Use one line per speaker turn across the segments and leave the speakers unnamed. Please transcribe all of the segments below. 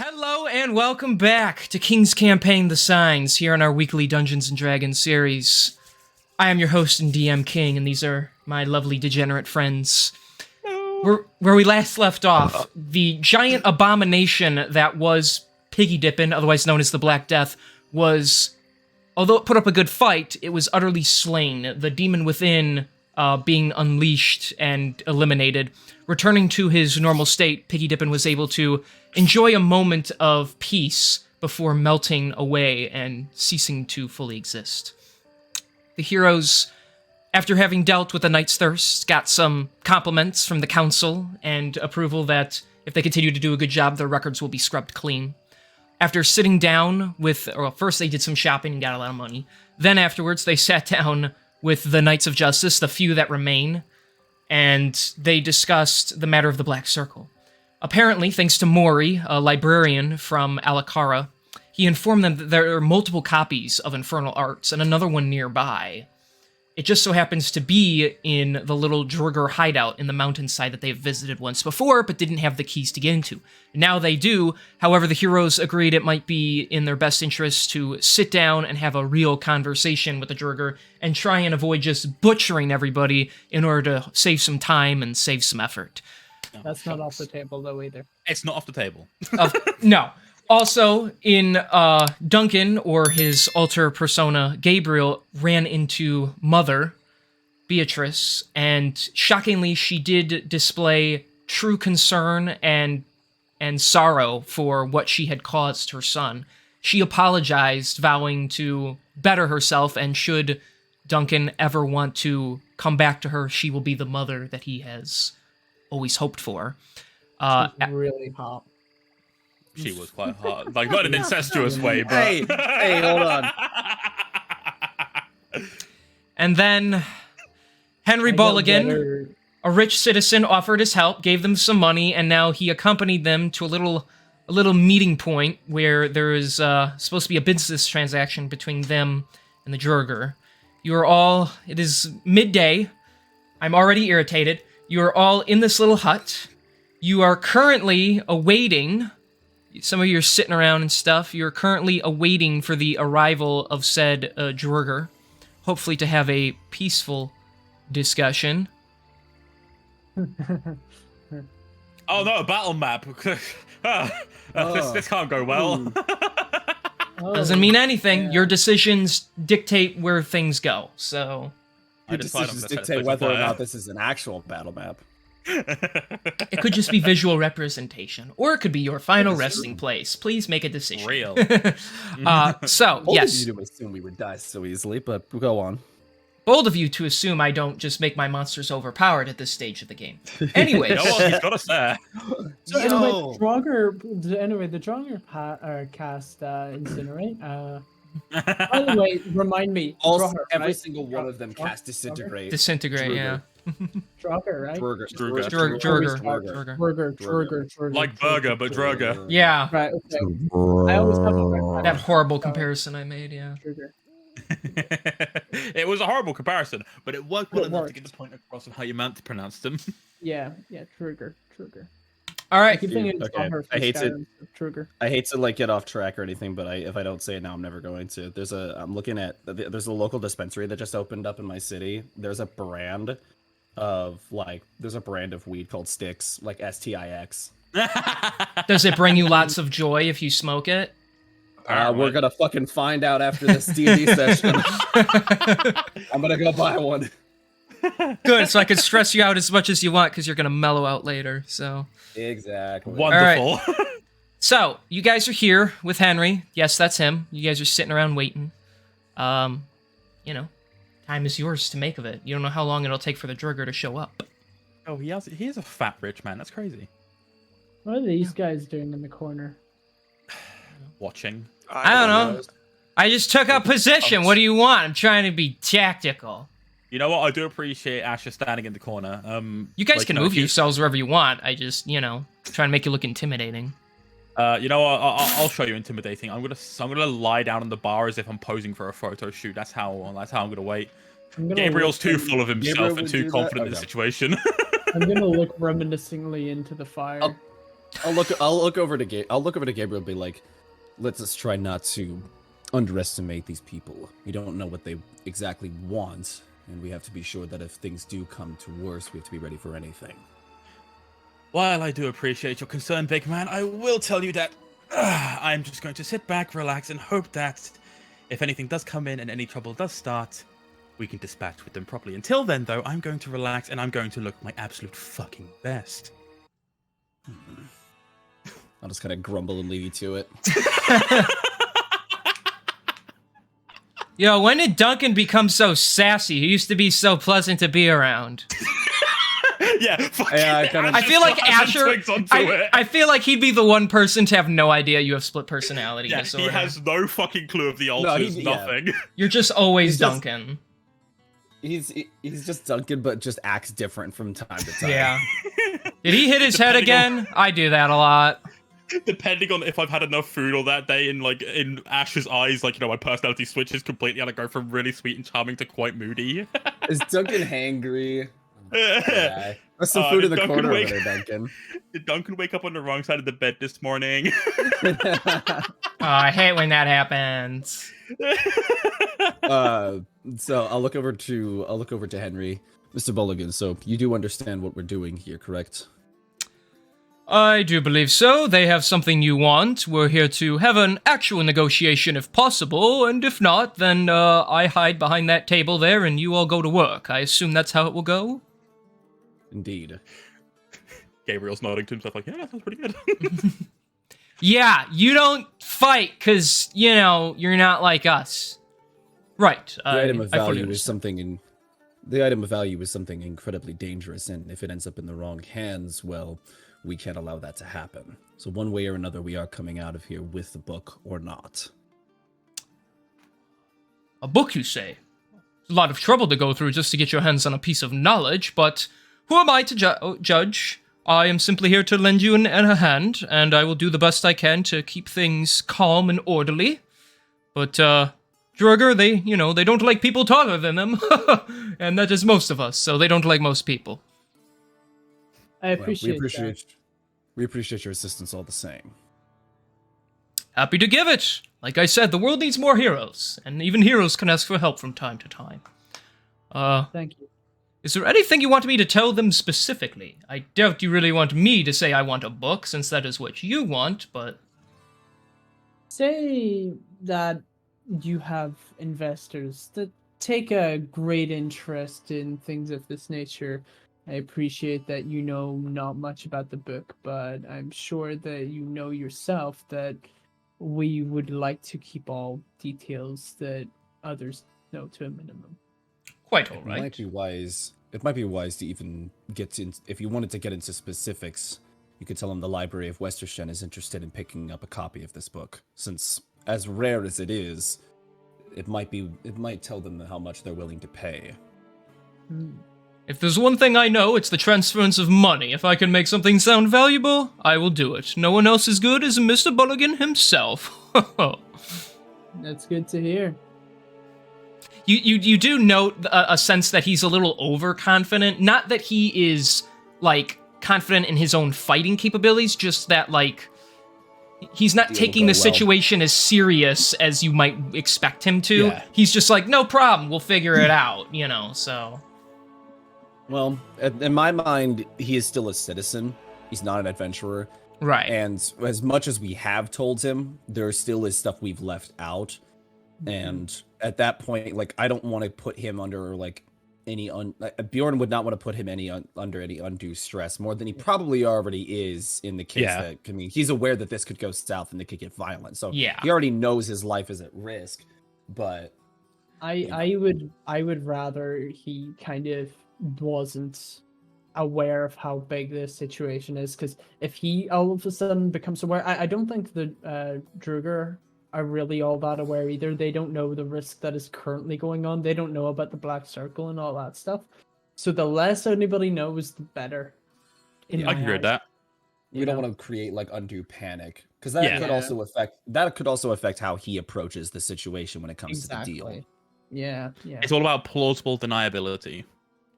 Hello and welcome back to King's Campaign The Signs here on our weekly Dungeons & Dragons series. I am your host and DM King, and these are my lovely degenerate friends. Where we last left off, the giant abomination that was Piggy Dippin', otherwise known as the Black Death, was, although it put up a good fight, it was utterly slain, the demon within being unleashed and eliminated. Returning to his normal state, Piggy Dippin' was able to enjoy a moment of peace before melting away and ceasing to fully exist. The heroes, after having dealt with the Night's Thirst, got some compliments from the council and approval that if they continue to do a good job, their records will be scrubbed clean. After sitting down with, or first they did some shopping and got a lot of money. Then afterwards, they sat down with the Knights of Justice, the few that remain, and they discussed the matter of the Black Circle. Apparently, thanks to Mori, a librarian from Alakara, he informed them that there are multiple copies of Infernal Arts and another one nearby. It just so happens to be in the little Drugger hideout in the mountainside that they've visited once before, but didn't have the keys to get into. Now they do. However, the heroes agreed it might be in their best interest to sit down and have a real conversation with the Drugger and try and avoid just butchering everybody in order to save some time and save some effort.
That's not off the table, though, either.
It's not off the table.
No. Also, in Duncan, or his alter persona, Gabriel, ran into Mother, Beatrice, and shockingly, she did display true concern and sorrow for what she had caused her son. She apologized, vowing to better herself, and should Duncan ever want to come back to her, she will be the mother that he has always hoped for.
She's really hot.
She was quite hot. Like, not in an incestuous way, but...
Hey, hold on.
And then Henry Bulligan, a rich citizen, offered his help, gave them some money, and now he accompanied them to a little meeting point where there is supposed to be a business transaction between them and the Drugger. It is midday. I'm already irritated. You are all in this little hut. You are currently awaiting... Some of you are sitting around and stuff. You're currently awaiting for the arrival of said Drugger, hopefully to have a peaceful discussion.
Oh no, a battle map. This can't go well.
Doesn't mean anything. Yeah. Your decisions dictate where things go, so...
Your decisions dictate whether or not this is an actual battle map.
It could just be visual representation, or it could be your final resting place. Please make a decision.
Real.
So, yes.
Bold of you to assume we would die so easily, but go on.
Bold of you to assume I don't just make my monsters overpowered at this stage of the game. Anyway.
You know what? He's got us there.
So anyway, the Drugger cast Incinerate. By the way, remind me.
Also,
Drugger,
every
right?
single one of them cast Disintegrate.
Disintegrate, yeah.
Drugger, right?
Drugger.
Like burger, but Drugger.
Yeah.
Right, okay. I always have
that horrible comparison I made, yeah.
It was a horrible comparison, but it worked well enough to get the point across of how you meant to pronounce them.
Yeah, Trigger.
All right.
I hate to like get off track or anything, but if I don't say it now, I'm never going to. There's a local dispensary that just opened up in my city. There's a brand of weed called Stix, like STIX.
Does it bring you lots of joy if you smoke it?
We're gonna fucking find out after this D&D session. I'm gonna go buy one.
Good, so I can stress you out as much as you want because you're gonna mellow out later. So
exactly.
Wonderful.
Right. So you guys are here with Henry. Yes, that's him. You guys are sitting around waiting. Time is yours to make of it. You don't know how long it'll take for the Drugger to show up.
Oh, he is a fat rich man. That's crazy.
What are these guys doing in the corner?
Watching.
I don't know. I just took up position. What do you want? I'm trying to be tactical.
You know what? I do appreciate Asher standing in the corner.
You guys can move yourselves wherever you want. I just, try and make you look intimidating.
You know what? I'll show you intimidating. I'm gonna lie down on the bar as if I'm posing for a photo shoot. That's how I'm gonna wait. Gabriel's too full of himself and too confident in the situation.
I'm gonna look reminiscingly into the fire.
I'll look over to Gabriel and be like, let's just try not to underestimate these people. We don't know what they exactly want, and we have to be sure that if things do come to worse, we have to be ready for anything.
While I do appreciate your concern, big man, I will tell you that I'm just going to sit back, relax, and hope that if anything does come in and any trouble does start, we can dispatch with them properly. Until then, though, I'm going to relax and I'm going to look my absolute fucking best.
I'll just kind of grumble and leave you to it.
Yo, when did Duncan become so sassy? He used to be so pleasant to be around.
Yeah, fucking
I feel like Asher. I feel like he'd be the one person to have no idea you have split personality disorder.
He has no fucking clue of the alters, nothing.
You're just always Duncan.
He's just Duncan, but just acts different from time to time.
Yeah. Did he hit his head again? I do that a lot.
Depending on if I've had enough food all that day, in Ash's eyes, like, you know, my personality switches completely, and I go from really sweet and charming to quite moody.
Is Duncan hangry? Yeah. There's some food in the corner over there, Duncan.
Did Duncan wake up on the wrong side of the bed this morning?
Oh, I hate when that happens.
So I'll look over to Henry, Mr. Mulligan. So you do understand what we're doing here, correct?
I do believe so. They have something you want. We're here to have an actual negotiation if possible, and if not, then I hide behind that table there and you all go to work. I assume that's how it will go?
Indeed.
Gabriel's nodding to himself like, yeah, that sounds pretty good.
Yeah, you don't fight because, you know, you're not like us. Right.
The item of value is something incredibly dangerous, and if it ends up in the wrong hands, well, we can't allow that to happen. So one way or another, we are coming out of here with the book or not.
A book, you say? It's a lot of trouble to go through just to get your hands on a piece of knowledge, but who am I to judge? I am simply here to lend you a hand, and I will do the best I can to keep things calm and orderly. But, Druger, they don't like people taller than them. And that is most of us, so they don't like most people.
I appreciate
we appreciate your assistance all the same.
Happy to give it. Like I said, the world needs more heroes, and even heroes can ask for help from time to time.
Thank you.
Is there anything you want me to tell them specifically? I doubt you really want me to say I want a book, since that is what you want, but...
Say that you have investors that take a great interest in things of this nature. I appreciate that you know not much about the book, but I'm sure that you know yourself that we would like to keep all details that others know to a minimum.
Quite all right.
It might be wise to even get in, if you wanted to get into specifics, you could tell them the Library of Westershen is interested in picking up a copy of this book, since as rare as it is, it might tell them how much they're willing to pay.
If there's one thing I know, it's the transference of money. If I can make something sound valuable, I will do it. No one else as good as Mr. Mulligan himself.
That's good to hear.
You do note a sense that he's a little overconfident. Not that he is, like, confident in his own fighting capabilities, just that, like, he's not taking the situation as serious as you might expect him to. Yeah. He's just like, no problem, we'll figure it out, so...
Well, in my mind, he is still a citizen. He's not an adventurer.
Right.
And as much as we have told him, there still is stuff we've left out. And at that point, like, I don't want to put him under, like, Bjorn would not want to put him under any undue stress, more than he probably already is in the case that, I mean, he's aware that this could go south and it could get violent. So he already knows his life is at risk, but...
I would rather he kind of wasn't aware of how big this situation is, because if he all of a sudden becomes aware, I don't think the Druger are really all that aware either. They don't know the risk that is currently going on. They don't know about the Black Circle and all that stuff. So the less anybody knows, the better.
I can agree with that.
We don't want to create like undue panic, because that could also affect how he approaches the situation when it comes to the deal.
Yeah.
It's all about plausible deniability.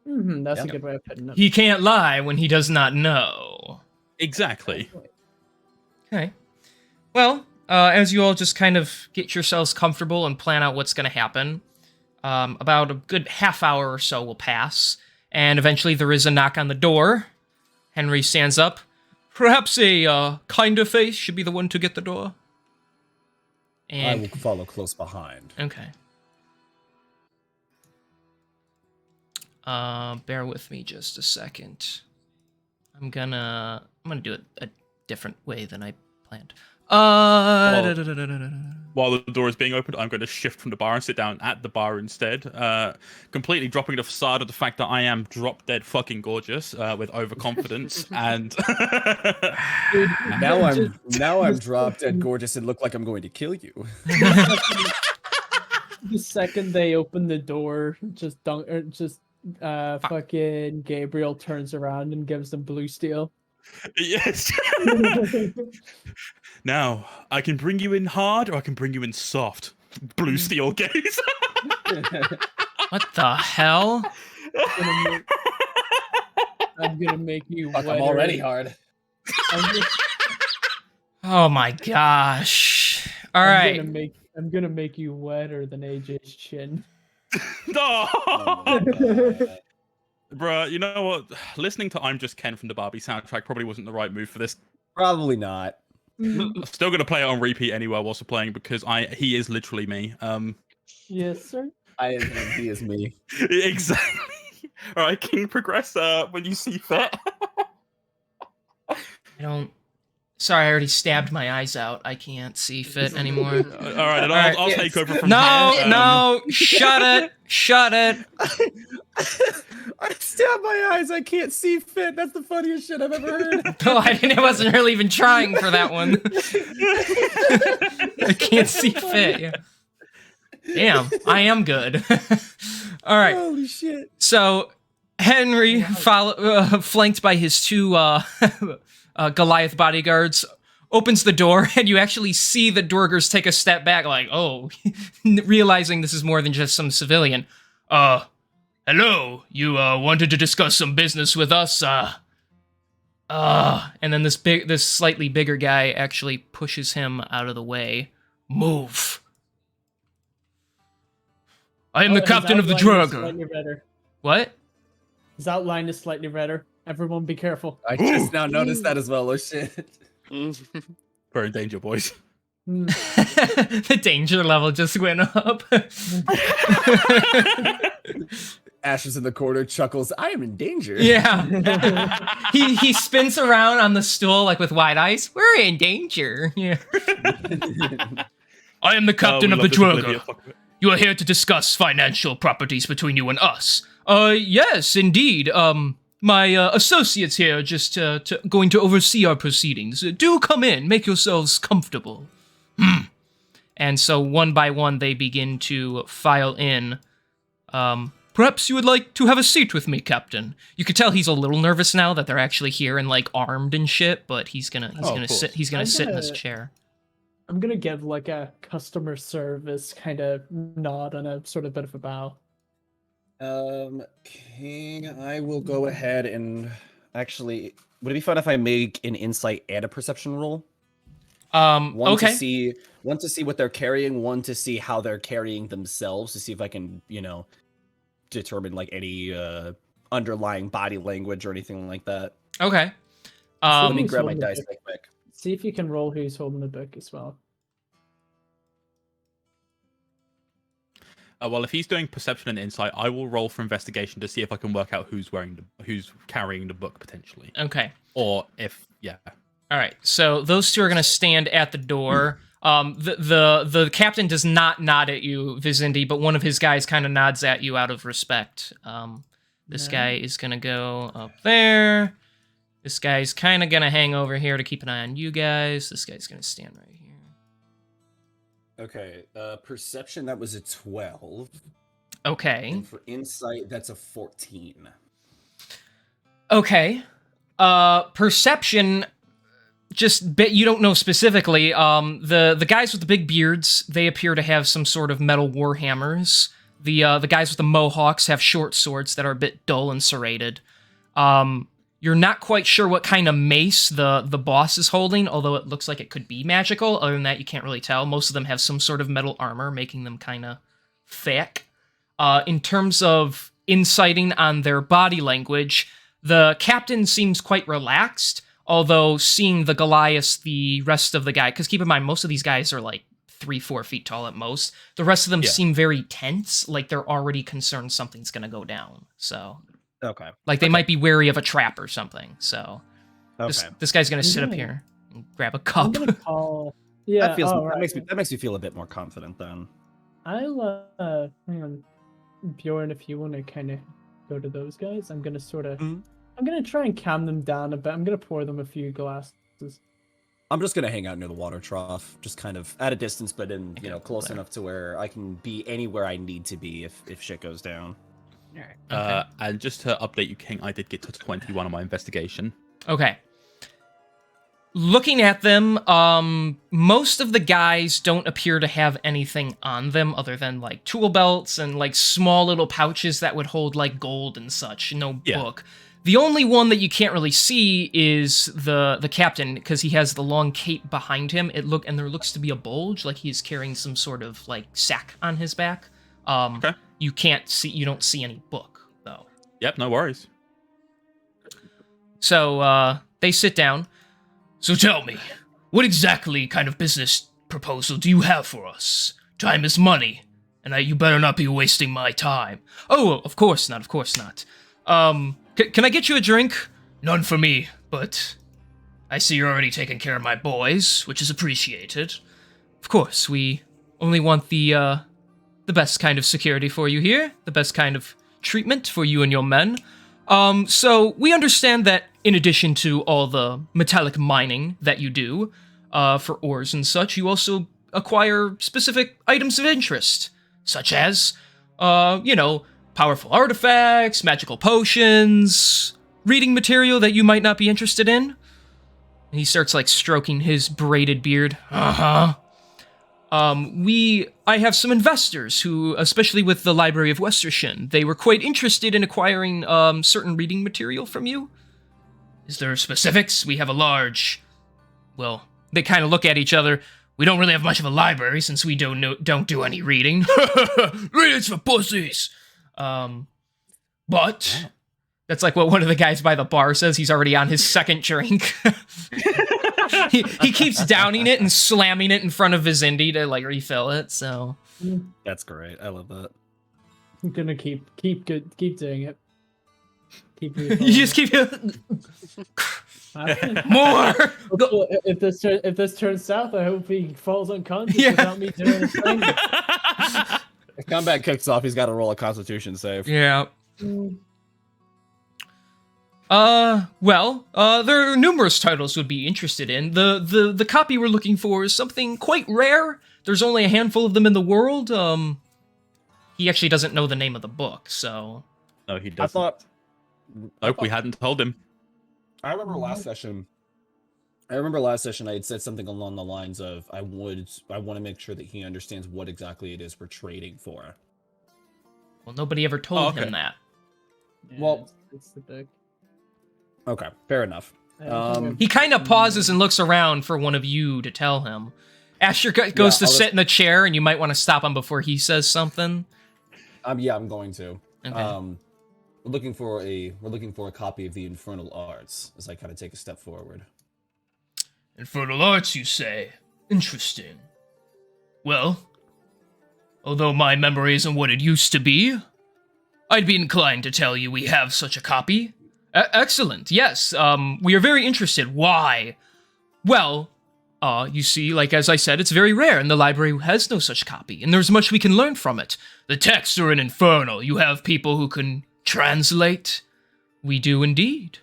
That's a good way of putting it.
He can't lie when he does not know.
Exactly.
Okay. Well, as you all just kind of get yourselves comfortable and plan out what's going to happen, about a good half hour or so will pass, and eventually there is a knock on the door. Henry stands up. Perhaps a kinder face should be the one to get the door. And
I will follow close behind.
okay. Bear with me just a second. I'm gonna do it a different way than I planned.
While the door is being opened, I'm going to shift from the bar and sit down at the bar instead, completely dropping the facade of the fact that I am drop dead fucking gorgeous with overconfidence and.
Dude,
Now I'm drop dead gorgeous and look like I'm going to kill you.
the second they open the door, fucking Gabriel turns around and gives them blue steel.
Yes. Now, I can bring you in hard or I can bring you in soft. Blue steel gaze.
What the hell?
I'm gonna make you
Fuck,
wetter.
I'm already hard.
Oh my gosh. All right.
I'm gonna make you wetter than AJ's chin.
No.
Oh my God.
Bruh, you know what? Listening to I'm Just Ken from the Barbie soundtrack probably wasn't the right move for this.
Probably not.
I'm still gonna play it on repeat anyway whilst we're playing because he is literally me.
Yes, sir.
He is me.
Exactly. All right, King, progress when you see fit.
I don't. Sorry, I already stabbed my eyes out. I can't see fit anymore.
All right, and I'll take over from
No,
here.
no, shut it, shut it.
I stabbed my eyes. I can't see fit. That's the funniest shit I've ever heard.
Oh, I wasn't really even trying for that one. I can't see fit. Yeah. Damn, I am good. All right.
Holy shit.
So Henry, flanked by his two Goliath bodyguards, opens the door, and you actually see the Dorgers take a step back, like, oh, realizing this is more than just some civilian. Hello, you wanted to discuss some business with us, and then this slightly bigger guy actually pushes him out of the way. Move. I am the captain of the Draugr. What?
His outline is slightly redder. Everyone be careful.
I just now noticed that as well. Oh shit.
We're in danger, boys.
The danger level just went up.
Ash is in the corner, chuckles. I am in danger.
Yeah. he spins around on the stool like with wide eyes. We're in danger. Yeah. I am the captain of the Draugr. You are here to discuss financial properties between you and us. Yes, indeed. My associates here are just going to oversee our proceedings. Do come in, make yourselves comfortable. And so one by one they begin to file in. Perhaps you would like to have a seat with me, Captain. You could tell he's a little nervous now that they're actually here and like armed and shit, but he's gonna sit in his chair.
I'm gonna give like a customer service kind of nod and a sort of bit of a bow.
King, I will go ahead and actually. Would it be fun if I make an insight and a perception roll? One
okay.
to see what they're carrying, one to see how they're carrying themselves, to see if I can, determine like any underlying body language or anything like that.
Okay.
Let me grab my dice real quick.
See if you can roll who's holding the book as well.
Well, if he's doing perception and insight, I will roll for investigation to see if I can work out who's carrying the book potentially.
Okay.
Or if
All right. So those two are gonna stand at the door. The captain does not nod at you, Vizindi, but one of his guys kind of nods at you out of respect. This guy is gonna go up there. This guy's kind of gonna hang over here to keep an eye on you guys. This guy's gonna stand right here.
Okay, perception, that was a 12.
Okay.
And for insight, that's a 14.
Okay. Perception, you don't know specifically. The guys with the big beards, they appear to have some sort of metal war hammers. The guys with the mohawks have short swords that are a bit dull and serrated. You're not quite sure what kind of mace the boss is holding, although it looks like it could be magical. Other than that, you can't really tell. Most of them have some sort of metal armor, making them kind of thick. In terms of inciting on their body language, the captain seems quite relaxed, although seeing the Goliath, the rest of the guy, because keep in mind, most of these guys are like 3-4 feet tall at most. The rest of them seem very tense, like they're already concerned something's going to go down. So,
Okay.
like they might be wary of a trap or something. So,
Okay.
this guy's going to sit up here and grab a cup.
I'm gonna call. Yeah,
that makes me feel a bit more confident then.
I'll hang on, Bjorn. If you want to kind of go to those guys, I'm gonna sort of. I'm gonna try and calm them down a bit. I'm gonna pour them a few glasses.
I'm just gonna hang out near the water trough, just kind of at a distance, but in close enough to where I can be anywhere I need to be if shit goes down.
All right. Okay.
And just to update you, King, I did get to 21 on my investigation.
Okay. Looking at them, most of the guys don't appear to have anything on them other than like tool belts and like small little pouches that would hold like gold and such. No book. The only one that you can't really see is the captain, because he has the long cape behind him. And there looks to be a bulge, like he's carrying some sort of like sack on his back.
Okay.
You don't see any book though.
Yep, no worries.
So they sit down. So tell me, what exactly kind of business proposal do you have for us? Time is money, and you better not be wasting my time. Oh, of course not, of course not. Can I get you a drink? None for me, but I see you're already taking care of my boys, which is appreciated. Of course, we only want the best kind of security for you here, the best kind of treatment for you and your men. So we understand that in addition to all the metallic mining that you do, for ores and such, you also acquire specific items of interest, such as, powerful artifacts, magical potions, reading material that you might not be interested in. And he starts, like, stroking his braided beard. I have some investors who, especially with the Library of Westershin, they were quite interested in acquiring, certain reading material from you. Is there specifics? We have a large... Well, they kind of look at each other. We don't really have much of a library since we don't do any reading. Reading's for pussies! But that's like what one of the guys by the bar says. He's already on his second drink. he keeps downing it and slamming it in front of his indie to like refill it. So
that's great. I love that.
I'm gonna keep doing it.
You just keep more.
If this turns south, I hope he falls unconscious without me doing a thing.
If combat kicks off, he's got to roll a Constitution save.
Yeah. Well, there are numerous titles would be interested in. The copy we're looking for is something quite rare. There's only a handful of them in the world. He actually doesn't know the name of the book, so...
No, he doesn't. Nope, we hadn't told him.
I remember last session I had said something along the lines of, I want to make sure that he understands what exactly it is we're trading for.
Well, nobody ever told him that.
Yeah,
well,
it's the book.
Okay, fair enough.
He kind of pauses and looks around for one of you to tell him. Asher goes to sit in the chair, and you might want to stop him before he says something.
Yeah, I'm going to.
Okay.
We're looking for a copy of the Infernal Arts as I kind of take a step forward.
Infernal Arts, you say? Interesting. Well, although my memory isn't what it used to be, I'd be inclined to tell you we have such a copy. Excellent, yes. We are very interested. Why? Well, you see, like as I said, it's very rare, and the library has no such copy, and there's much we can learn from it. The texts are in Infernal. You have people who can translate? We do indeed.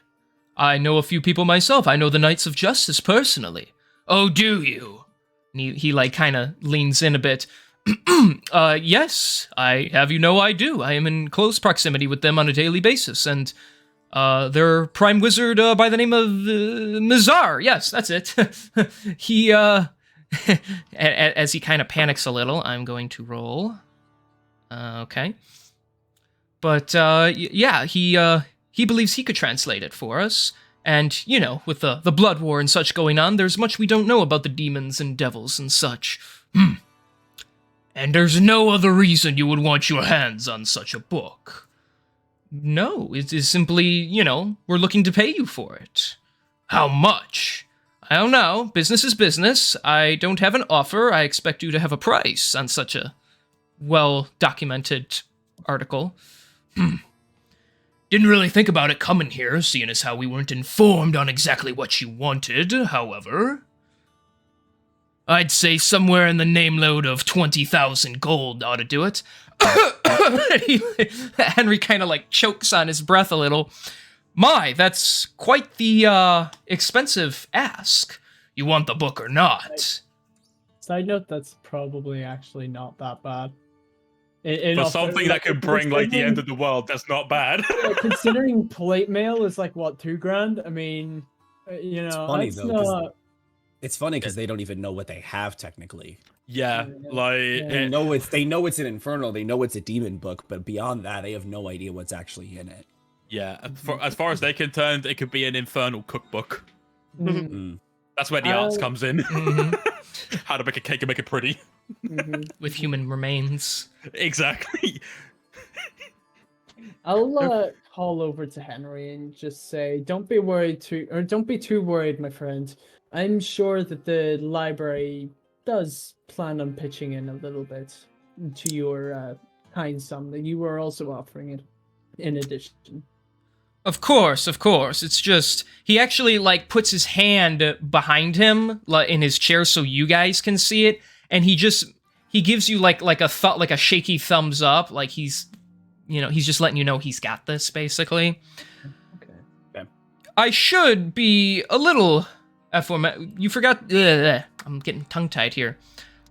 I know a few people myself. I know the Knights of Justice personally. Oh, do you? And he like kind of leans in a bit. Yes, I have you know I do. I am in close proximity with them on a daily basis, and their prime wizard by the name of Mizar. Yes, that's it. He as he kind of panics a little, I'm going to roll. Okay. But yeah, he he believes he could translate it for us. And, you know, with the blood war and such going on, there's much we don't know about the demons and devils and such. And there's no other reason you would want your hands on such a book. No, it is simply, you know, we're looking to pay you for it. How much? I don't know. Business is business. I don't have an offer. I expect you to have a price on such a well-documented article. Didn't really think about it coming here, seeing as how we weren't informed on exactly what you wanted, however. I'd say somewhere in the nameload of 20,000 gold ought to do it. Henry kind of like chokes on his breath a little. My, that's quite the expensive ask. You want the book or not?
Side note, that's probably actually not that bad.
For something that could bring like the end of the world, that's not bad.
Considering plate mail is like what, $2,000? I mean, you know,
It's funny
that's
though. 'Cause
not...
It's funny because they don't even know what they have technically.
Yeah, like
They know it's an infernal. They know it's a demon book, but beyond that, they have no idea what's actually in it.
yeah. As far as they're concerned, it could be an infernal cookbook. That's where the arts comes in. How to make a cake and make it pretty.
With human remains.
Exactly.
I'll call over to Henry and just say, don't be too worried, my friend. I'm sure that the library does plan on pitching in a little bit to your kind sum that you were also offering it in addition.
Of course. It's just, he actually, like, puts his hand behind him in his chair so you guys can see it, and he gives you, like a shaky thumbs up, like he's just letting you know he's got this, basically.
Okay.
I should be a little... You forgot... I'm getting tongue-tied here.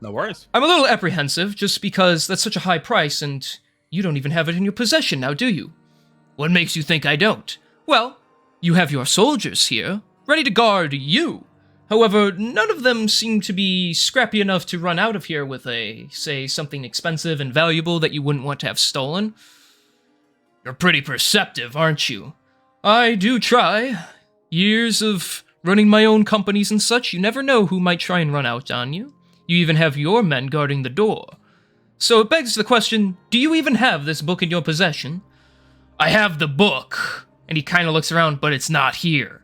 No worries.
I'm a little apprehensive, just because that's such a high price, and you don't even have it in your possession now, do you? What makes you think I don't? Well, you have your soldiers here, ready to guard you. However, none of them seem to be scrappy enough to run out of here with say, something expensive and valuable that you wouldn't want to have stolen. You're pretty perceptive, aren't you? I do try. Years of running my own companies and such, you never know who might try and run out on you. You even have your men guarding the door. So it begs the question, do you even have this book in your possession? I have the book. And he kind of looks around, but it's not here.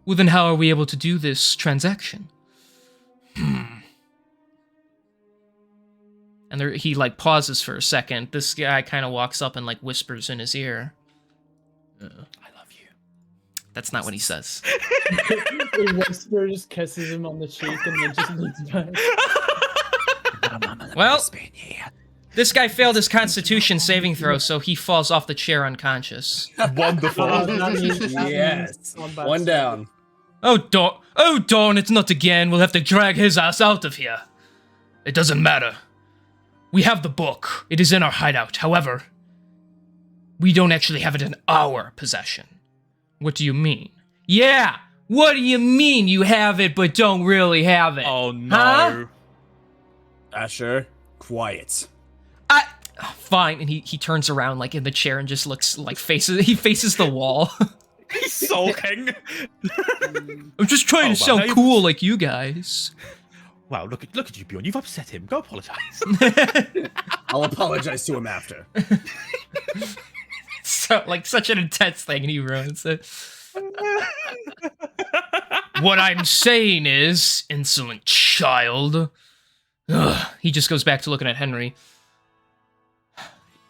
Well, then how are we able to do this transaction? And he, like, pauses for a second. This guy kind of walks up and, like, whispers in his ear. I love you. That's not what he says.
The whisper just kisses him on the cheek and then just leads back.
Well, this guy failed his Constitution saving throw, so he falls off the chair unconscious.
Wonderful.
Yes. One down.
Oh, darn, it's not again. We'll have to drag his ass out of here. It doesn't matter. We have the book. It is in our hideout. However, we don't actually have it in our possession. What do you mean? Yeah! What do you mean you have it but don't really have it?
Oh, no.
Huh?
Asher, quiet.
Fine, and he turns around, like, in the chair and just looks, like, faces the wall.
He's sulking.
I'm just trying to sound cool like you guys.
Wow, look at you, Bjorn. You've upset him. Go apologize.
I'll apologize to him after.
So, like, such an intense thing, and he ruins it. What I'm saying is, insolent child. Ugh, he just goes back to looking at Henry.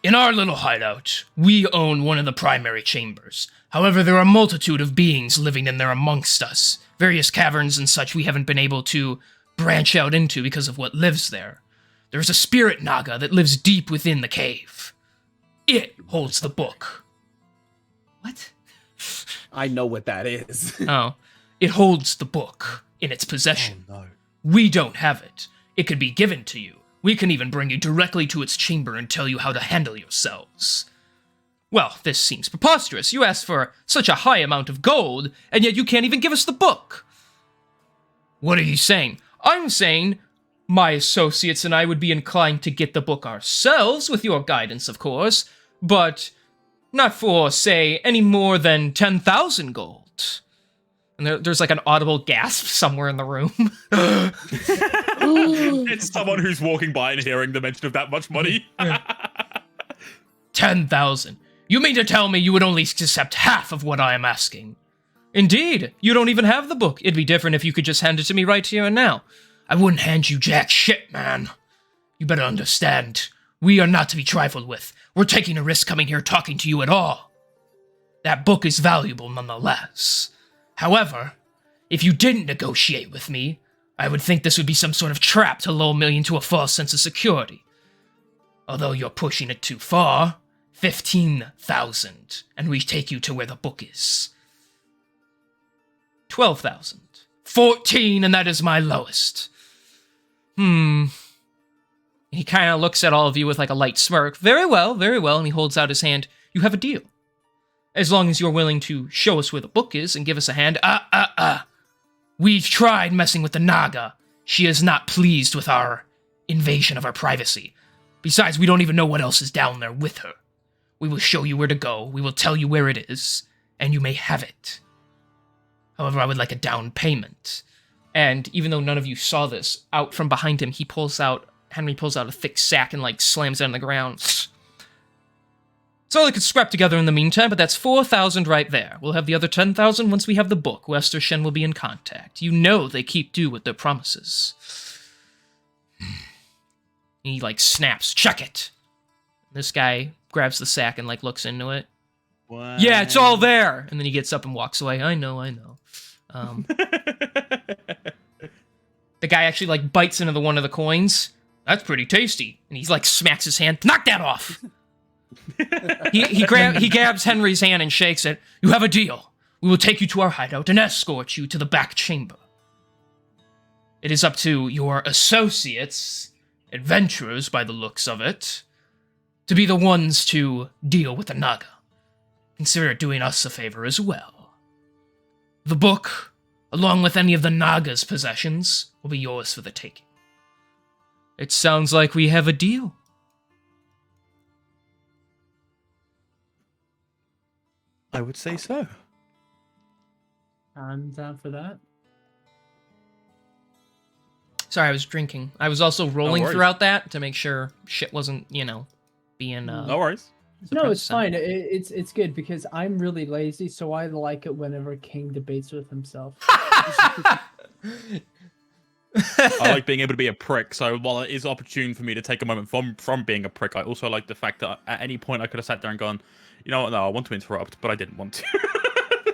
In our little hideout, we own one of the primary chambers. However, there are a multitude of beings living in there amongst us. Various caverns and such we haven't been able to branch out into because of what lives there. There's a spirit Naga that lives deep within the cave. It holds the book. What?
I know what that is.
Oh. It holds the book in its possession.
Oh, no.
We don't have it. It could be given to you. We can even bring you directly to its chamber and tell you how to handle yourselves. Well, this seems preposterous. You asked for such a high amount of gold, and yet you can't even give us the book. What are you saying? I'm saying my associates and I would be inclined to get the book ourselves, with your guidance, of course, but Not for, say, any more than 10,000 gold. And there's like an audible gasp somewhere in the room.
It's someone who's walking by and hearing the mention of that much money.
10,000. You mean to tell me you would only accept half of what I am asking? Indeed, you don't even have the book. It'd be different if you could just hand it to me right here and now. I wouldn't hand you jack shit, man. You better understand. We are not to be trifled with. We're taking a risk coming here talking to you at all. That book is valuable nonetheless. However, if you didn't negotiate with me, I would think this would be some sort of trap to lull me into a false sense of security. Although you're pushing it too far, 15,000, and we take you to where the book is. 12,000. 14, and that is my lowest. He kind of looks at all of you with like a light smirk. Very well, and he holds out his hand. You have a deal. As long as you're willing to show us where the book is and give us a hand. We've tried messing with the Naga. She is not pleased with our invasion of her privacy. Besides, we don't even know what else is down there with her. We will show you where to go, we will tell you where it is, and you may have it. However, I would like a down payment. And even though none of you saw this, out from behind him, Henry pulls out a thick sack and, like, slams it on the ground. It's all I could scrap together in the meantime, but that's 4,000 right there. We'll have the other 10,000 once we have the book. Wester Shen will be in contact. You know they keep due with their promises. He, like, snaps. Check it! This guy grabs the sack and, like, looks into it.
What?
Yeah, it's all there! And then he gets up and walks away. I know. The guy actually, like, bites into one of the coins. That's pretty tasty. And he's, like, smacks his hand. Knock that off! he grabs Henry's hand and shakes it. You have a deal. We will take you to our hideout and escort you to the back chamber. It is up to your associates, adventurers by the looks of it, to be the ones to deal with the Naga. Consider doing us a favor as well. The book, along with any of the Naga's possessions, will be yours for the taking. It sounds like we have a deal.
I would say so.
I'm down for that.
Sorry, I was drinking. I was also rolling throughout that to make sure shit wasn't, being...
No worries.
No, it's fine. It's good because I'm really lazy, so I like it whenever King debates with himself.
I like being able to be a prick, so while it is opportune for me to take a moment from being a prick, I also like the fact that at any point I could have sat there and gone, you know what, no, I want to interrupt, but I didn't want to.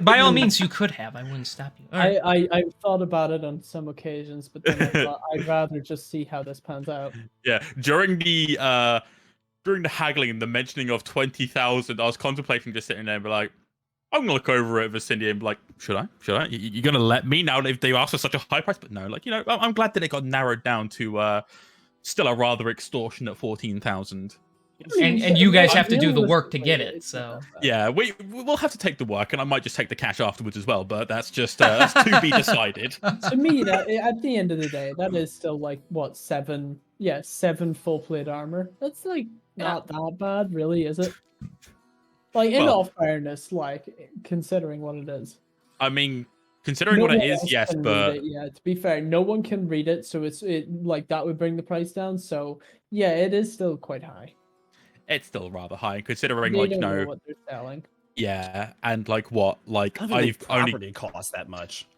By all means, you could have. I wouldn't stop you. Right.
I've thought about it on some occasions, but then I thought I'd rather just see how this pans out.
Yeah, during the haggling and the mentioning of 20,000, I was contemplating just sitting there and be like, I'm gonna look over at Vicinity and be like, should I? You're gonna let me now if they ask for such a high price? But no, I'm glad that it got narrowed down to still a rather extortionate 14,000.
And you guys have to do the work to get it, so...
Yeah, we'll have to take the work, and I might just take the cash afterwards as well, but that's just that's to be decided.
To me, at the end of the day, that is still like, what, 7 full plate armor? That's like not that bad, really, is it? Like, in all fairness, like, considering what it is.
I mean, considering what it is, yes, but...
Yeah, to be fair, no one can read it, so like, that would bring the price down, so, yeah, it is still quite high.
It's still rather high, considering,
they don't know what they're selling.
Yeah, and like what? Like
I've only cost that much.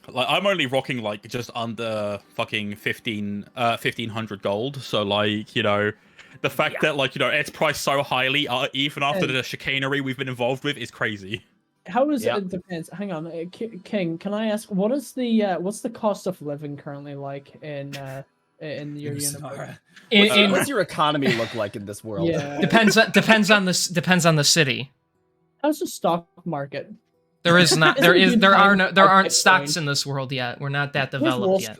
Like I'm only rocking like just under fucking 1,500 gold. So like the fact that like it's priced so highly, even after the chicanery we've been involved with, is crazy.
How is it? Depends. Hang on, King. Can I ask what is the what's the cost of living currently like in your universe?
What's your economy look like in this world?
Yeah.
Depends on the city.
How's the stock market?
There aren't stocks in this world yet. We're not that developed yet.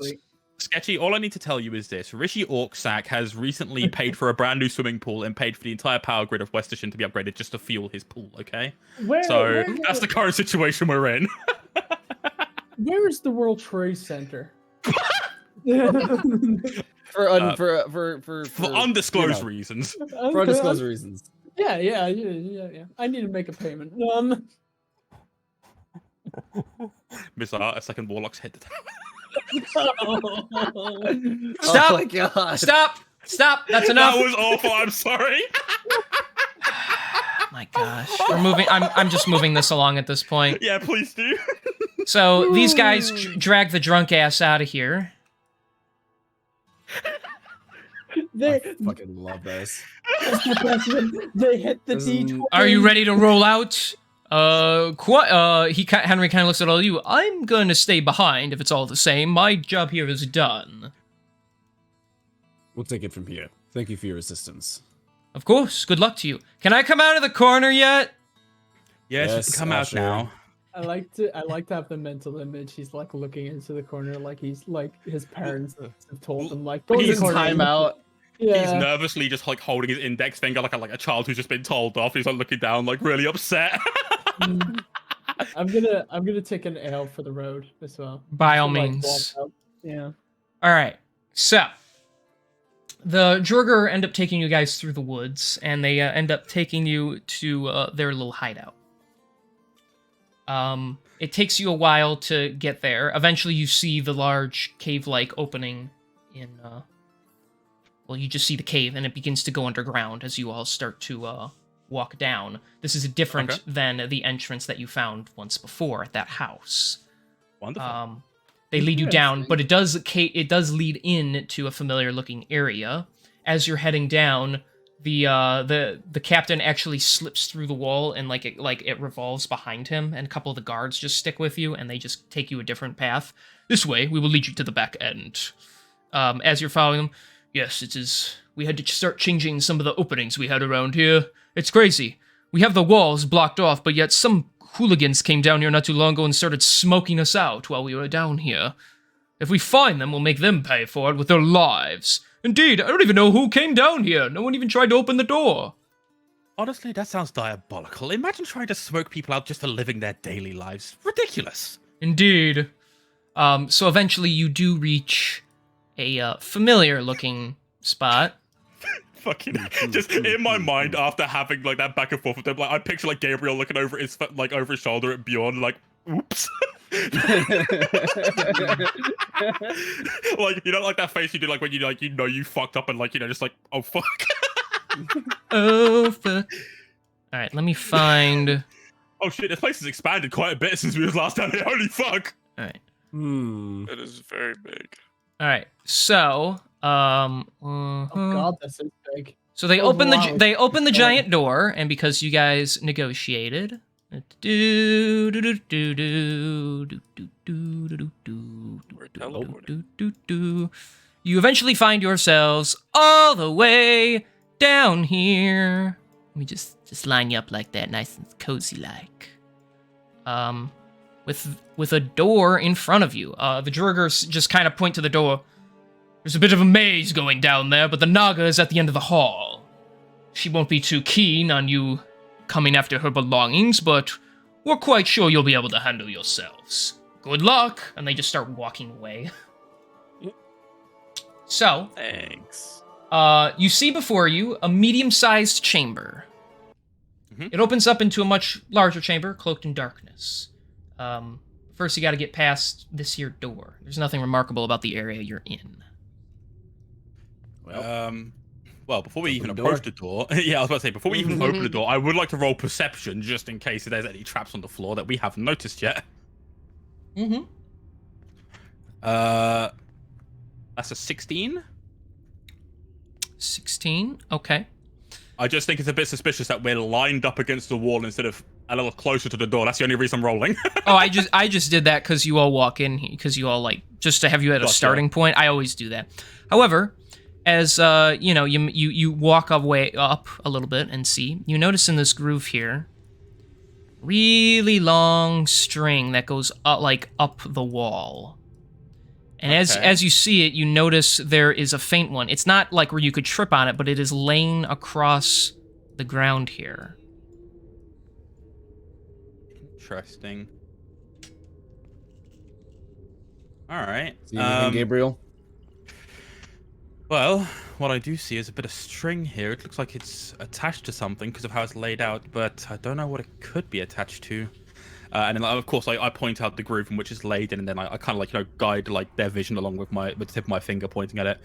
Sketchy, all I need to tell you is this. Rishi Orksack has recently paid for a brand new swimming pool and paid for the entire power grid of Westershin to be upgraded just to fuel his pool, okay? So that's the current situation we're in.
Where is the World Trade Center?
For undisclosed
reasons.
For undisclosed reasons.
Yeah. I need to make a payment.
Miss a second warlock's hit.
Oh
Stop!
my god.
Stop! That's enough.
That was awful. I'm sorry.
My gosh, we're moving. I'm just moving this along at this point.
Yeah, please do.
So these guys drag the drunk ass out of here.
I fucking love this.
They hit the D20.
Are you ready to roll out? Henry kind of looks at all of you. I'm going to stay behind if it's all the same. My job here is done.
We'll take it from here. Thank you for your assistance.
Of course. Good luck to you. Can I come out of the corner yet?
Yes, you
Yes,
can come out
sure.
now.
I like to have the mental image. He's like looking into the corner, like he's like his parents have told him, like, go to the
He's
corner.
time out.
Yeah.
He's nervously just like holding his index finger like a child who's just been told off. He's like looking down, like really upset.
I'm gonna take an L for the road as well.
By all
Like, walk
means.
out. Yeah.
All right. So the Drugger end up taking you guys through the woods, and they end up taking you to their little hideout. It takes you a while to get there. Eventually, you see the large cave-like opening in. Well, you just see the cave, and it begins to go underground as you all start to walk down. This is different than the entrance that you found once before at that house.
Wonderful.
They lead you down, but it does lead in to a familiar-looking area. As you're heading down, the captain actually slips through the wall, and it revolves behind him, and a couple of the guards just stick with you, and they just take you a different path. This way, we will lead you to the back end. As you're following them, yes, it is. We had to start changing some of the openings we had around here. It's crazy. We have the walls blocked off, but yet some hooligans came down here not too long ago and started smoking us out while we were down here. If we find them, we'll make them pay for it with their lives. Indeed, I don't even know who came down here. No one even tried to open the door.
Honestly, that sounds diabolical. Imagine trying to smoke people out just for living their daily lives. Ridiculous.
Indeed. So eventually you do reach a familiar-looking spot.
Fucking just in my mind after having like that back and forth with them, like I picture like Gabriel looking over his shoulder at Bjorn, like, oops. Like, you know, like that face you do like when you like you fucked up and like, you know, just like, oh fuck.
Oh fuck. Alright, let me find.
Oh shit, this place has expanded quite a bit since we was last down here. Holy fuck.
Alright.
It is very big.
Alright, so
Oh god, this is big.
So they
Oh,
open
wow.
the giant door, and because you guys negotiated, you eventually find yourselves all the way down here. Let me just line you up like that, nice and cozy like. With a door in front of you. The Drugers just kind of point to the door. There's a bit of a maze going down there, but the Naga is at the end of the hall. She won't be too keen on you coming after her belongings, but we're quite sure you'll be able to handle yourselves. Good luck! And they just start walking away. So,
Thanks.
you see before you a medium-sized chamber.
Mhm.
It opens up into a much larger chamber, cloaked in darkness. First you gotta get past this here door. There's nothing remarkable about the area you're in.
Well, before we even
Open the
approach the door, yeah, I was about to say, before we even open the door, I would like to roll perception just in case there's any traps on the floor that we haven't noticed yet.
Mm-hmm.
That's a 16.
16, okay.
I just think it's a bit suspicious that we're lined up against the wall instead of a little closer to the door. That's the only reason I'm rolling.
Oh, I just did that because you all walk in, because you all, like, just to have you at a
Gotcha.
starting point. I always do that. However, as, you walk a way up a little bit and see, you notice in this groove here, really long string that goes up, up the wall. And
Okay.
as you see it, you notice there is a faint one. It's not like where you could trip on it, but it is laying across the ground here.
Interesting. All right.
See anything, Gabriel?
Well, what I do see is a bit of string here. It looks like it's attached to something because of how it's laid out, but I don't know what it could be attached to. And then, of course, I point out the groove in which it's laid in, and then I kind of like, guide like their vision along with the tip of my finger pointing at it.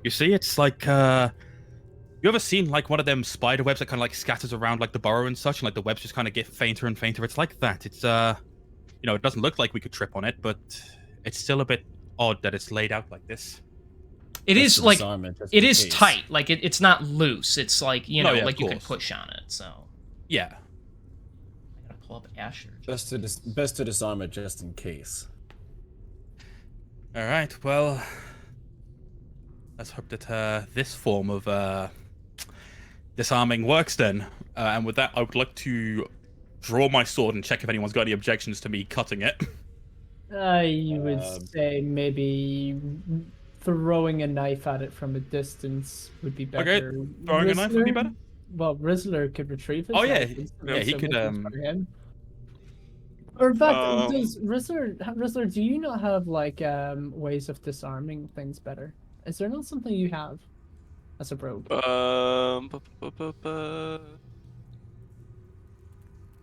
You see, it's like you ever seen like one of them spider webs that kind of like scatters around like the burrow and such, and like the webs just kind of get fainter and fainter? It's like that. It's it doesn't look like we could trip on it, but it's still a bit odd that it's laid out like this.
It
That's
is like
disarmament, just
it
in
is
case.
tight. Like it's not loose. It's like
yeah,
like you can
course.
push on it. So
Yeah.
I gotta pull up Asher.
Best to disarm it just in case.
All right. Well, let's hope that this form of disarming works then. And with that, I would like to draw my sword and check if anyone's got any objections to me cutting it.
I would say maybe throwing a knife at it from a distance would be better.
Okay, throwing a knife would be better?
Well, Rizzler could retrieve his
Oh, yeah.
knife instantly,
Yeah, he
so
could,
we'll just try him. Or in fact, does Rizzler, do you not have like ways of disarming things better? Is there not something you have as a rogue?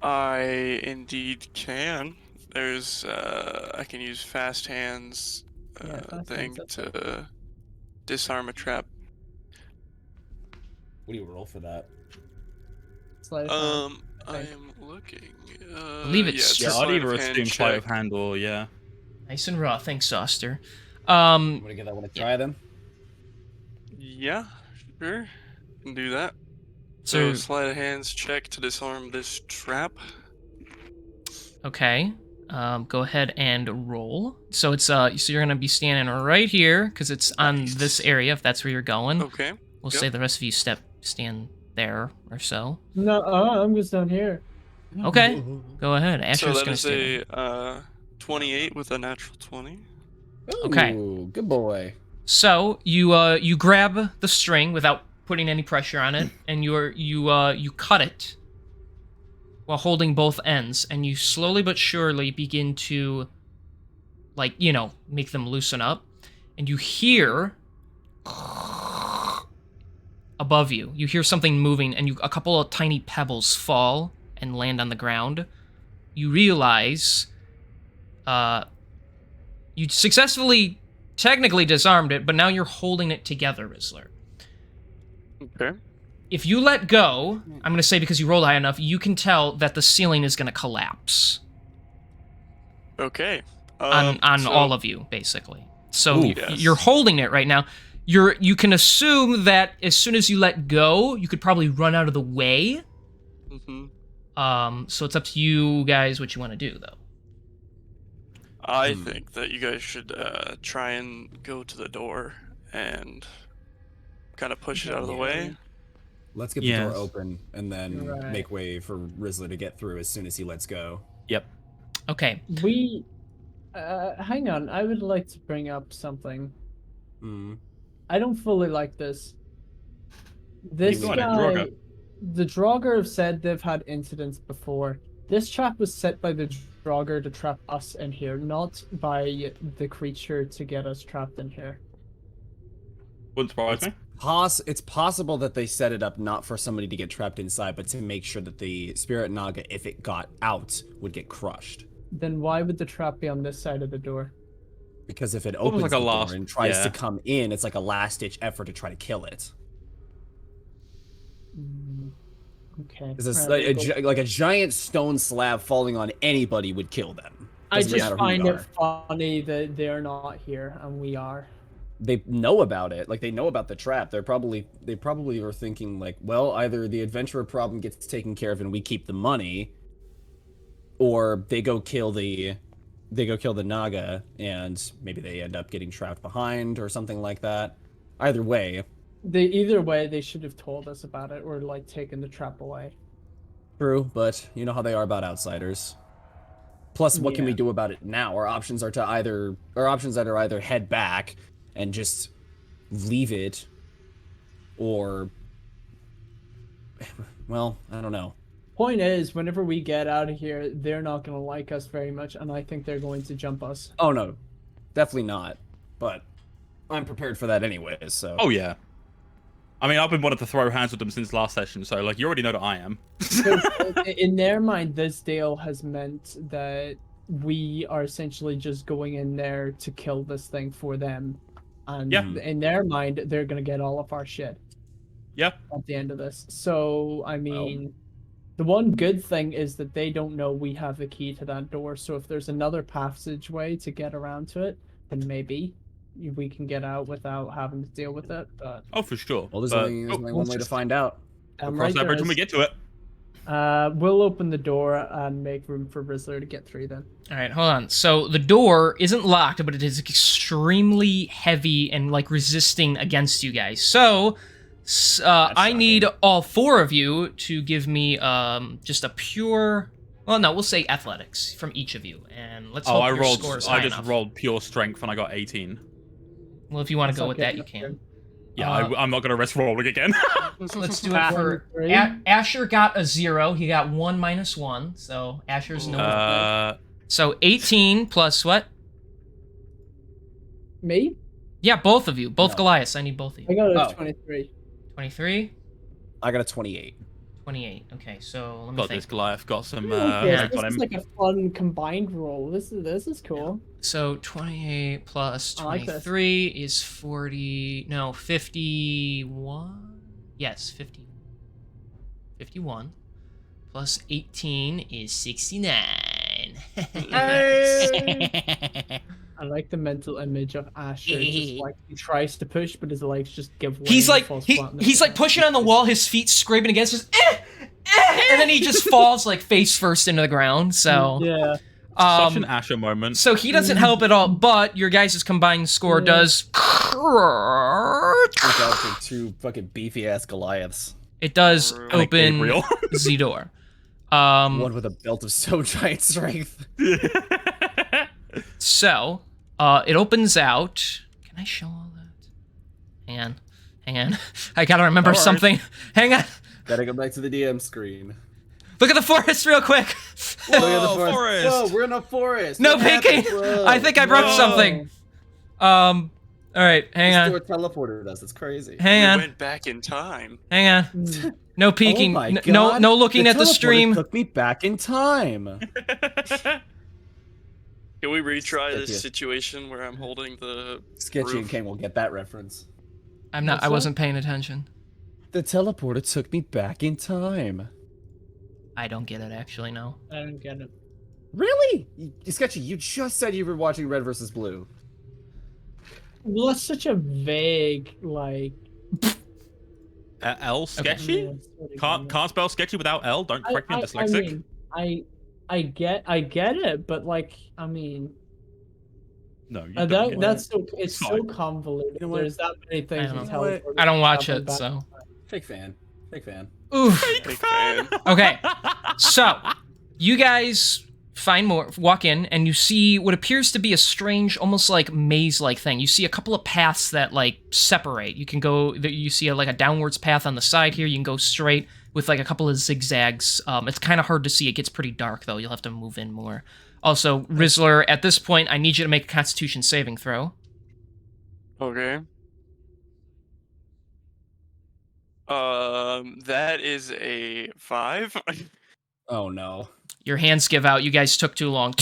I indeed can. There's I can use fast hands
Fast
thing
hands, that's
to disarm a trap.
What do you roll for that?
Sleight of hand.
I am looking.
believe it's-
Yeah,
a
I'd
sleight
either
of hand
assume sleight of
check.
hand or yeah.
Nice and raw. Thanks, Oster.
Want to give that one a try then?
Yeah, sure. Can do that.
So-
So sleight of hands check to disarm this trap.
Okay. Go ahead and roll. So it's so you're gonna be standing right here because it's on
Nice.
this area. If that's where you're going,
Okay.
we'll
yep.
say the rest of you stand there or so.
No, I'm just down here.
Okay. Go ahead.
So
Asher's
that
gonna
is
stay.
a 28 with a natural 20.
Okay.
Ooh, good boy.
So you grab the string without putting any pressure on it, and you cut it while holding both ends, and you slowly but surely begin to make them loosen up, and you hear above you. You hear something moving, and a couple of tiny pebbles fall and land on the ground. You realize you successfully technically disarmed it, but now you're holding it together, Rizzler.
Okay.
If you let go, I'm going to say because you rolled high enough, you can tell that the ceiling is going to collapse
Okay.
on
so-
all of you, basically. So
Ooh. Yes.
you're holding it right now. You can assume that as soon as you let go, you could probably run out of the way.
Mhm.
So it's up to you guys what you want to do, though.
I think that you guys should try and go to the door and kind of push it out of the way.
Let's get the
Yes.
door open and then
Right.
make way for Rizzler to get through as soon as he lets go.
Yep.
Okay.
We, hang on. I would like to bring up something.
Mm.
I don't fully like this. This
Go on,
guy,
Draugr.
the Draugr have said they've had incidents before. This trap was set by the Draugr to trap us in here, not by the creature to get us trapped in here.
Wouldn't surprise me.
It's possible that they set it up not for somebody to get trapped inside, but to make sure that the spirit Naga, if it got out, would get crushed.
Then why would the trap be on this side of the door?
Because if it
Almost
opens
like
the
a
door
last-
and tries to
yeah.
come in, it's like a last-ditch effort to try to kill it.
Okay.
It's
Right,
like a giant stone slab falling on anybody would kill them.
I
Doesn't
just
matter who you
find it
are.
funny that they're not here and we are.
They know about it. Like, they know about the trap. They probably are thinking like, well, either the adventurer problem gets taken care of and we keep the money, or they go kill the Naga and maybe they end up getting trapped behind or something like that. Either way.
Either way, they should have told us about it or like taken the trap away.
True, but you know how they are about outsiders. Plus, what can we
Yeah.
do about it now? Our options are either head back and just leave it, or, well, I don't know.
Point is, whenever we get out of here, they're not going to like us very much, and I think they're going to jump us.
Oh no, definitely not. But I'm prepared for that anyways. So.
Oh yeah. I mean, I've been wanting to throw hands with them since last session, so like you already know that I am.
In their mind, this deal has meant that we are essentially just going in there to kill this thing for them, and
Yeah.
in their mind, they're gonna get all of our shit
Yeah.
at the end of this. So I mean, the one good thing is that they don't know we have the key to that door. So if there's another passageway to get around to it, then maybe we can get out without having to deal with it. But
Oh, for sure.
Well, there's
But-
only one way to find out.
We'll
I'm
cross that
there
bridge when we
is.
get to it.
We'll open the door and make room for Rizzler to get through then.
All right, hold on. So the door isn't locked, but it is extremely heavy and like resisting against you guys. So I need all four of you to give me just a pure. Well, no, we'll say athletics from each of you, and let's hope your score is high
I just
enough.
rolled pure strength and I got 18.
Well, if you want to
That's
go
not
with
good
that, you
enough,
can.
then.
Yeah, I'm not gonna risk rolling again.
Let's do it for
23.
Asher. Got a 0. He got 1 minus 1, so Asher's no. So 18 plus what?
Me?
Yeah, both of you, both
No.
Goliaths. I need both of
I
you.
got a
Oh.
23.
23,
I got a 28.
28. Okay, so let me
Got
think.
this Goliath. Got some
Okay,
yeah.
hands
this
on
is
him.
like a fun combined roll. This is cool.
So 28 plus
I like this.
23 is 40. No, 51. Yes, 50. 51 plus 18 is 69.
I like the mental image of Asher just like he tries to push, but his legs just give way.
He's
and
like
falls
he's
flat on the
like
ground.
pushing on the wall, his feet scraping against his and then he just falls like face first into the ground. So
Yeah.
Such an Asher moment.
so he doesn't help at all, but your guys' combined score does
Look out for two fucking beefy ass Goliaths.
it does
And
a
open
Gabriel.
the door.
One with a belt of so giant strength.
So, it opens out. Can I show all that? Hang on. I gotta remember
No worries.
something. Hang on.
Gotta go back to the DM screen.
Look at the forest real quick.
Look at the
Whoa, forest.
Whoa, we're in a forest.
No
What happened,
peeking.
bro?
I think I broke
Whoa.
something. All right, hang
This
on.
door teleported us. It's crazy.
Hang
we
on.
went back in time.
Hang on.
Mm.
No peeking.
Oh my
No
God.
no looking at the
teleporter
stream.
Took me back in time.
Can we retry
Thank
this
you.
situation where I'm holding the
Sketchy and
roof?
Kane will get that reference.
I'm not.
What's
I
that?
wasn't paying attention.
The teleporter took me back in time.
I don't get it actually. No.
I don't get it.
Really? Sketchy, you just said you were watching Red versus Blue.
Well, that's such a vague like.
L sketchy?
Yeah, it's sort of
Can't spell sketchy without L. Don't correct me. I'm dyslexic.
I get it, but like, I mean,
No, you don't. You
that's so it's so
fine.
convoluted.
You know what?
There's that many things
I
in
don't
know.
teleporting
I don't watch
happen
it,
back-
so.
Fake fan. Fake fan.
Oof.
Big fan.
Okay. So, you guys walk in, and you see what appears to be a strange, almost like maze-like thing. You see a couple of paths that like separate. You can go. You see like a downwards path on the side here. You can go straight with like a couple of zigzags. It's kind of hard to see. It gets pretty dark though. You'll have to move in more. Also, Rizzler, at this point, I need you to make a Constitution saving throw.
Okay. That is a 5.
Oh no.
Your hands give out. You guys took too long.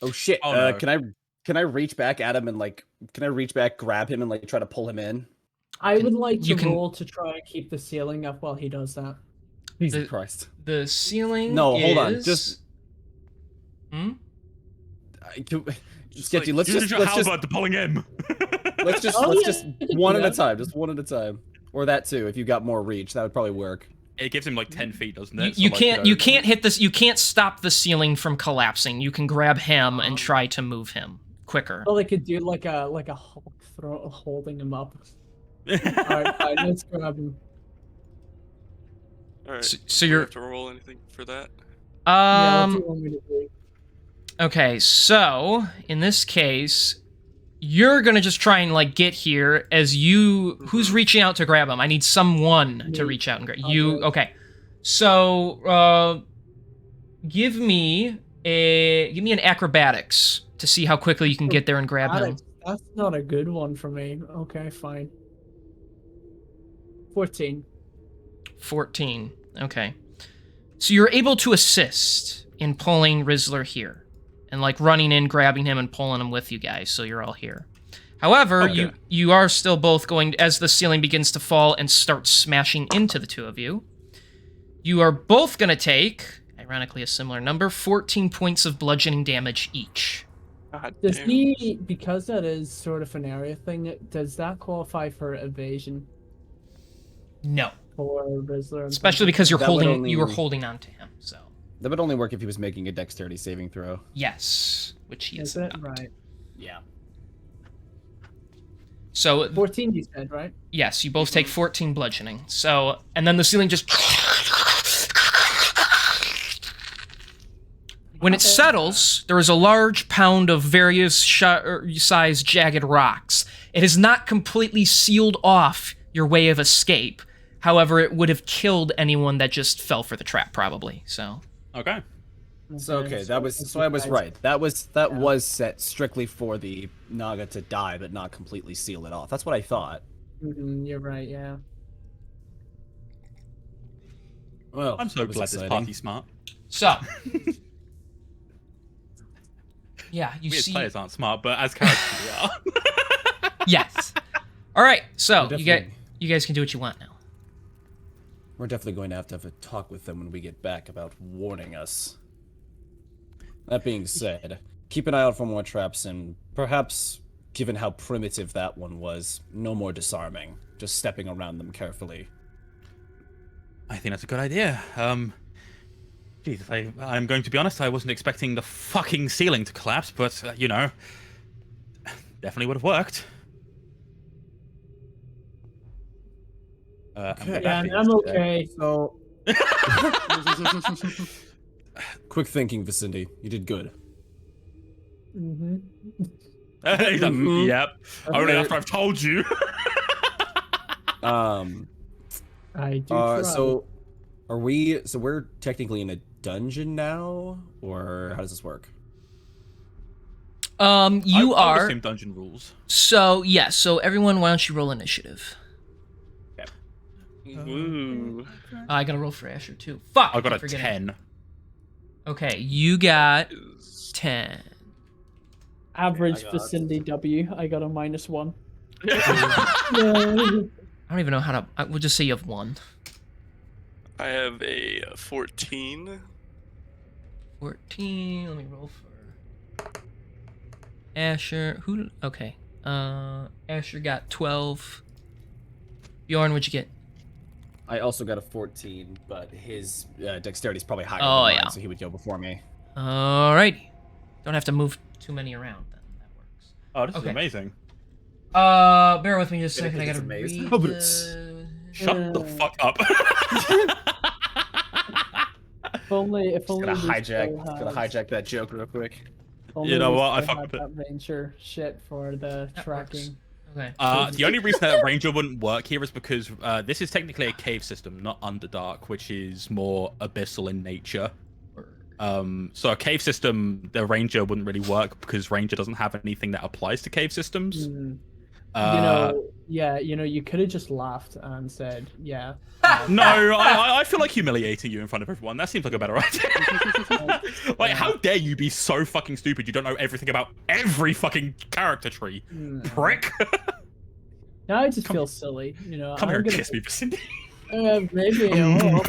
Oh shit.
Oh, no.
Can I reach back at him and like grab him and like try to pull him in?
I would like
You
to
can-
roll to try and keep the ceiling up while he does that.
Jesus
The-
Christ.
The ceiling.
No, hold on.
is-
Just
Just
Sketchy,
like,
let's
Use
just
your halberd to pulling him.
let's just
Oh,
let's
yeah,
just
you can do
one at a
that.
time. Just one at a time. Or that too, if you got more reach. That would probably work.
It gives him like 10 feet, doesn't
You,
it? So,
you
like,
can't.
know-
You can't hit this. You can't stop the ceiling from collapsing. You can grab him and try to move him quicker.
Well, they could do like a Hulk throw holding him up. Alright, fine, let's grab him.
Alright.
So
Do we
you're.
have to roll anything for that?
Yeah, what do you want me to do?
Okay, so in this case, you're gonna just try and like get here as you. Who's reaching out to grab him? I need someone to
Me.
reach out and grab
I'll
you.
do it.
Okay, so give me an acrobatics to see how quickly you can get there and grab him.
That's not a good one for me. Okay, fine. 14.
14. Okay. So you're able to assist in pulling Rizzler here. And like running in, grabbing him, and pulling him with you guys, so you're all here. However,
Okay.
you are still both going, as the ceiling begins to fall and start smashing into the two of you, you are both going to take, ironically a similar number, 14 points of bludgeoning damage each.
God
Does
damn.
he, because that is sort of an area thing, does that qualify for evasion
No.
for Rizzler? and
Especially
something?
because
That would only-
you were holding on to him, so.
That would only work if he was making a dexterity saving throw.
Yes, which he
Is
is
it?
not.
Right.
Yeah.
So,
14 you said, right?
yes, you both take 14 bludgeoning. So, and then the ceiling just... When it settles, there is a large pound of various size jagged rocks. It has not completely sealed off your way of escape. However, it would have killed anyone that just fell for the trap, probably. So,
Okay.
So okay, that was so I was right. That was set strictly for the Naga to die, but not completely seal it off. That's what I thought.
You're right, yeah.
Well,
I'm so
that was
glad this
exciting.
party's smart.
so yeah, you
We as
see.
players aren't smart, but as characters we are.
Yes. All right. So
We're
you guys can do what you want now.
We're definitely going to have a talk with them when we get back about warning us. That being said, keep an eye out for more traps and perhaps, given how primitive that one was, no more disarming. Just stepping around them carefully.
I think that's a good idea. Geez, I'm going to be honest, I wasn't expecting the fucking ceiling to collapse, but, you know, definitely would have worked.
Okay.
Yeah,
being
I'm
said,
okay.
So, quick thinking, Vicindy. You did good.
Mm-hmm.
He's like,
Mhm.
yep. Only after I've told you.
I do try.
So, are we? So we're technically in a dungeon now, or how does this work?
You
I would
are.
assume dungeon rules.
So yeah. So everyone, why don't you roll initiative?
Woo.
I gotta roll for Asher too. Fuck.
I got
keep
a
forgetting.
10.
Okay, you got 10.
Average
I
for
got-
Cindy W. I got a -1.
I don't even know how to. We'll just say you have 1.
I have a 14.
14. Let me roll for Asher. Who? Okay. Asher got 12. Bjorn, what'd you get?
I also got a 14, but his dexterity is probably higher
Oh,
than mine,
yeah.
so he would go before me.
Alrighty. Don't have to move too many around then. That works.
Oh, this is
Okay.
amazing.
Bear with me just a
Gonna
second. I
think it's
gotta
amazing.
read
Oh, but it's-
Shut the fuck up.
If only
Just gonna
we
hijack,
still
gonna
had-
hijack that joke real quick.
if only
You know
we
what, I
still
fucked
had
with
that Ranger shit for the
That
tracking.
Okay.
The only reason that Ranger wouldn't work here is because this is technically a cave system, not Underdark, which is more abyssal in nature. So a cave system, the Ranger wouldn't really work because Ranger doesn't have anything that applies to cave systems.
You could have just laughed and said, yeah.
No, I feel like humiliating you in front of everyone. That seems like a better idea. Like, how dare you be so fucking stupid you don't know everything about every fucking character tree, prick.
Now I just feel silly, you know.
Come here
I'm
and
gonna-
kiss me, Vicindy.
Maybe I will.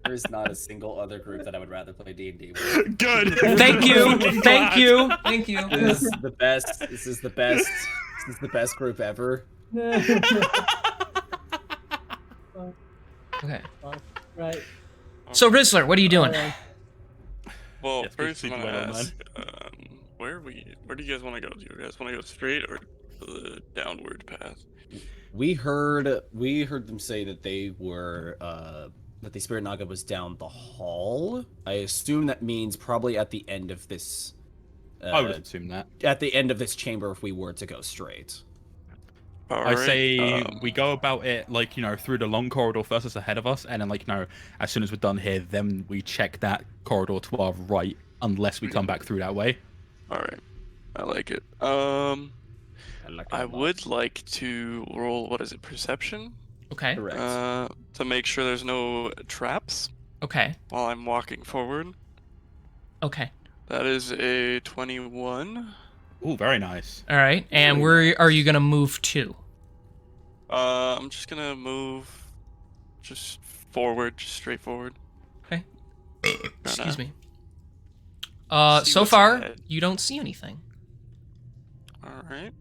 There's not a single other group that I would rather play D&D with.
Good.
Thank you.
Fucking
Thank
glad.
you. Thank you.
This is the best. This is the best. This is the best group ever.
Okay.
Right.
So Rizzler, what are you doing?
Well,
Yes,
first I'm
please
gonna
do well,
ask, where do you guys want to go? Do you guys want to go straight or the downward path?
We heard them say that they were that the Spirit Naga was down the hall. I assume that means probably at the end of this.
I would assume that.
At the end of this chamber, if we were to go straight.
I say
Alright,
we go about it like, you know, through the long corridor first that's ahead of us, and then, like, you know, as soon as we're done here, then we check that corridor to our right, unless we come back through that way.
All right, I like it. I would like to roll, what is it, perception?
Okay.
Correct.
To make sure there's no traps
Okay.
while I'm walking forward.
Okay.
That is a 21.
Ooh, very nice.
All right. And where are you gonna move to?
I'm just gonna move just forward, just straight forward.
Okay. Excuse me.
see
So
what's
far,
ahead.
you don't see anything.
All right.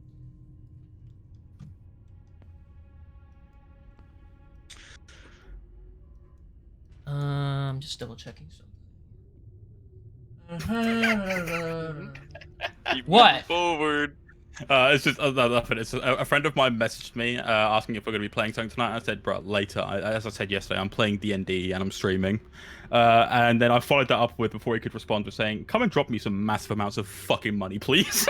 I'm just double checking something.
Keep
What?
moving forward.
It's just nothing. It's a friend of mine messaged me asking if we're going to be playing something tonight. I said, bro, later. As I said yesterday, I'm playing D&D and I'm streaming. And then I followed that up with, before he could respond, with saying, come and drop me some massive amounts of fucking money, please.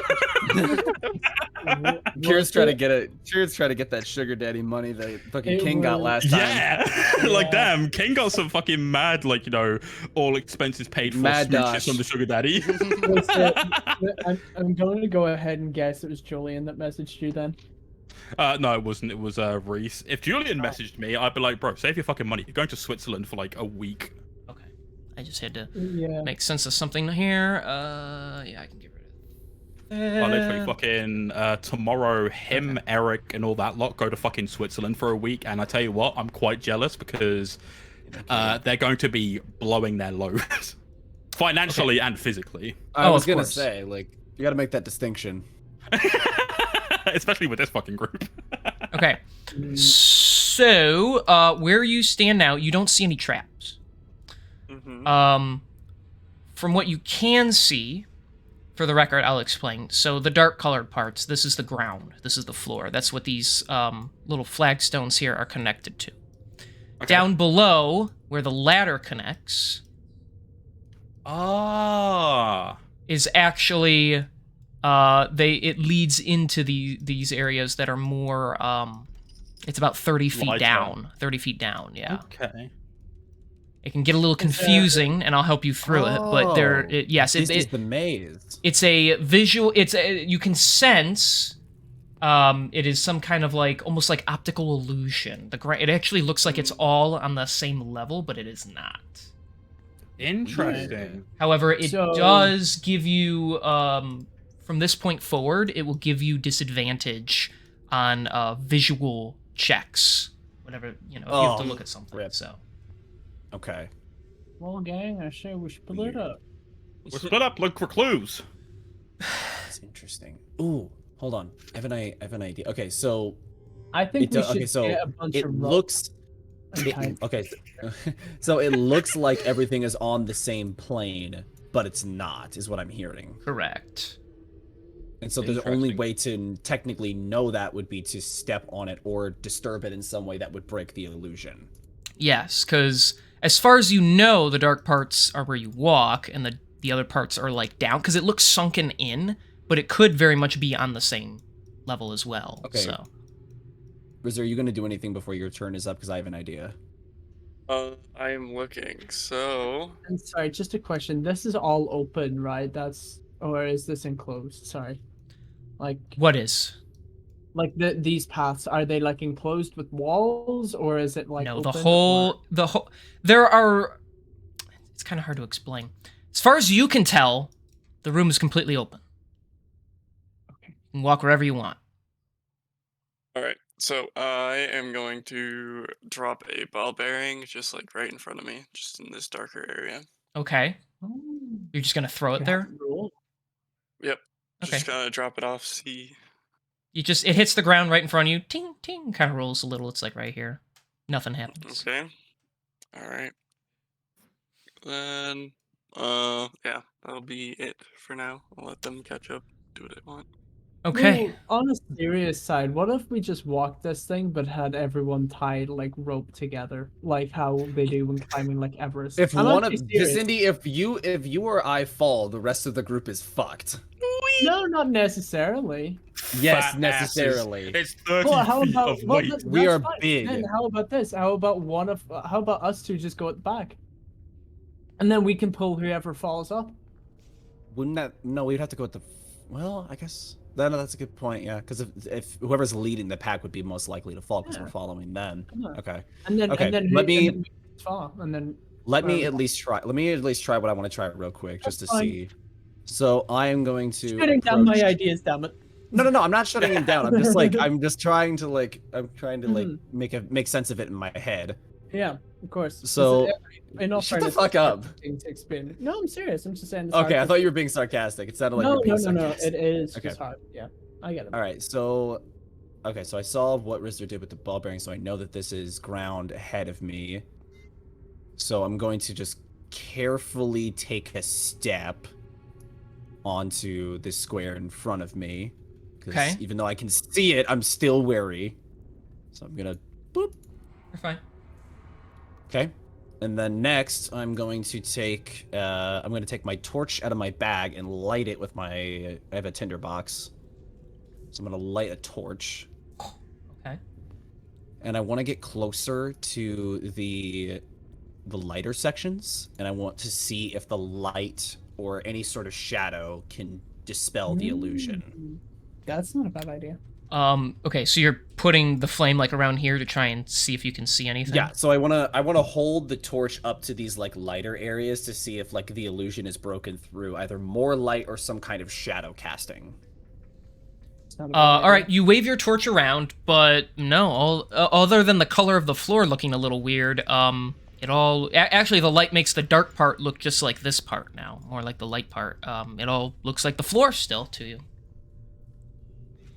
Kieran's trying to get it. Kieran's trying to get that sugar daddy money that fucking King got last time.
Yeah. Like, damn, King got some fucking mad, like, you know, all expenses paid for
Mad
smooches
dash.
from the sugar daddy.
I'm going to go ahead and guess it was Julian that messaged you then.
No, it wasn't. It was Reese. If Julian messaged me, I'd be like, bro, save your fucking money. You're going to Switzerland for like a week.
Okay. I just had to
Yeah.
make sense of something here. Yeah, I can get rid of
I literally
that.
fucking tomorrow, him, Eric, and all that lot go to fucking Switzerland for a week, and I tell you what, I'm quite jealous because they're going to be blowing their loads, financially and physically.
I
Oh,
was
of
gonna
course.
say, like, you got to make that distinction.
Especially with this fucking group.
Okay. So, where you stand now, you don't see any traps.
Mm-hmm.
From what you can see, for the record, I'll explain. So the dark colored parts, this is the ground, this is the floor. That's what these little flagstones here are connected to.
Okay.
Down below, where the ladder connects,
Ah.
is actually it leads into these areas that are more it's about 30 feet
Lighter.
down. 30 feet down, yeah.
Okay.
It can get a little confusing, and I'll help you through it. But yes,
This is the maze.
it's a visual. You can sense. It is some kind of like almost like optical illusion. It actually looks like it's all on the same level, but it is not.
Interesting.
However, it
So-
does give you from this point forward, it will give you disadvantage on visual checks. Whenever if you have to look at something.
rip.
So.
Okay.
Well, gang, I say we split up.
We're split up. Look for clues.
That's interesting. Ooh, hold on. I have an idea. Okay, so
I think we should
okay, so
get a bunch
it
of
looks.
Okay.
Okay, so it looks like everything is on the same plane, but it's not, is what I'm hearing.
Correct.
And so the only
Interesting.
way to technically know that would be to step on it or disturb it in some way that would break the illusion.
Yes, because as far as you know, the dark parts are where you walk, and the other parts are like down, because it looks sunken in, but it could very much be on the same level as well.
Okay.
So
Riz, are you going to do anything before your turn is up? Because I have an idea.
I am looking. So
And sorry, just a question. This is all open, right? Or is this enclosed? Sorry. Like
what is?
these paths, are they like enclosed with walls, or is it like
No,
open,
the whole there are. It's kind of hard to explain. As far as you can tell, the room is completely open.
Okay.
You can walk wherever you want.
all right. So I am going to drop a ball bearing just like right in front of me, just in this darker area.
Okay,
Oh,
you're just gonna throw it
you
there.
haven't rolled.
Yep.
Okay.
Just gonna drop it off. See.
It hits the ground right in front of you. Ting ting, kind of rolls a little. It's like right here. Nothing happens.
Okay. All right. Then, yeah, that'll be it for now. I'll let them catch up, do what they want.
Okay.
Well, on a serious side, what if we just walked this thing but had everyone tied like rope together, like how they do when climbing like Everest?
If
I'm
one of
actually serious.
Cindy, if you or I fall, the rest of the group is fucked.
No, not necessarily.
Yes,
Fat
necessarily.
asses. It's 30
Well, how
feet
about
of weight.
We
that's
are
fine.
big.
Then how about this? How about how about us two just go at the back, and then we can pull whoever falls up.
Wouldn't that? No, we'd have to go with the. Well, I guess. No, that's a good point. Yeah, because if whoever's leading the pack would be most likely to fall because
Yeah.
we're following them.
Yeah.
Okay.
And then
Okay.
and then
Let me
and then fall, and then
let me
wherever
at least try. Let me at least try what I want to try real quick, just to
That's fine.
see. So I am going to
shutting down my
approach.
ideas, damn it.
No, I'm not shutting him down. I'm just like I'm just trying to like
Mhm.
make sense of it in my head.
Yeah, of course.
So
in all
shut the
fairness,
fuck up.
to explain. No, I'm serious. I'm just saying. It's
Okay, I
hard
thought
to-
you were being sarcastic. It sounded like you
No,
were being
no, no, no.
sarcastic.
It is
Okay.
just hard. Yeah, I get it.
All right, so okay, so I saw what Rizzler did with the ball bearing, so I know that this is ground ahead of me. So I'm going to just carefully take a step onto this square in front of me. Because
Okay.
even though I can see it, I'm still wary. So I'm gonna boop.
You're fine.
Okay. And then next, I'm going to take my torch out of my bag and light it with my. I have a tinder box, so I'm gonna light a torch.
Okay.
And I want to get closer to the lighter sections, and I want to see if the light or any sort of shadow can dispel the illusion.
That's not a bad idea.
Okay, so you're putting the flame like around here to try and see if you can see anything?
Yeah, so I wanna hold the torch up to these like lighter areas to see if like the illusion is broken through either more light or some kind of shadow casting.
It's not a bad idea.
All right, you wave your torch around, but no, other than the color of the floor looking a little weird, actually the light makes the dark part look just like this part now, more like the light part. It all looks like the floor still to you.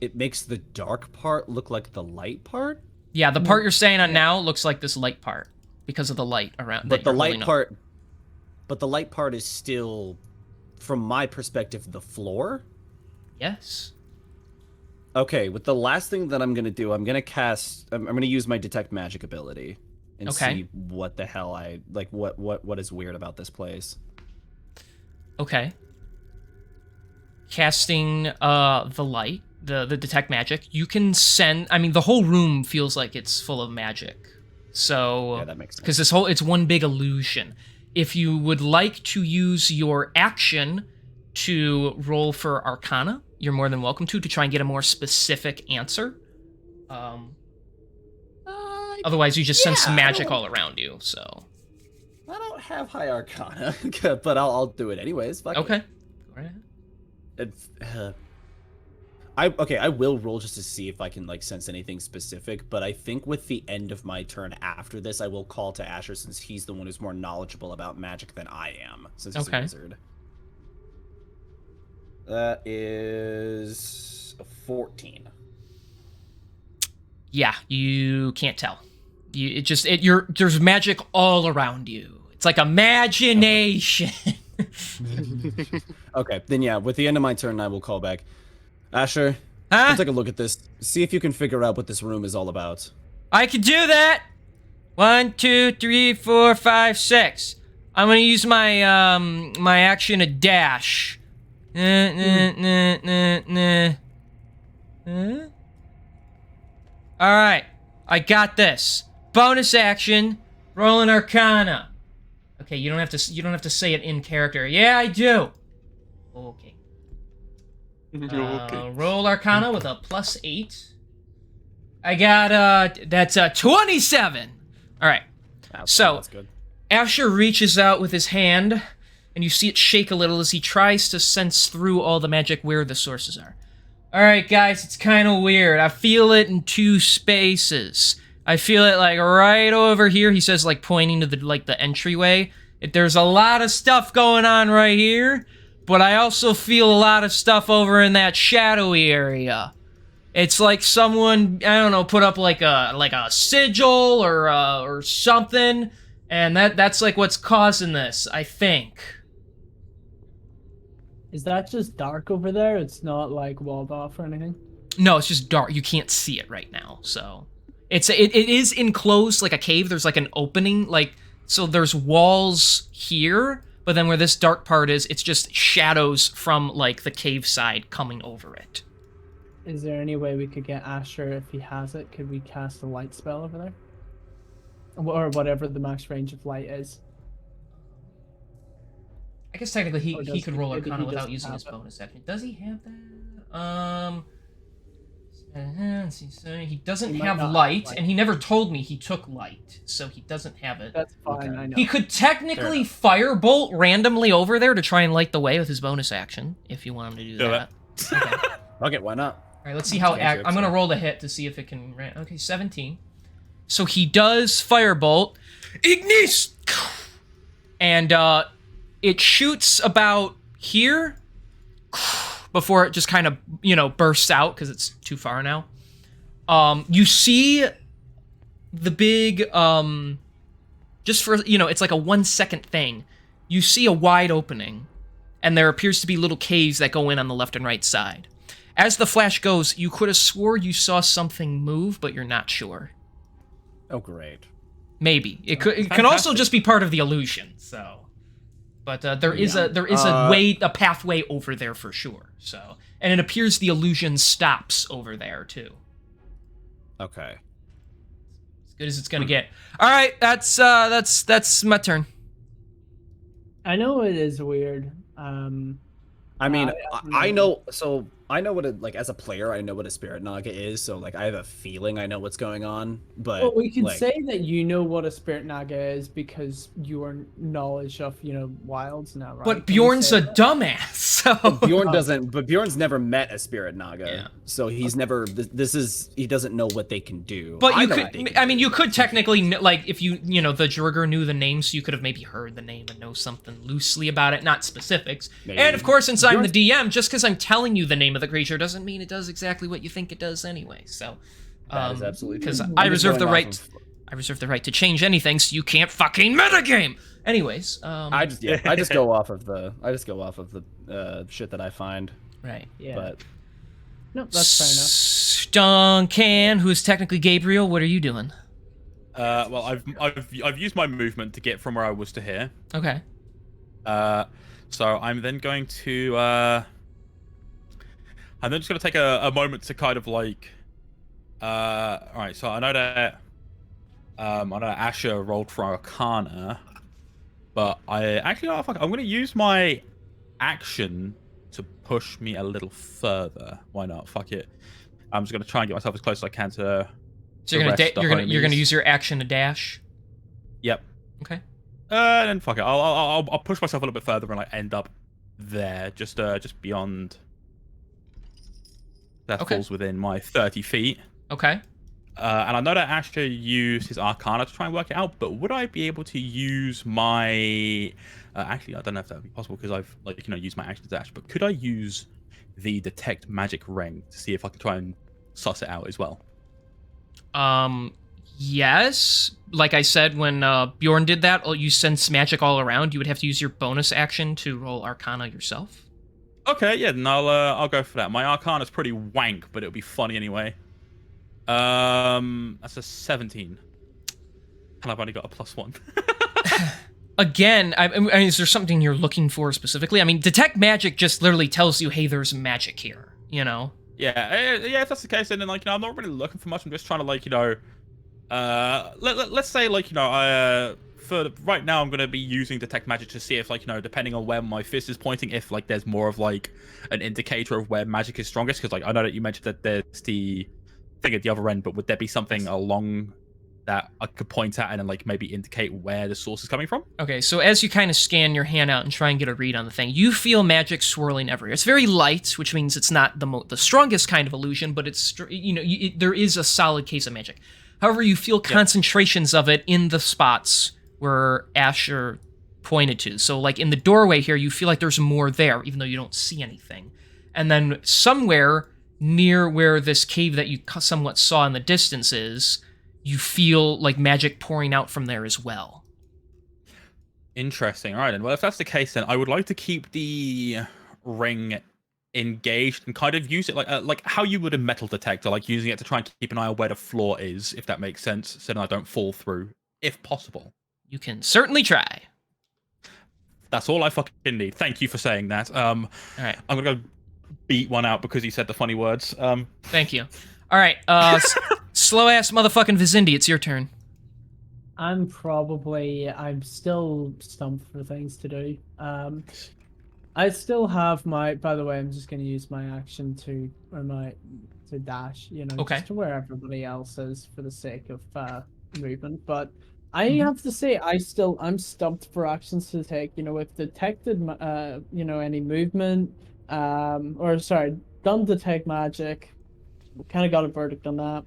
It makes the dark part look like the light part?
Yeah, the part you're staying on now looks like this light part because of the light around.
But the light part is still, from my perspective, the floor?
Yes.
Okay, with the last thing that I'm gonna do, I'm gonna use my detect magic ability and
Okay.
see what the hell what is weird about this place.
Okay. Casting the light, the detect magic, you can send. I mean, the whole room feels like it's full of magic. So
Yeah, that makes sense.
because it's one big illusion. If you would like to use your action to roll for Arcana, you're more than welcome to try and get a more specific answer. Otherwise, you just sense magic all around you. So
I don't have high Arcana, but I'll do it anyways. Fuck it.
okay, go right ahead.
It's, I will roll just to see if I can like sense anything specific, but I think with the end of my turn after this, I will call to Asher since he's the one who's more knowledgeable about magic than I am, since he's a wizard. That is a 14.
Yeah, you can't tell. There's magic all around you. It's like imagination.
Okay, then yeah, with the end of my turn, I will call back. Asher,
Huh?
come take a look at this. See if you can figure out what this room is all about.
I can do that. 1, 2, 3, 4, 5, 6. I'm gonna use my my action to dash. All right, I got this. Bonus action, roll an Arcana. Okay, you don't have to say it in character. Yeah, I do. Okay.
Okay.
Roll Arcana with a +8. I got that's a 27. All right. So
that's good.
Asher reaches out with his hand, and you see it shake a little as he tries to sense through all the magic where the sources are. All right, guys, it's kind of weird. I feel it in 2 spaces. I feel it like right over here. He says, like pointing to the entryway. There's a lot of stuff going on right here, but I also feel a lot of stuff over in that shadowy area. It's like someone, I don't know, put up like a sigil or something, and that's like what's causing this, I think.
Is that just dark over there? It's not like walled off or anything?
No, it's just dark. You can't see it right now. So it is enclosed like a cave. There's like an opening, so there's walls here, but then where this dark part is, it's just shadows from like the cave side coming over it.
Is there any way we could get Asher, if he has it, could we cast a light spell over there? Or whatever the max range of light is.
I guess technically
Or
he
does
could
he-
roll
maybe
Arcana
he
without
doesn't
using
have
his
it.
bonus action. Does he have that? He doesn't
He might
have
not have
light,
light.
and he never told me he took light, so he doesn't have it.
That's fine.
Okay.
I know.
He could technically
enough.
firebolt randomly over there to try and light the way with his bonus action, if you want him to do
Do
that. Okay.
Okay, why not?
All right, let's see how.
Sounds good,
I'm gonna
so.
roll the hit to see if it can. Okay, 17. So he does firebolt, Ignis, and it shoots about here before it just kind of bursts out because it's too far now. You see the big just for it's like a 1 second thing. You see a wide opening, and there appears to be little caves that go in on the left and right side. As the flash goes, you could have swore you saw something move, but you're not sure.
Oh, great.
Maybe it can also just be part of the illusion. So, but there is a pathway over there for sure. So, and it appears the illusion stops over there too.
Okay.
As good as it's gonna get. All right, that's my turn.
I know it is weird.
I mean, I know. So I know what as a player, I know what a spirit naga is. So like, I have a feeling I know what's going on. But
Well, we could
like,
say that you know what a spirit naga is because your knowledge of wilds now, right?
But
Can we
Bjorn's
say
a
that?
dumbass. So
Bjorn doesn't. But Bjorn's never met a spirit naga.
Yeah.
So he's never. He doesn't know what they can do.
But you
know what they
could.
can
I mean,
do.
you could technically like if the Drugger knew the name, so you could have maybe heard the name and know something loosely about it, not specifics.
Maybe.
And of course, since I'm
Bjorn's-
the DM, just because I'm telling you the name of the creature doesn't mean it does exactly what you think it does anyway. So,
That is absolutely true.
because
I'm
I
just
reserve the
going
right.
off of-
I reserve the right to change anything, so you can't fucking metagame. Anyways,
I just go off of the shit that I find.
right.
Yeah.
But
No, that's fair enough.
Duncan, who is technically Gabriel, what are you doing?
Well, I've used my movement to get from where I was to here.
Okay.
So I'm then going to I'm then just going to take a moment to kind of like all right, so I know that Asher rolled for Arcana, but I'm going to use my action to push me a little further. Why not? Fuck it. I'm just going to try and get myself as close as I can to
So you're gonna use your action to dash.
Yep.
Okay.
Then fuck it. I'll push myself a little bit further and like end up there, just beyond. That
Okay.
falls within my 30 feet.
Okay.
And I know that Asher used his Arcana to try and work it out, but would I be able to use my... actually, I don't know if that would be possible because I've used my action to dash, but could I use the Detect Magic Ring to see if I could try and suss it out as well?
Yes. Like I said, when Bjorn did that, you sense magic all around. You would have to use your bonus action to roll Arcana yourself.
Okay, yeah, then I'll go for that. My Arcana's pretty wank, but it'll be funny anyway. That's a 17. And I've only got a +1.
Again, I mean, is there something you're looking for specifically? I mean, Detect Magic just literally tells you, hey, there's magic here,
Yeah, if that's the case, then I'm not really looking for much. I'm just trying to let's say for right now I'm gonna be using Detect Magic to see if depending on where my fist is pointing, if there's more of an indicator of where magic is strongest. Because I know that you mentioned that there's the thing at the other end, but would there be something along that I could point at and then maybe indicate where the source is coming from?
Okay, so as you kind of scan your hand out and try and get a read on the thing, you feel magic swirling everywhere. It's very light, which means it's not the strongest kind of illusion, but it's there is a solid case of magic. However, you feel concentrations of it in the spots where Asher pointed to. So like in the doorway here, you feel like there's more there, even though you don't see anything. And then somewhere near where this cave that you somewhat saw in the distance is, you feel like magic pouring out from there as well.
Interesting. All right, then. Well, if that's the case, then I would like to keep the ring engaged and kind of use it like how you would a metal detector, like using it to try and keep an eye on where the floor is, if that makes sense, so that I don't fall through, if possible.
You can certainly try.
That's all I fucking need. Thank you for saying that.
All right.
I'm gonna go beat one out because he said the funny words.
Thank you. All right. Slow ass motherfucking Vizindi, it's your turn.
I'm still stumped for things to do. I still have my. By the way, I'm just going to use my action to dash.
Okay.
Just to where everybody else is for the sake of movement. But I
Mhm.
have to say, I'm stumped for actions to take. If detected, any movement, or sorry, done detect magic. Kind of got a verdict on that.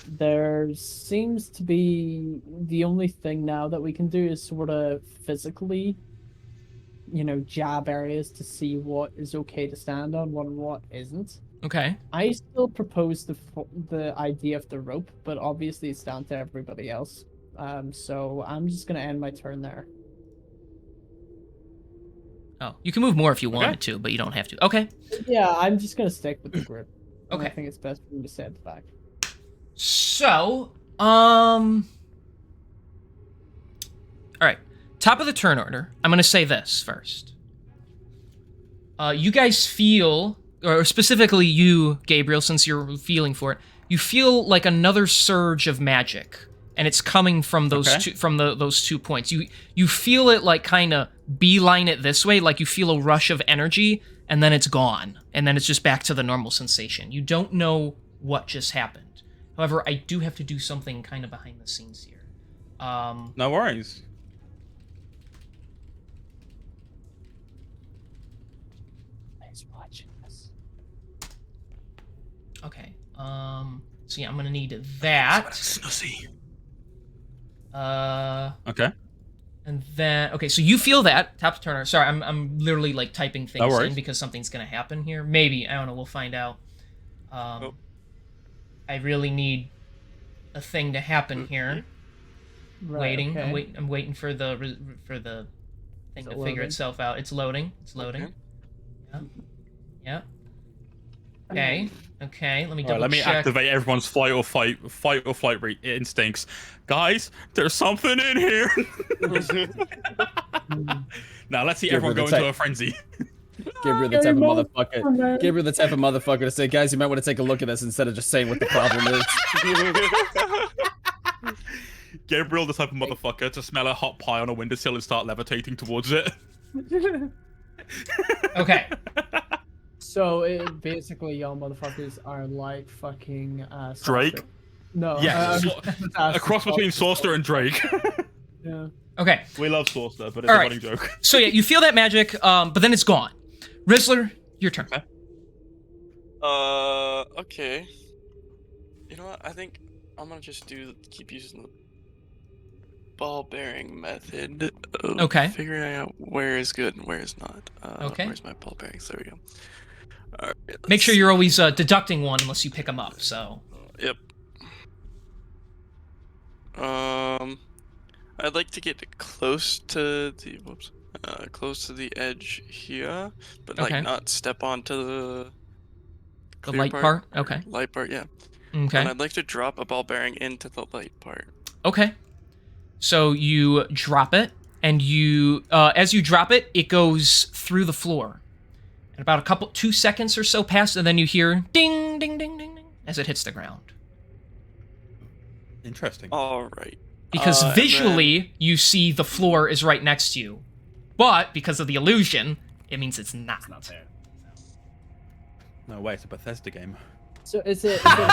There seems to be the only thing now that we can do is sort of physically jab areas to see what is okay to stand on, what isn't.
Okay.
I still propose the idea of the rope, but obviously it's down to everybody else. So I'm just gonna end my turn there.
Oh, you can move more if you wanted to, but you don't have to. Okay.
Yeah, I'm just gonna stick with the group. And I
Okay.
think it's best for me to stay at the back.
So, all right. Top of the turn order. I'm gonna say this first. You guys feel, or specifically you, Gabriel, since you're feeling for it, you feel like another surge of magic, and it's coming from those those 2 points. You feel it like kind of beeline it this way, like you feel a rush of energy, and then it's gone, and then it's just back to the normal sensation. You don't know what just happened. However, I do have to do something kind of behind the scenes here.
No worries.
Watching this.
Okay. So yeah, I'm gonna need that.
Snussy.
Okay. And then okay, so you feel that top to turner. Sorry, I'm literally like typing things in because something's gonna happen here. Maybe I don't know. We'll find out. I really need a thing to happen here.
Right,
Waiting.
okay.
I'm waiting for the thing to figure itself out. It's loading. It's loading.
Okay.
Yeah. Yeah. Okay. Okay. Let me double
Let me
check.
activate everyone's fight or flight instincts. Guys, there's something in here. Now let's see everyone go into a frenzy.
Gabriel the type of motherfucker. Gabriel the type of motherfucker to say, guys, you might want to take a look at this instead of just saying what the problem is.
Gabriel the type of motherfucker to smell a hot pie on a windowsill and start levitating towards it.
Okay.
So basically, y'all motherfuckers are like fucking
Drake?
No.
Yes. A cross between Sorcerer and Drake.
Yeah.
Okay.
We love Sorcerer, but it's a running joke.
So yeah, you feel that magic, but then it's gone. Rizzler, your turn.
Okay. You know what? I think I'm gonna just keep using the ball bearing method of figuring out where is good and where is not. Where's my ball bearings? There we go. All right,
make sure you're always deducting one unless you pick them up. So.
Yep. I'd like to get close to the edge here, but like not step onto the
light part. Okay.
Light part, yeah.
Okay.
And I'd like to drop a ball bearing into the light part.
Okay. So you drop it, and you, as you drop it, it goes through the floor. And about 2 seconds or so pass, and then you hear ding, ding, ding, ding, ding as it hits the ground.
Interesting.
All right.
Because visually, you see the floor is right next to you. But because of the illusion, it means it's not.
It's not there.
No way, it's a Bethesda game.
So is it? That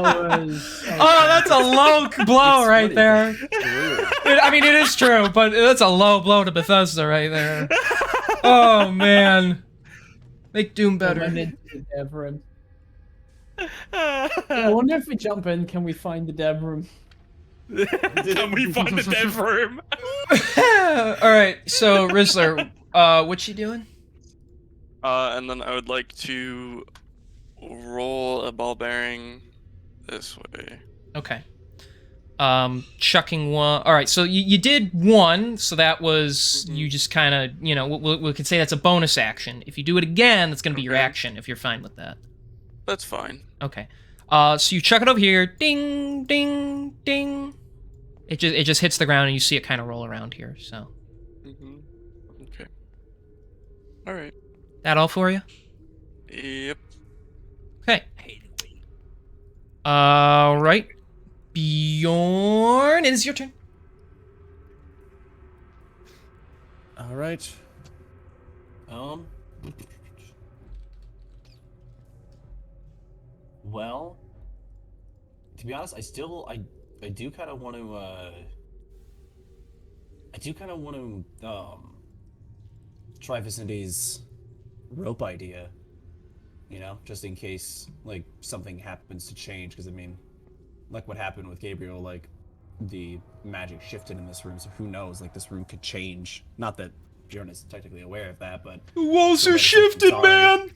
was.
Oh, that's a low blow right there. I mean, it is true, but that's a low blow to Bethesda right there. Oh man, make Doom better.
I wonder if we jump in, can we find the dev room?
Can we find the dev room?
All right, so Rizzler, what you doing?
And then I would like to roll a ball bearing this way.
Okay. Chucking one. All right, so you did one, so that was you just kind of, we could say that's a bonus action. If you do it again, that's going to be your action. If you're fine with that.
That's fine.
Okay. So you chuck it over here. Ding, ding, ding. It just hits the ground, and you see it kind of roll around here. So.
Okay. All right.
That all for you?
Yep.
Okay. All right. Bjorn, it is your turn.
All right. Well, to be honest, I do kind of want to try Vicindy's rope idea. You know, just in case like something happens to change, because I mean, like what happened with Gabriel, like the magic shifted in this room, so who knows? Like this room could change. Not that Bjorn is technically aware of that, but
the walls are shifted, man.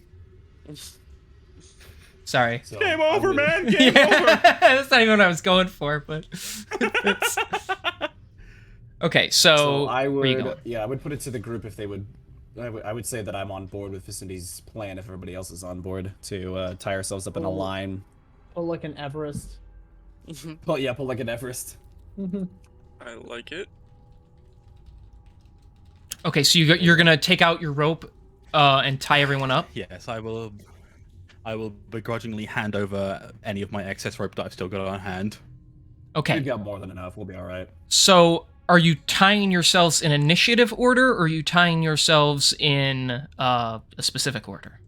Sorry.
So, game over, man. Game over.
That's not even what I was going for, but. Okay, so
I would put it to the group if they would. I would say that I'm on board with Vicindy's plan if everybody else is on board to tie ourselves up in a line.
Pull like an Everest.
Pull like an Everest.
I like it.
Okay, so you're gonna take out your rope and tie everyone up?
Yes, I will begrudgingly hand over any of my excess rope that I've still got on hand.
Okay.
We've got more than enough. We'll be all right.
So, are you tying yourselves in initiative order, or are you tying yourselves in a specific order?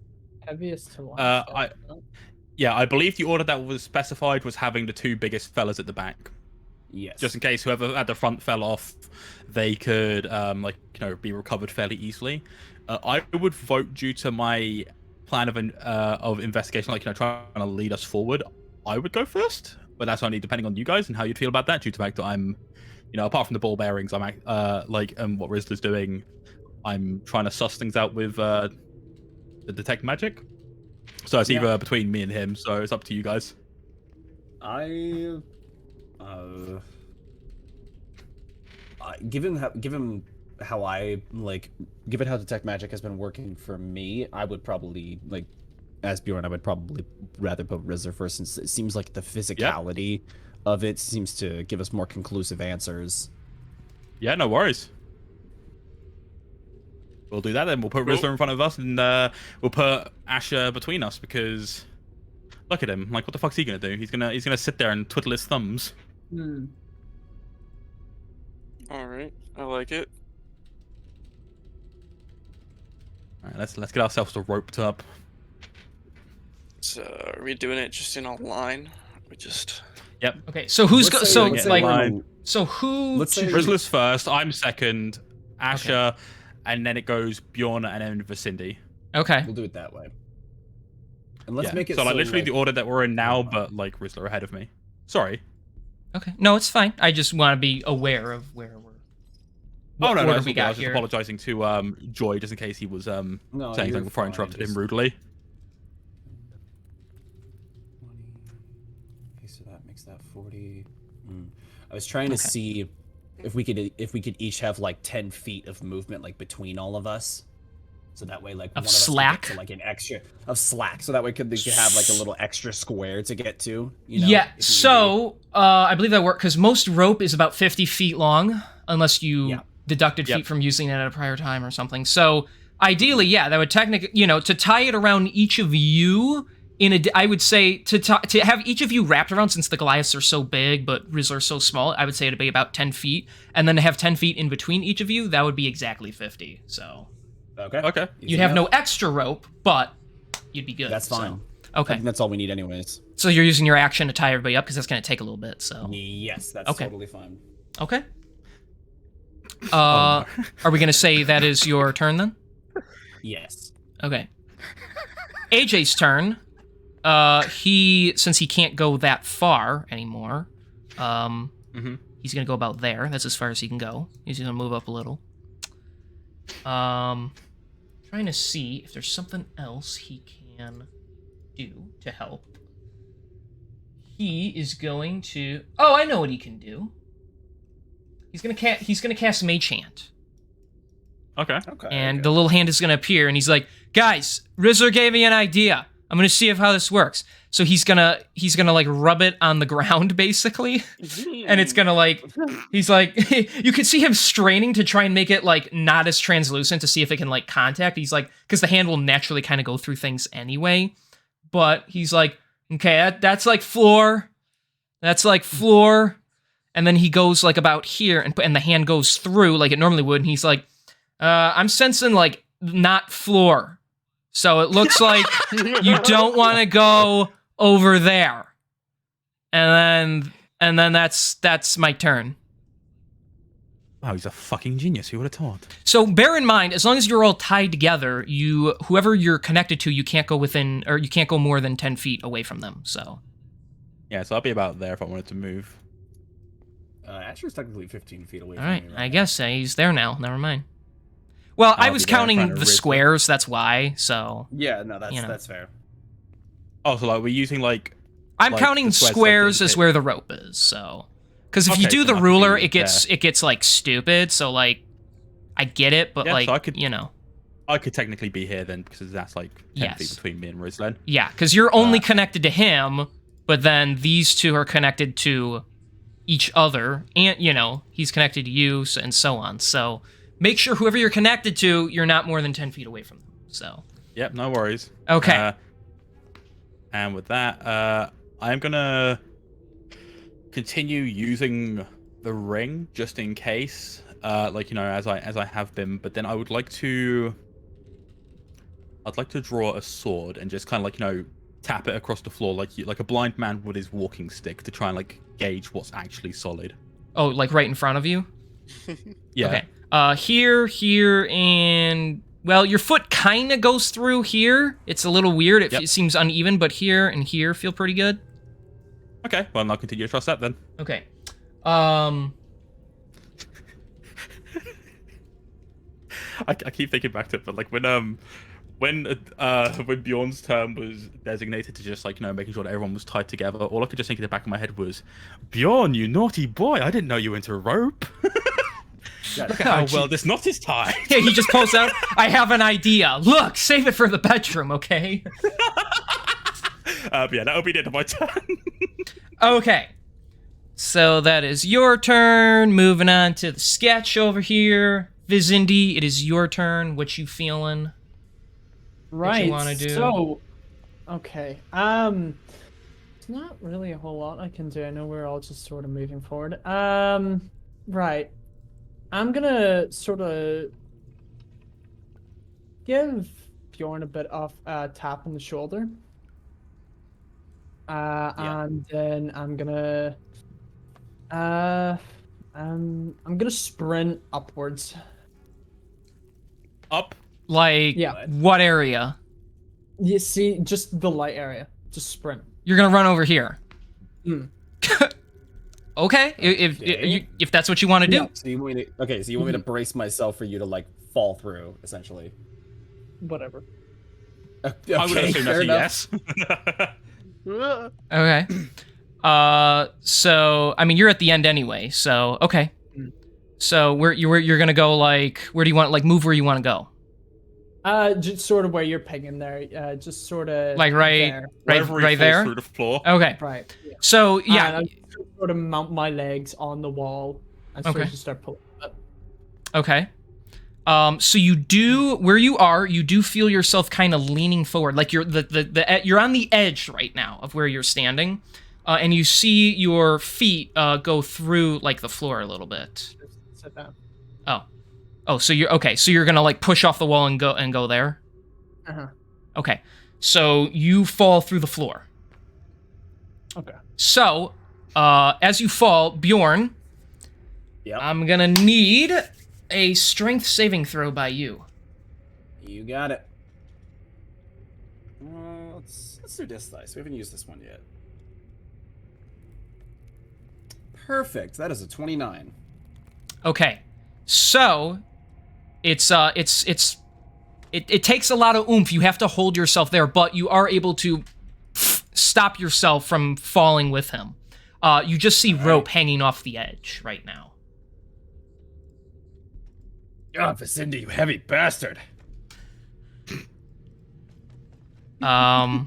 Heaviest to
I believe the order that was specified was having the two biggest fellas at the back.
Yes.
Just in case whoever at the front fell off, they could be recovered fairly easily. I would vote due to my plan of investigation, trying to lead us forward. I would go first, but that's only depending on you guys and how you'd feel about that. Due to the fact that I'm, apart from the ball bearings, I'm what Rizzler's doing, I'm trying to suss things out with the detect magic. So it's either between me and him. So it's up to you guys.
Given how detect magic has been working for me, I would probably as Bjorn, I would probably rather put Rizzler first, since it seems like the physicality of it seems to give us more conclusive answers.
Yeah, no worries. We'll do that then. We'll put Rizzler in front of us, and we'll put Asher between us, because look at him. Like, what the fuck's he gonna do? He's gonna sit there and twiddle his thumbs.
All right, I like it.
All right, let's get ourselves roped up.
So, are we doing it just in a line? We just.
Yep.
Okay. So who?
Let's say
Rizzler's
first. I'm second. Asher, and then it goes Bjorn and then Vicindy.
Okay.
We'll do it that way. And let's make it
so literally the order that we're in now, but Rizzler ahead of me. Sorry.
Okay. No, it's fine. I just want to be aware of where we're.
No,
we
I was
got
just
here.
apologizing to Joy, just in case he was saying something before I interrupted him rudely.
Okay, so that makes that 40. I was trying to see if we could each have 10 feet of movement between all of us, so that way one of us
slack
could get to, an extra of slack, so that way they could have a little extra square to get to.
Yeah. So I believe that worked, because most rope is about 50 feet long, unless you deducted feet from using it at a prior time or something. So ideally, that would technically, to tie it around each of you. I would say to have each of you wrapped around, since the Goliaths are so big but Rizzler's so small, I would say it'd be about 10 feet, and then to have 10 feet in between each of you, that would be exactly 50. So
okay,
you'd have no extra rope, but you'd be good.
That's fine.
So, okay,
I think that's all we need, anyways.
So you're using your action to tie everybody up, because that's going to take a little bit. So
yes, that's totally fine.
Okay. Are we going to say that is your turn then?
Yes.
Okay. AJ's turn. Since he can't go that far anymore, he's gonna go about there. That's as far as he can go. He's gonna move up a little. Trying to see if there's something else he can do to help. He is going to. Oh, I know what he can do. He's gonna cast Mage Hand.
Okay.
And the little hand is gonna appear, and he's like, "Guys, Rizzler gave me an idea. I'm gonna see how this works." So he's gonna rub it on the ground, basically, and it's gonna he's you can see him straining to try and make it not as translucent, to see if it can contact. He's because the hand will naturally kind of go through things anyway, but he's okay, that's floor, floor, and then he goes about here, and the hand goes through like it normally would, and he's I'm sensing like not floor. So it looks like you don't want to go over there. And then that's my turn.
Wow, he's a fucking genius. Who would have thought?
So bear in mind, as long as you're all tied together, whoever you're connected to, you can't go within, or you can't go more than 10 feet away from them. So.
Yeah, so I'll be about there if I wanted to move.
Asher's technically 15 feet away
All
from
right,
me.
I guess he's there now. Never mind. Well, I was counting the squares. That's why. So.
Yeah, no, that's fair.
Oh, so like we're using like.
I'm counting squares as where the rope is. So. Because if you do the ruler, it gets like stupid. So like, I get it, but like, so
I could technically be here then because that's like 10 feet between me and Ruslan.
Yeah, because you're only connected to him, but then these two are connected to each other, and he's connected to you, and so on. So make sure whoever you're connected to, you're not more than 10 feet away from them. So.
Yep, no worries.
Okay.
And with that, I'm gonna continue using the ring just in case, as I have been. But then I'd like to draw a sword and just kind of tap it across the floor like a blind man would his walking stick to try and gauge what's actually solid.
Oh, like right in front of you?
Yeah.
Okay. Here, and well, your foot kind of goes through here. It's a little weird. It seems uneven, but here and here feel pretty good.
Okay, well, I'll continue to trust that then.
Okay.
I keep thinking back to it, but when Bjorn's term was designated to just making sure that everyone was tied together, all I could just think in the back of my head was, Bjorn, you naughty boy, I didn't know you were into rope. Look at how well this knot is tied.
Yeah, he just pulls out, I have an idea. Look, save it for the bedroom, okay?
But yeah, that'll be the end of my turn.
Okay. So that is your turn. Moving on to the sketch over here. Vizindi, it is your turn. What you feeling?
Right.
What you want to do?
So, okay. It's not really a whole lot I can do. I know we're all just sort of moving forward. Right. I'm gonna sort of give Bjorn a bit of a tap on the shoulder. And then I'm gonna sprint upwards.
Up?
Like, what area?
You see, just the light area. Just sprint.
You're gonna run over here. Okay, if that's what you want to do.
Yeah. So you want me to, so you want me to brace myself for you to fall through, essentially.
Whatever.
Okay,
I would assume that's a yes.
Okay. So I mean, you're at the end anyway. So okay. So you're gonna go where do you want move where you want to go?
Just sort of where you're pegging there. Just sort of
right there. Right there.
Through the floor.
Okay.
Right. Yeah.
So yeah.
I sort of mount my legs on the wall and sort of start pulling up.
Okay. So you do where you are. You do feel yourself kind of leaning forward, like you're you're on the edge right now of where you're standing, and you see your feet go through the floor a little bit.
Just sit down.
Oh, so you're okay. So you're gonna push off the wall and go there. Okay. So you fall through the floor.
Okay.
So, as you fall, Bjorn.
Yeah.
I'm gonna need a strength saving throw by you.
You got it. Let's do this dice. We haven't used this one yet. Perfect. That is a 29.
Okay. So, it takes a lot of oomph. You have to hold yourself there, but you are able to stop yourself from falling with him. You just see rope hanging off the edge right now.
God, Vicindy, you heavy bastard.
So,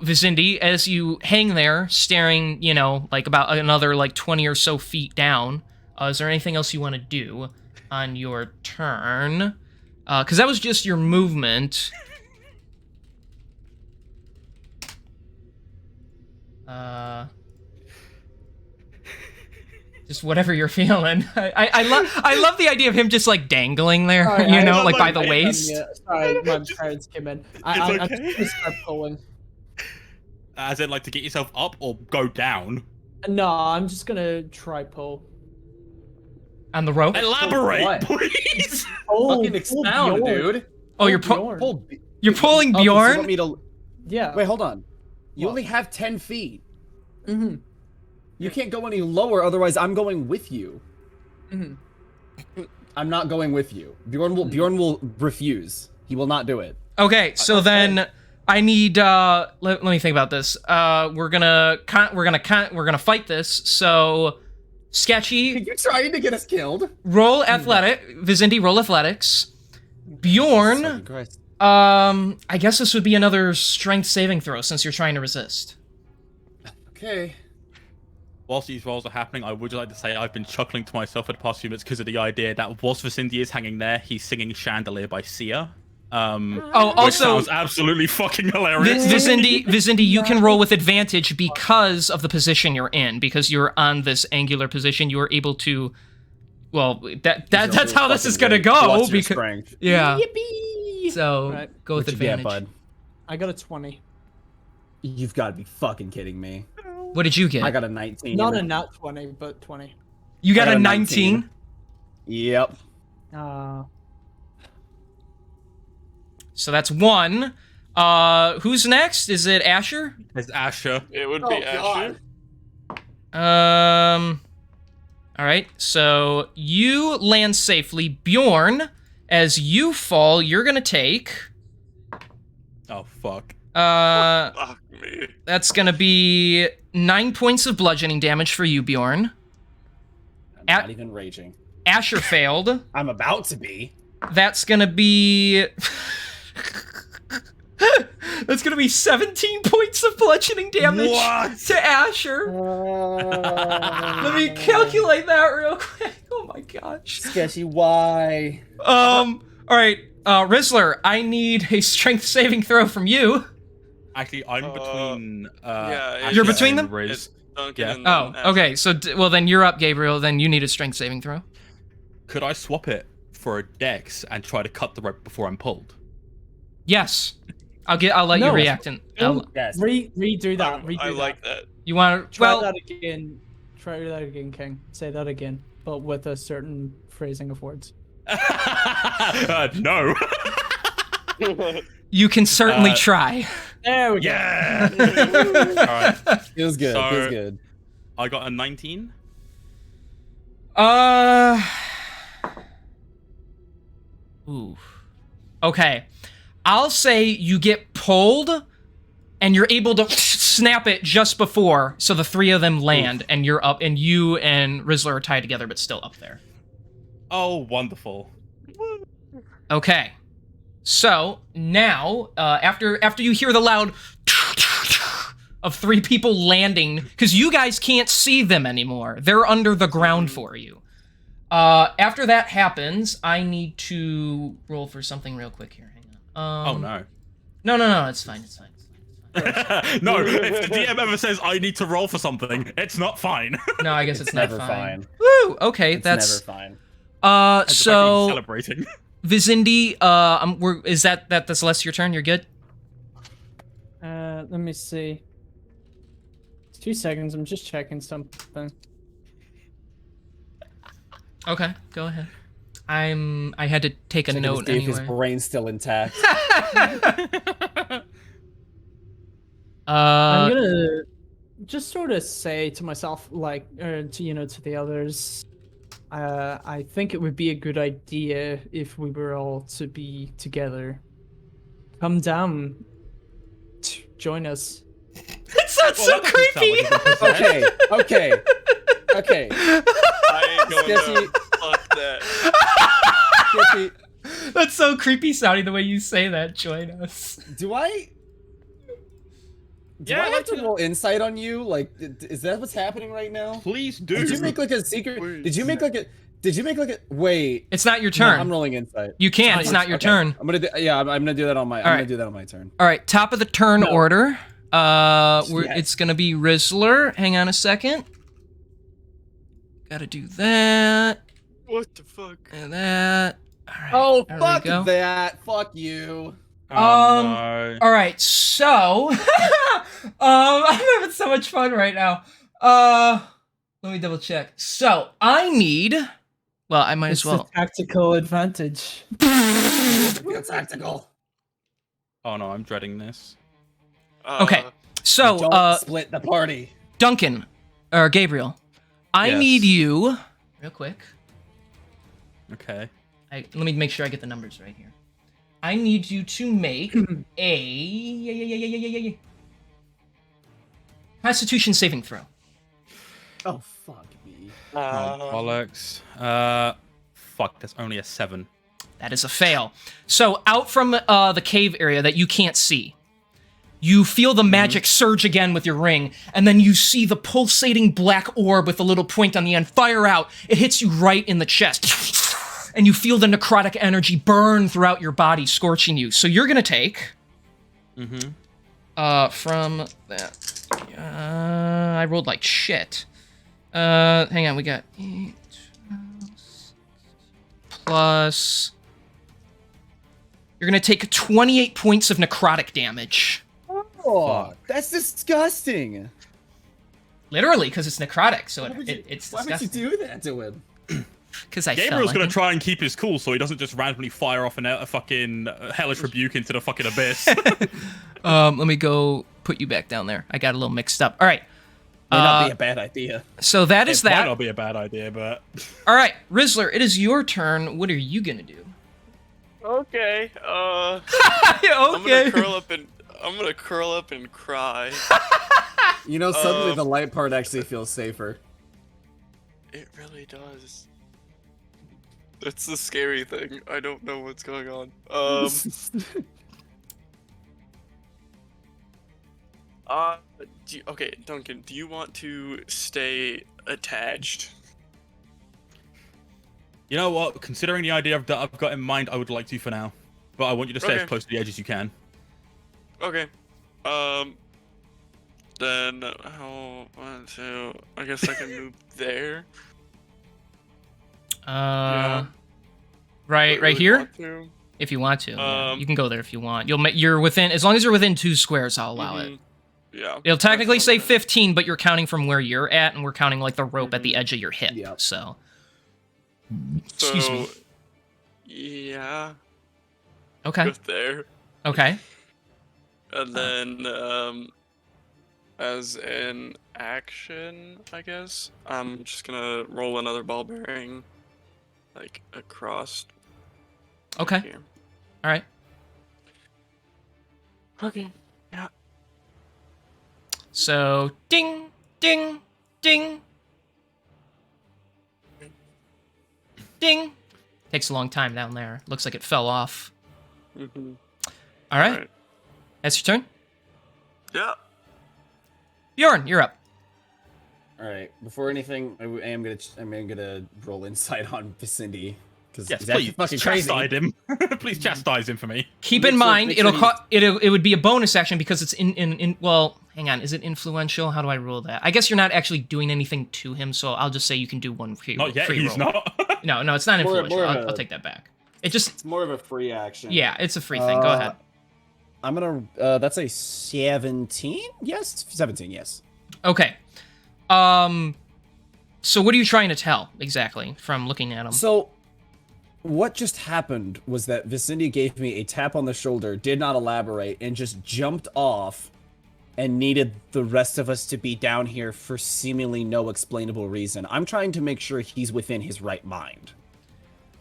Vizindi, as you hang there, staring, about another 20 or so feet down, is there anything else you want to do on your turn? Because that was just your movement. Just whatever you're feeling. I love the idea of him just like dangling there,
Sorry,
you
I-
know,
I'm
like by
like,
the waist.
Yeah, sorry, my parents came in. I'm
okay.
just gonna start pulling.
As in, like, to get yourself up or go down?
No, I'm just gonna try pull.
On the rope?
Elaborate,
What?
please!
Oh,
Fucking expound, dude.
Oh, you're
Bjorn.
you're pulling
Oh, so you
Bjorn?
want me to...
Yeah.
Wait, hold on. You
What?
only have 10 feet.
Mm-hmm.
You can't go any lower, otherwise I'm going with you.
Mm-hmm.
I'm not going with you. Bjorn will refuse. He will not do it.
Okay, so then I need let me think about this. We're gonna fight this. So Sketchy,
You're trying to get us killed.
roll athletic. Vizindi, roll athletics. Bjorn,
Fucking Christ.
I guess this would be another strength saving throw since you're trying to resist.
Okay.
Whilst these rolls are happening, I would like to say I've been chuckling to myself for the past few minutes because of the idea that whilst Vicindi is hanging there, he's singing Chandelier by Sia. Which
Also,
sounds absolutely fucking hilarious.
Vizindi, you can roll with advantage because of the position you're in. Because you're on this angular position, you are able to. Well, that's how this is gonna go.
What's your
Because
strength?
yeah.
Yippee!
So
Right.
go with
What'd you get,
advantage.
bud?
I got a 20.
You've got to be fucking kidding me.
What did you get?
I got a 19.
Not a nat 20, but 20.
You got
I got
a
a
19.
Yep.
So that's one. Who's next? Is it Asher?
It's Asher.
It would be Asher.
All right. So you land safely, Bjorn. As you fall, you're gonna take.
Oh, fuck.
Fuck me.
That's gonna be 9 points of bludgeoning damage for you, Bjorn.
I'm not even raging.
Asher failed.
I'm about to be.
That's gonna be. That's gonna be 17 points of bludgeoning damage to Asher. Let me calculate that real quick. Oh my gosh.
Sketchy, why?
All right, Rizzler, I need a strength saving throw from you.
Actually, I'm between.
yeah,
Asher
You're between
and
them?
Riz.
It's Duncan
Yeah.
and
Oh,
Asher.
okay. So, well, then you're up, Gabriel. Then you need a strength saving throw.
Could I swap it for a dex and try to cut the rope before I'm pulled?
Yes. I'll let you
No.
react and
Yes.
Redo that. Redo
I
that.
like that.
you want to.
Try
Well,
that again. Try that again, King. Say that again, but with a certain phrasing of words.
No.
you can certainly try.
There we go.
Yeah. All right.
Feels good.
So-
Feels good.
I got a 19.
Ooh. Okay. I'll say you get pulled, and you're able to snap it just before, so the three of them land, and you're up, and you and Rizzler are tied together, but still up there.
Oh, wonderful.
Okay. So now, after you hear the loud of three people landing, because you guys can't see them anymore, they're under the ground for you. After that happens, I need to roll for something real quick here. Hang on.
Oh no.
No, it's fine. It's fine.
No, if the DM ever says I need to roll for something, it's not fine.
No, I guess it's not
never
fine.
fine.
Woo! Okay,
It's
that's
never fine.
so
Celebrating.
Vizindi, is that's less your turn? You're good.
Let me see. 2 seconds. I'm just checking something.
Okay, go ahead. I had to take a
Checking to
note
see if his
anyway.
brain's still intact.
I'm gonna just sort of say to myself, like, to the others. I think it would be a good idea if we were all to be together. Come down. Join us.
That sounds so creepy.
Okay.
I ain't going
Sketchy.
to fuck that.
Sketchy,
That's so creepy sounding the way you say that. Join us.
do I
Yeah,
have to roll insight on you? Like, is that what's happening right now?
Please do.
Did you make like a secret?
Please.
Did you make like a? Wait.
It's not your
No,
turn.
I'm rolling insight.
You can't. It's not your
Okay.
turn.
I'm gonna do that on my. I'm
All
gonna
right.
do that on my turn.
All right, top of the turn
No.
order.
Yes.
It's gonna be Rizzler. Hang on a second. Gotta do that.
What the fuck?
And that. All right.
Oh,
there
fuck
we go.
that. Fuck you.
Oh, no.
All right. So, I'm having so much fun right now. Let me double check. So I need. Well, I might as well.
A tactical advantage.
It's tactical.
Oh no, I'm dreading this.
Okay. So,
Don't split the party.
Duncan, or Gabriel, I
Yes.
need you. Real quick.
Okay.
Let me make sure I get the numbers right here. I need you to make a Constitution saving throw.
Oh, fuck me.
Oh, bollocks. Fuck, that's only a 7.
That is a fail. So out from the cave area that you can't see, you feel the magic surge again with your ring, and then you see the pulsating black orb with a little point on the end fire out. It hits you right in the chest. And you feel the necrotic energy burn throughout your body, scorching you. So you're gonna take... from that... I rolled like shit. Hang on, we got 8 plus... You're gonna take 28 points of necrotic damage.
Oh, that's disgusting.
Literally, because it's necrotic, so it's
Why would you
disgusting.
do that to him?
Because I
Gabriel's
felt
gonna
like
try and keep his cool so he doesn't just randomly fire off a fucking hellish rebuke into the fucking abyss.
Let me go put you back down there. I got a little mixed up. All right.
May not be a bad idea.
So that is
It might
that.
not be a bad idea, but...
All right, Rizzler, it is your turn. What are you gonna do?
Okay. I'm
Okay.
gonna curl up and cry.
You know, suddenly the light part actually feels safer.
It really does. That's the scary thing. I don't know what's going on. Okay, Duncan, do you want to stay attached?
You know what? Considering the idea that I've got in mind, I would like to for now. But I want you to stay as close to the edge as you can.
Okay. Then how? 1, 2. I guess I can move there. Yeah.
Right
Really
here.
want to.
If you want to, yeah. You can go there if you want. You're within, as long as you're within 2 squares, I'll allow it.
Yeah.
It'll technically
that
say
sounds good.
15, but you're counting from where you're at, and we're counting like the rope at the edge of your hip.
Yep.
So. Excuse me.
Yeah.
Okay.
Good there.
Okay.
And then, as an action, I guess, I'm just gonna roll another ball bearing, like, across
Okay.
here.
All right.
Okay. Yeah.
So ding, ding, ding, ding. Takes a long time down there. Looks like it fell off.
Mm-hmm.
All right. That's your turn.
Yeah.
Bjorn, you're up.
All right. Before anything, I'm gonna roll insight on Vicindy because
Yes,
he's actually
please
fucking crazy.
chastise him. Please chastise him for me.
Keep
Make
in
sure-
mind,
make sure
it would be a bonus action because it's in. Well, hang on. Is it influential? How do I roll that? I guess you're not actually doing anything to him, so I'll just say you can do one free.
Not yet,
free
he's
roll.
not.
No, it's not
More-
influential.
more of
I'll
a-
take that back. It just.
It's more of a free action.
Yeah, it's a free thing. Go ahead.
I'm gonna. That's a 17. Yes, 17. Yes.
Okay. So what are you trying to tell exactly from looking at him?
So, what just happened was that Vicindy gave me a tap on the shoulder, did not elaborate, and just jumped off, and needed the rest of us to be down here for seemingly no explainable reason. I'm trying to make sure he's within his right mind.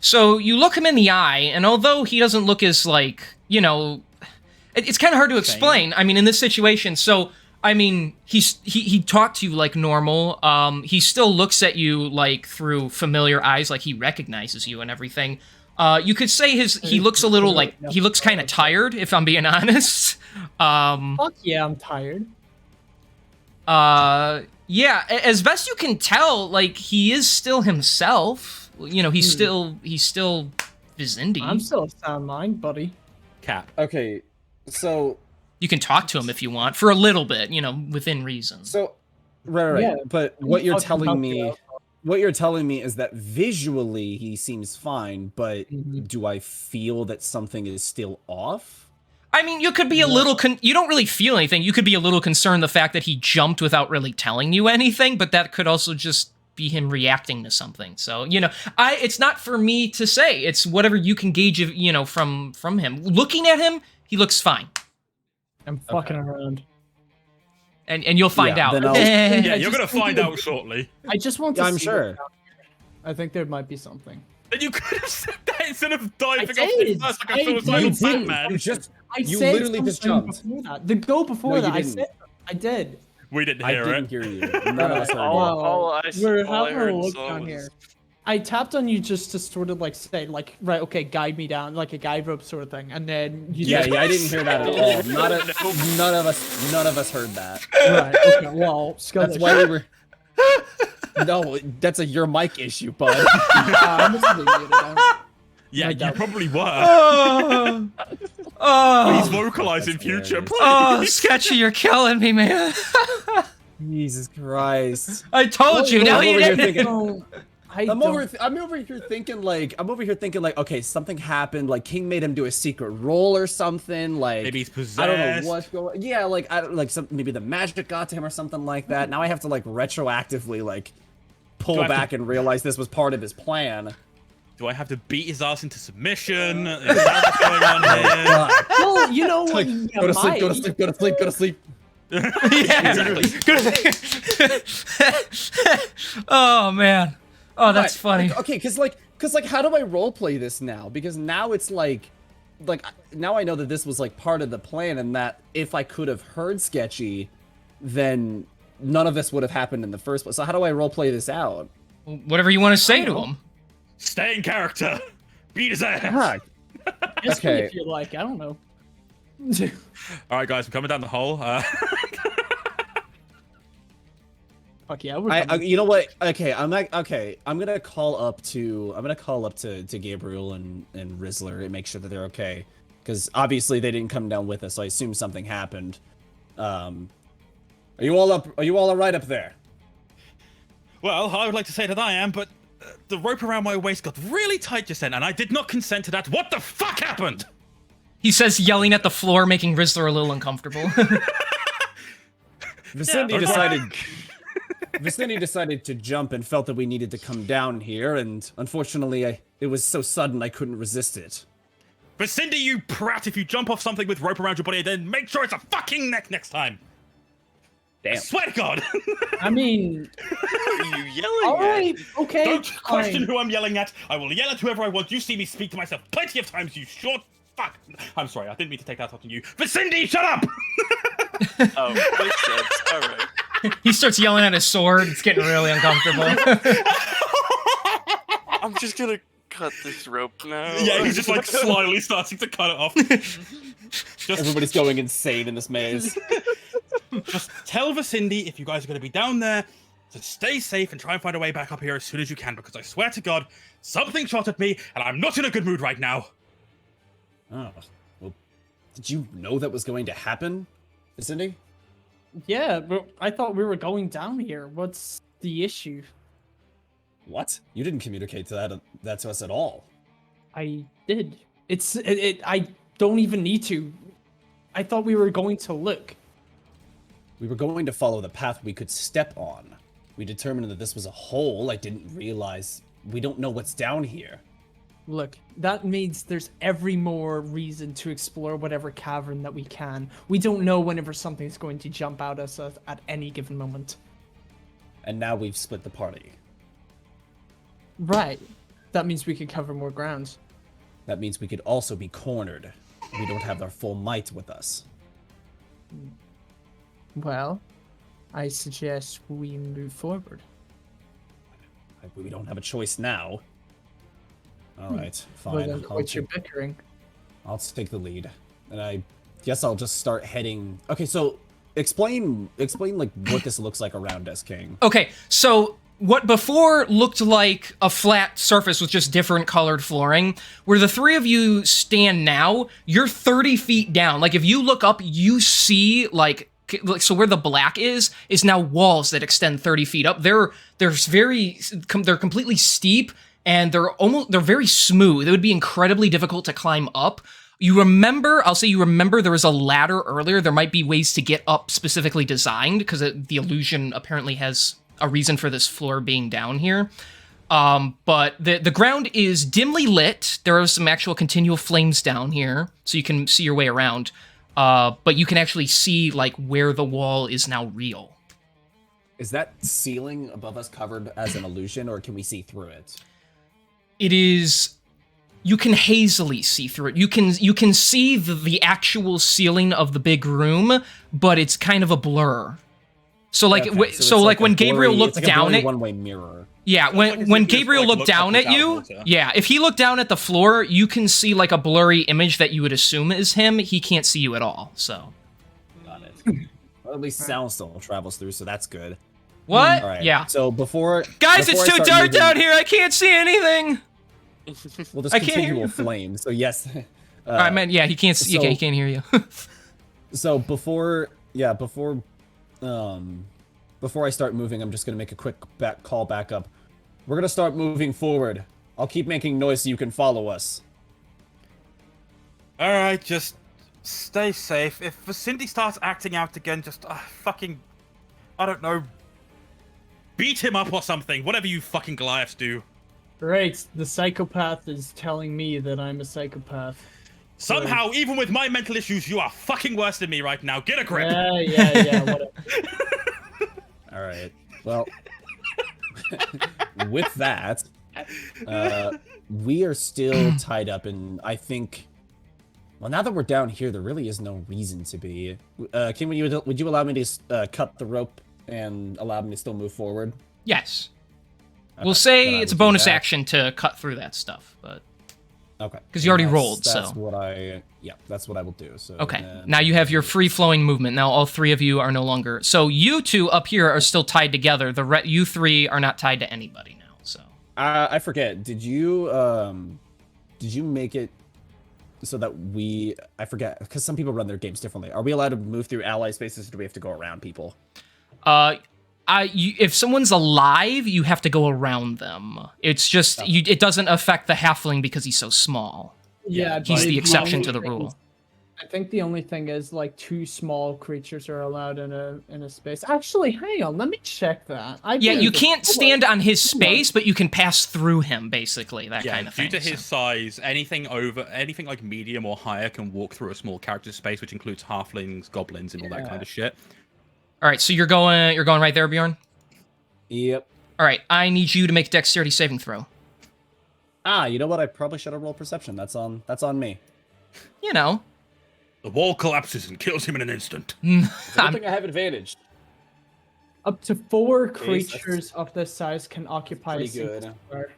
So you look him in the eye, and although he doesn't look as like, it's kind of hard to explain. I mean, in this situation, so I mean, he talked to you like normal. He still looks at you like through familiar eyes, like he recognizes you and everything. You could say he looks a little like he looks kind of tired, if I'm being honest.
Fuck yeah, I'm tired.
Yeah, as best you can tell, like he is still himself. He's still Vicindy.
I'm still of sound mind, buddy.
Cap.
Okay, so
You can talk to him if you want for a little bit, within reason.
right.
Yeah.
But what you're
Fucking
telling
help
me,
you out.
what you're telling me is that visually he seems fine, but do I feel that something is still off?
I mean, you could be a little you don't really feel anything. You could be a little concerned the fact that he jumped without really telling you anything, but that could also just be him reacting to something. So, it's not for me to say. It's whatever you can gauge from him. Looking at him, he looks fine.
I'm fucking around.
And you'll find out.
Yeah, you're gonna find out shortly.
I just want to
I'm sure.
I think there might be something.
And you could have said that instead of diving off the first like a suicidal Batman.
You literally just jumped.
The go before that, I did.
We didn't hear it.
I didn't hear you. None of us heard
We're having a look down here. I tapped on you just to sort of like say, like, right, okay, guide me down, like a guide rope sort of thing, and then you.
I didn't hear that at all. None of us heard that.
Right. Okay. Well,
that's why we were. No, that's your mic issue, bud.
Yeah, you probably were. Please vocalize in future, please.
Oh, Sketchy, you're killing me, man.
Jesus Christ!
I told you. Now you didn't.
I'm over here thinking like, okay, something happened. Like King made him do a secret roll or something. Like
maybe he's possessed.
I don't know what's going. Yeah, like maybe the magic got to him or something like that. Now I have to like retroactively like pull back and realize this was part of his plan.
Do I have to beat his ass into submission? Is that what's going on here?
Well, you know what?
Go to sleep. Go to sleep. Go to sleep. Go to sleep.
Yeah, exactly. Oh man. Oh, that's funny.
Okay, cause how do I roleplay this now? Because now it's like now I know that this was like part of the plan, and that if I could have heard Sketchy, then none of this would have happened in the first place. So how do I roleplay this out?
Whatever you want to say to him.
Stay in character. Beat his ass.
Okay. If you like, I don't know.
All right, guys, I'm coming down the hole.
Fuck yeah,
you know what? Okay, I'm gonna call up to Gabriel and Rizzler and make sure that they're okay, because obviously they didn't come down with us, so I assume something happened. Are you all all right up there?
Well, I would like to say that I am, but the rope around my waist got really tight just then, and I did not consent to that. What the fuck happened?
He says, yelling at the floor, making Rizzler a little uncomfortable.
Vicinity decided to jump and felt that we needed to come down here, and unfortunately, it was so sudden I couldn't resist it.
Vicinity, you prat! If you jump off something with rope around your body, then make sure it's a fucking neck next time. Damn. I swear to God.
I mean,
what are you yelling
all right,
at?
okay.
Don't question who I'm yelling at. I will yell at whoever I want. You see me speak to myself plenty of times, you short fuck. I'm sorry, I didn't mean to take that out on you. Vicinity, shut up!
Oh, makes sense. All right.
He starts yelling at his sword. It's getting really uncomfortable.
I'm just gonna cut this rope now.
Yeah, he's just like slyly starting to cut it off.
Everybody's going insane in this maze.
Just tell Vicinity, if you guys are going to be down there, to stay safe and try and find a way back up here as soon as you can, because I swear to God, something shot at me, and I'm not in a good mood right now.
Oh, well, did you know that was going to happen, Vicinity?
Yeah, but I thought we were going down here. What's the issue?
What? You didn't communicate that to us at all.
I did. I don't even need to. I thought we were going to look.
We were going to follow the path we could step on. We determined that this was a hole. I didn't realize we don't know what's down here.
Look, that means there's every more reason to explore whatever cavern that we can. We don't know whenever something's going to jump out at us at any given moment.
And now we've split the party.
Right. That means we could cover more ground.
That means we could also be cornered. We don't have our full might with us.
Well, I suggest we move forward.
We don't have a choice now. All right, fine.
Well, then, what's your bickering?
I'll take the lead, and I guess I'll just start heading. Okay, so explain like what this looks like around us, King.
Okay, so what before looked like a flat surface with just different colored flooring, where the three of you stand now, you're 30 feet down. Like if you look up, you see like black, like, so where the black is now walls that extend 30 feet up. They're completely steep, and they're very smooth. It would be incredibly difficult to climb up. I'll say you remember there was a ladder earlier. There might be ways to get up specifically designed, because the illusion apparently has a reason for this floor being down here. But the ground is dimly lit. There are some actual continual flames down here, so you can see your way around. But you can actually see, like, where the wall is now real.
Is that ceiling above us covered as an illusion, or can we see through it?
It is... You can hazily see through it. You can see the actual ceiling of the big room, but it's kind of a blur. So like,
Okay,
so like when Gabriel looked down at
one-way mirror.
Yeah, when Gabriel looked down at you, yeah, if he looked down at the floor, you can see like a blurry image that you would assume is him. He can't see you at all. So.
Got it. Well, at least sound still travels through, so that's good.
What?
All right.
Yeah.
So
guys, it's too dark down here. I can't see anything.
Well, there's
I can't hear
continual flame, so yes.
I meant, yeah, he can't see.
So,
he can't hear you.
So before I start moving, I'm just gonna make a quick call back up. We're gonna start moving forward. I'll keep making noise so you can follow us.
All right, just stay safe. If Cindy starts acting out again, just fucking, I don't know, beat him up or something. Whatever you fucking Goliaths do.
Right, the psychopath is telling me that I'm a psychopath.
Somehow, even with my mental issues, you are fucking worse than me right now. Get a grip.
Yeah, whatever.
All right. Well, with that, we are still tied up, and I think, well, now that we're down here, there really is no reason to be. Kim, would you allow me to cut the rope and allow me to still move forward?
Yes.
Okay,
We'll say
then I
it's a
will do
bonus
that.
action to cut through that stuff, but
Okay.
because you already rolled,
That's
so
what that's what I will do. So
okay.
then-
Now you have your free-flowing movement. Now all three of you are no longer. So you two up here are still tied together. You three are not tied to anybody now. So
I forget. Did you make it so that I forget, because some people run their games differently. Are we allowed to move through ally spaces, or do we have to go around people?
If someone's alive, you have to go around them. It's just it doesn't affect the halfling because he's so small.
Yeah,
He's
but
the exception
only
to the
thing
rule.
is- I think the only thing is like 2 small creatures are allowed in a space. Actually, hang on, let me check that.
Yeah, you can't stand on his space, but you can pass through him, basically, that kind of thing.
Due to his size, anything like medium or higher can walk through a small character's space, which includes halflings, goblins, and all that kind of shit.
All right, so you're going right there, Bjorn?
Yep.
All right, I need you to make a dexterity saving throw.
You know what? I probably should have rolled perception. That's on me.
You know.
The wall collapses and kills him in an instant.
I don't think I have advantage.
Up to 4
Okay, so
creatures of this size can occupy a
Pretty
single
good.
square.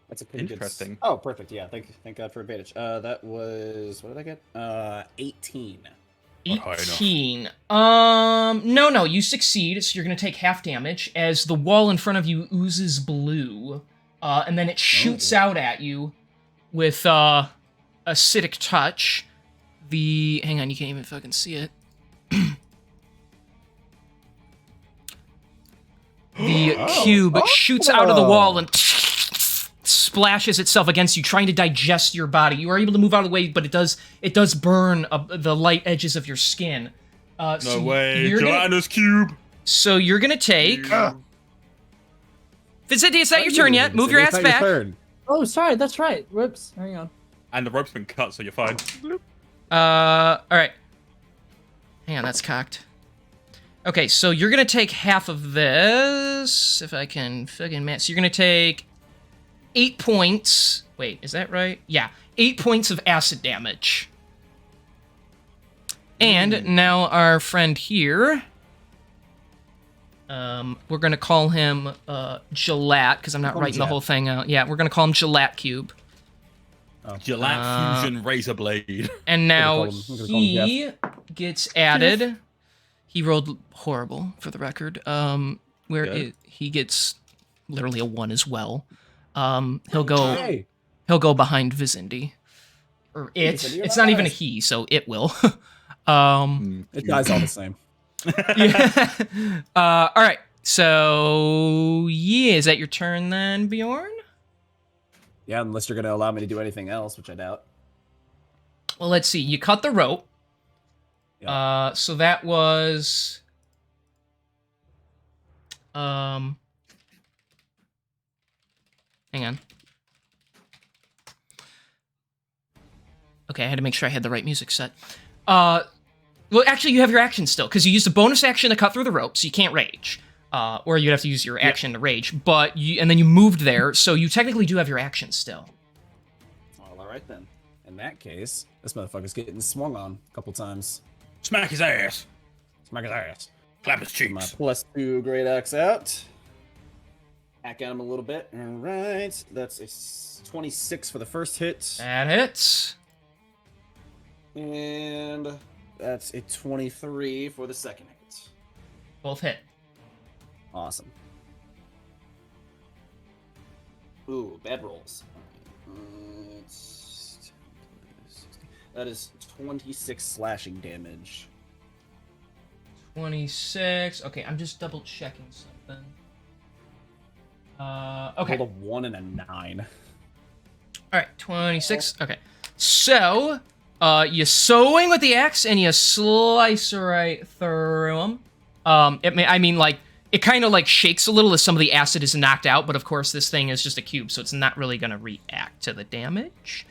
That's a pretty
Interesting.
good. Oh, perfect. Yeah, thank God for advantage. That was, what did I get? 18.
18. No, you succeed, so you're gonna take half damage as the wall in front of you oozes blue, and then it shoots out at you with acidic touch. Hang on, you can't even fucking see it. The cube shoots out of the wall and splashes itself against you, trying to digest your body. You are able to move out of the way, but it does burn the light edges of your skin.
No way, Gelatinous cube!
So you're gonna take... Vicinity, it's not your turn yet. Move your ass back.
Oh, sorry, that's right. Whoops, hang on.
And the rope's been cut, so you're fine.
Alright. Hang on, that's cocked. Okay, so you're gonna take half of this, if I can fucking match. So you're gonna take 8 points. Wait, is that right? Yeah, 8 points of acid damage. And now our friend here, we're gonna call him Gelat, because I'm not writing the whole thing out. Yeah, we're gonna call him Gelat Cube.
Gelat Fusion Razor Blade.
And now
I'm gonna call him
he gets added. He rolled horrible, for the record. He gets literally a 1 as well. He'll go behind Vizindi. Or it. It's not even a he, so it will.
It dies all the same.
Yeah. All right. So, yeah, is that your turn then, Bjorn?
Yeah, unless you're going to allow me to do anything else, which I doubt.
Well, let's see. You cut the rope.
Yep.
So that was... Hang on. Okay, I had to make sure I had the right music set. Well, actually, you have your action still, because you used a bonus action to cut through the rope, so you can't rage. Or you'd have to use your action to rage. And then you moved there, so you technically do have your action still.
Well, all right then. In that case, this motherfucker's getting swung on a couple times.
Smack his ass.
Smack his ass.
Clap his
Get my
cheeks.
+2 great axe out. Hack at him a little bit. All right. That's a 26 for the first hit.
That hits.
And that's a 23 for the second hit.
Both hit.
Awesome. Ooh, bad rolls. That is 26 slashing damage.
26. Okay, I'm just double checking something. Okay.
Rolled a 1 and a 9.
All right, 26. Okay. So, you swing with the axe and you slice right through him. It kind of like shakes a little as some of the acid is knocked out, but of course this thing is just a cube, so it's not really going to react to the damage.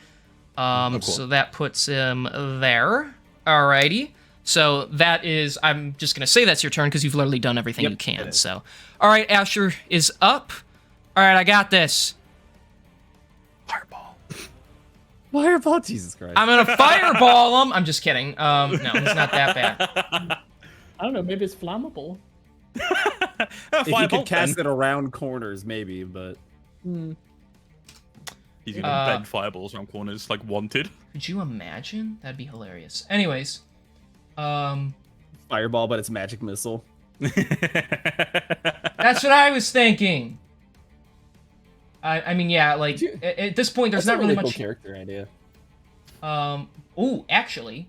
Cool.
So that puts him there. Alrighty. So that is, I'm just going to say that's your turn because you've literally done everything you can. So, all right, Asher is up. All right, I got this.
Fireball.
Fireball? Jesus Christ.
I'm going to fireball him. I'm just kidding. No, it's not that bad.
I don't know, maybe it's flammable.
If you could cast it around corners, maybe, but...
He's gonna bend fireballs around corners like wanted.
Could you imagine? That'd be hilarious. Anyways.
Fireball, but it's magic missile.
That's what I was thinking. I mean, yeah, like, at this point, there's not really much...
Cool character idea.
Actually,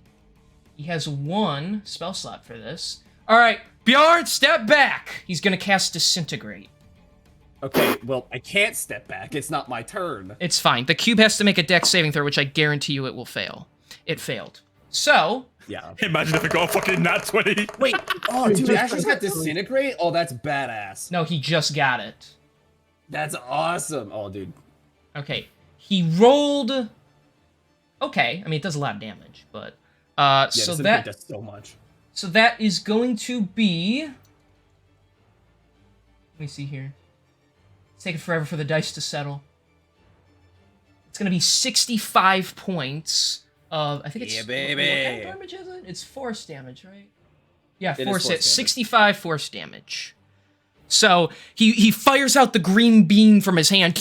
he has one spell slot for this. All right, Bjorn, step back. He's gonna cast Disintegrate.
Okay, well, I can't step back. It's not my turn.
It's fine. The cube has to make a dex saving throw, which I guarantee you it will fail. It failed. So...
Yeah.
Imagine if it got a fucking nat 20.
Wait, oh, dude, Asher's got Disintegrate? Oh, that's badass.
No, he just got it.
That's awesome. Oh, dude.
Okay, he rolled... Okay, I mean, it does a lot of damage, but...
Yeah,
so
Disintegrate does so much.
So that is going to be... Let me see here. It's taking forever for the dice to settle. It's going to be 65 points of... I think it's...
Yeah, baby.
What kind of damage is it? It's force damage, right? Yeah,
It is
force
force
hit.
damage.
65 force damage. So he fires out the green beam from his hand,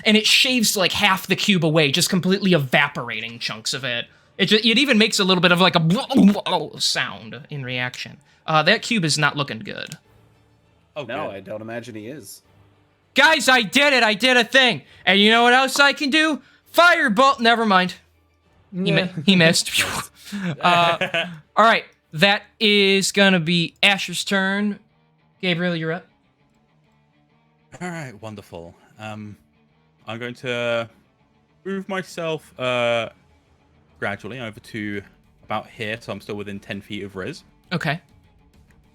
and it shaves like half the cube away, just completely evaporating chunks of it. It even makes a little bit of like a sound in reaction. That cube is not looking good.
Oh,
No,
good.
I don't imagine he is.
Guys, I did it! I did a thing! And you know what else I can do? Firebolt! Never mind. He missed. Alright, that is gonna be Asher's turn. Gabriel, you're up.
Alright, wonderful. I'm going to move myself gradually over to about here, so I'm still within 10 feet of Riz.
Okay.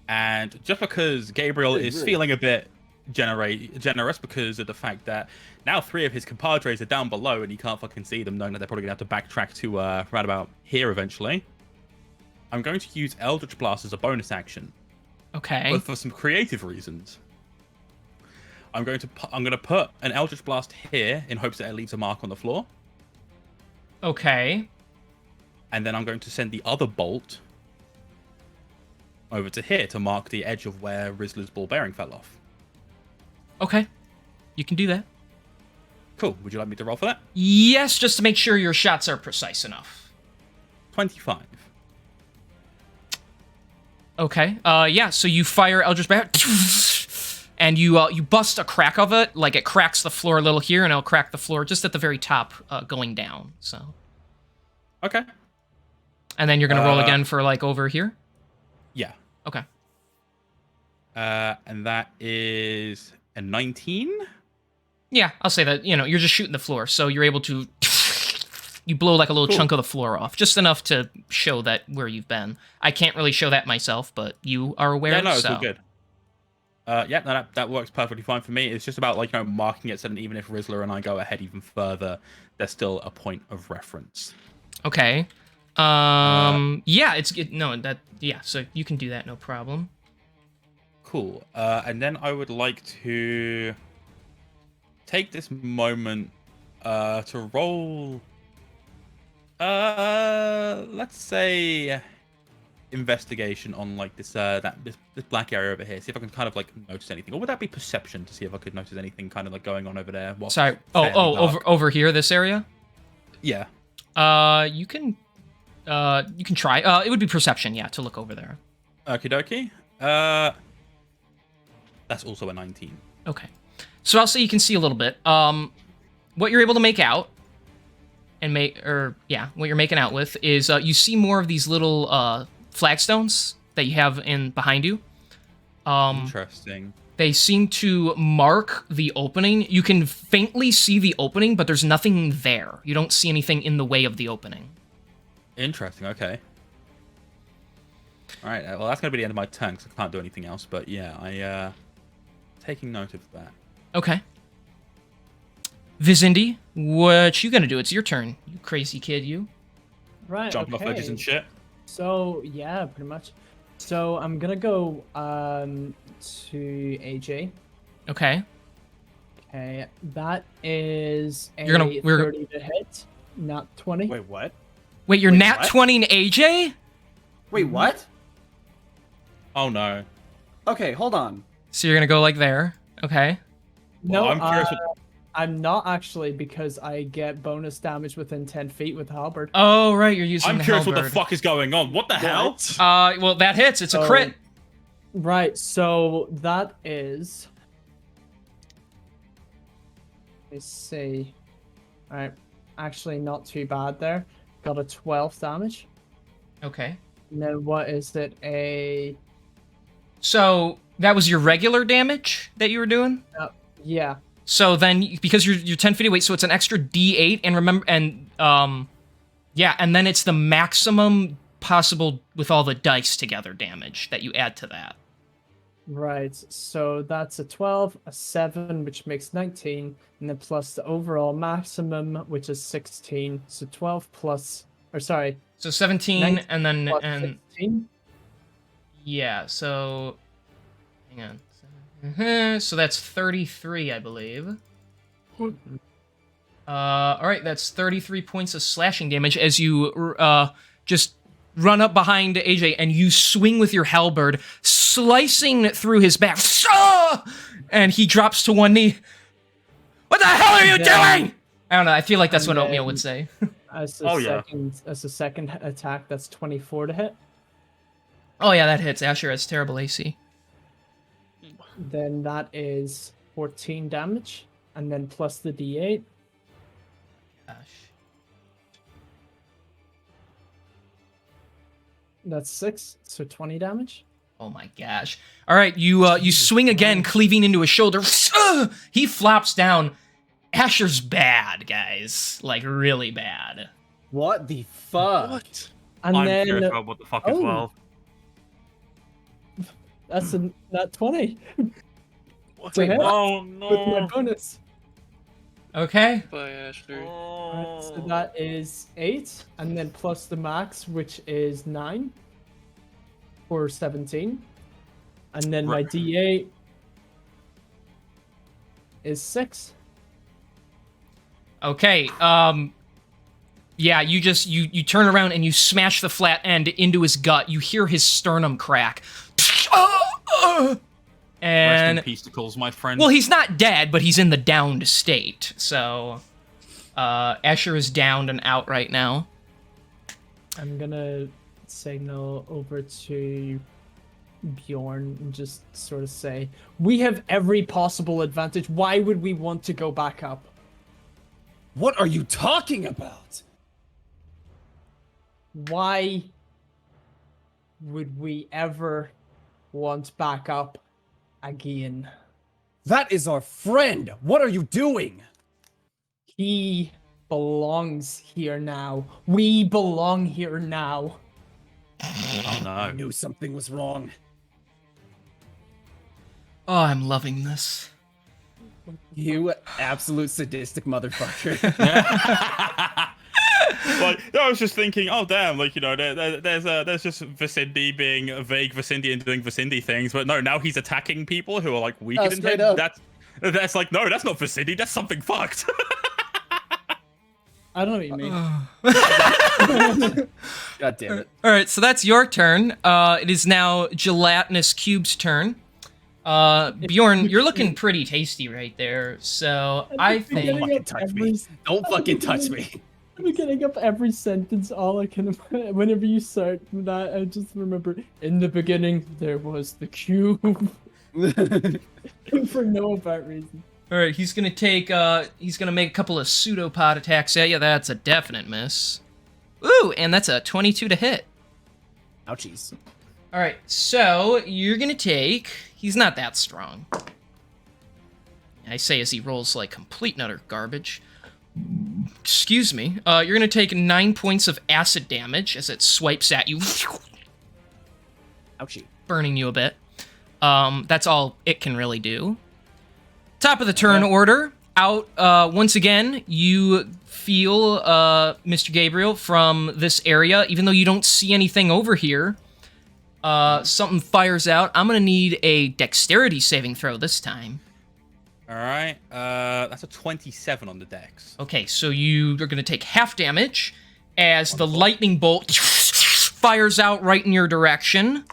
And just because Gabriel is feeling a bit generous because of the fact that now 3 of his compadres are down below and he can't fucking see them, knowing that they're probably going to have to backtrack to right about here eventually, I'm going to use Eldritch Blast as a bonus action.
Okay.
But for some creative reasons. I'm going to put an Eldritch Blast here in hopes that it leaves a mark on the floor.
Okay.
And then I'm going to send the other bolt over to here to mark the edge of where Rizzler's ball bearing fell off.
Okay. You can do that.
Cool. Would you like me to roll for that?
Yes, just to make sure your shots are precise enough.
25.
Okay. Yeah, so you fire Eldritch Blast, and you bust a crack of it, like it cracks the floor a little here, and it'll crack the floor just at the very top, going down, so.
Okay.
And then you're gonna roll again for, like, over here?
Yeah.
Okay.
And that is a 19.
Yeah, I'll say that. You're just shooting the floor, so you're able to. You blow like a little chunk of the floor off, just enough to show that where you've been. I can't really show that myself, but you are aware.
Yeah, no, it's
so.
all good. Yeah, no, that works perfectly fine for me. It's just about like marking it so that even if Rizzler and I go ahead even further, there's still a point of reference.
Okay. Yeah, so you can do that, no problem.
Cool. And then I would like to take this moment to roll. Let's say investigation on like this this black area over here. See if I can kind of like notice anything, or would that be perception to see if I could notice anything kind of like going on over there?
Sorry. Over here, this area.
Yeah.
You can try. It would be perception, yeah, to look over there.
Okie dokie. That's also a 19.
Okay. So I'll say you can see a little bit. What you're able to make out, what you're making out with is you see more of these little flagstones that you have behind you.
Interesting.
They seem to mark the opening. You can faintly see the opening, but there's nothing there. You don't see anything in the way of the opening.
Interesting. Okay. All right. Well, that's gonna be the end of my turn because I can't do anything else. But yeah, I taking note of that.
Okay. Vizindi, what you gonna do? It's your turn, you crazy kid, you.
Right.
Jumping off edges and shit.
So yeah, pretty much. So I'm gonna go to AJ.
Okay.
Okay, that is a
we're
30 to hit, not 20.
Wait, what?
Wait, you're
Wait,
nat
what?
20 AJ?
Wait, what?
Oh no.
Okay, hold on.
So you're gonna go like there. Okay.
No,
Well, I'm curious
I'm not actually, because I get bonus damage within 10 feet with halberd.
Oh right, you're using.
I'm
the
curious
halberd.
what the fuck is going on. What the hell?
Well that hits. It's a crit.
Right, so that is. Let's see. All right, actually not too bad there. Got a 12 damage.
Okay.
And then what is it?
So that was your regular damage that you were doing.
Yeah.
So then, because you're 10 feet away, so it's an extra D8, and remember, and yeah, and then it's the maximum possible with all the dice together damage that you add to that.
Right. So that's a 12, a 7, which makes 19, and then plus the overall maximum, which is 16. So 12 plus, or sorry.
So 17, and then
plus
and
16?
Yeah. So hang on. So that's 33, I believe. All right, that's 33 points of slashing damage as you just run up behind AJ and you swing with your halberd, slicing through his back. And he drops to one knee. What the hell are you doing? I don't know. I feel like that's what Oatmeal would say.
As a second attack, that's 24 to hit.
Oh yeah, that hits. Asher has terrible AC.
Then that is 14 damage, and then plus the D8.
Gosh.
That's 6, so 20 damage.
Oh my gosh. All right, you swing again, cleaving into his shoulder. He flops down. Asher's bad, guys. Like, really bad.
What the fuck?
What?
And
I'm
then
curious about what the fuck as well.
that's that 20
What?
to hit
Oh
with my
no.
bonus.
Okay.
Bye, Ashley.
Right, so that is 8, and then plus the max, which is 9 for 17, and then my D8 is 6.
Okay. Yeah, you turn around and you smash the flat end into his gut. You hear his sternum crack. And
Rest in peacecles, my friend.
well, he's not dead, but he's in the downed state. So Asher is downed and out right now.
I'm gonna signal over to Bjorn and just sort of say, we have every possible advantage. Why would we want to go back up?
What are you talking about?
Why would we ever want backup again.
That is our friend. What are you doing?
He belongs here now. We belong here now.
Oh no.
I knew something was wrong.
Oh, I'm loving this.
You absolute sadistic motherfucker.
Like, I was just thinking, oh damn, like, you know, there's just Vicindi being a vague Vicindi and doing Vicindi things, but no, now he's attacking people who are like weak in
straight
intent.
up.
That's like, no, that's not Vicindi, that's something fucked.
I don't know what you mean.
God damn it.
All right, so that's your turn. It is now Gelatinous Cube's turn. Bjorn, you're looking pretty tasty right there. So I think
Don't fucking touch me. Don't fucking touch me.
I'm getting up every sentence. All I can, whenever you start that, I just remember in the beginning there was the cube. For no apparent reason.
All right, he's gonna make a couple of pseudopod attacks at you. That's a definite miss. Ooh, and that's a 22 to hit.
Ouchies.
All right, so you're gonna take. He's not that strong. I say as he rolls like complete and utter garbage. Excuse me. You're gonna take 9 points of acid damage as it swipes at you,
Ouchie.
burning you a bit. That's all it can really do. Top of the turn order. Out once again, you feel Mr. Gabriel from this area. Even though you don't see anything over here, something fires out. I'm gonna need a dexterity saving throw this time.
All right, that's a 27 on the dex.
Okay, so you are gonna take half damage as the lightning bolt fires out right in your direction.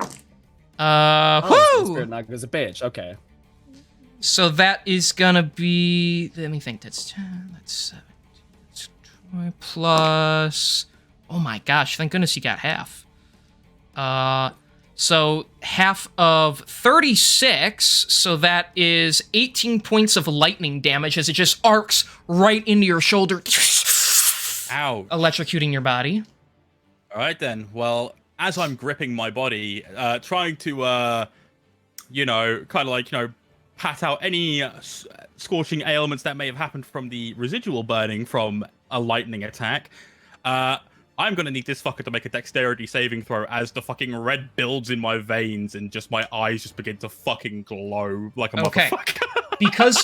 Spirit Naga's a bitch. Okay.
So that is gonna be. Let me think. That's 10. That's 7. That's 20 plus. Oh my gosh! Thank goodness you got half. So half of 36. So that is 18 points of lightning damage as it just arcs right into your shoulder.
Ouch.
Electrocuting your body.
All right then. Well, as I'm gripping my body, trying to, you know, kind of like, you know, pat out any scorching ailments that may have happened from the residual burning from a lightning attack, I'm gonna need this fucker to make a dexterity saving throw as the fucking red builds in my veins and just my eyes just begin to fucking glow like a motherfucker.
because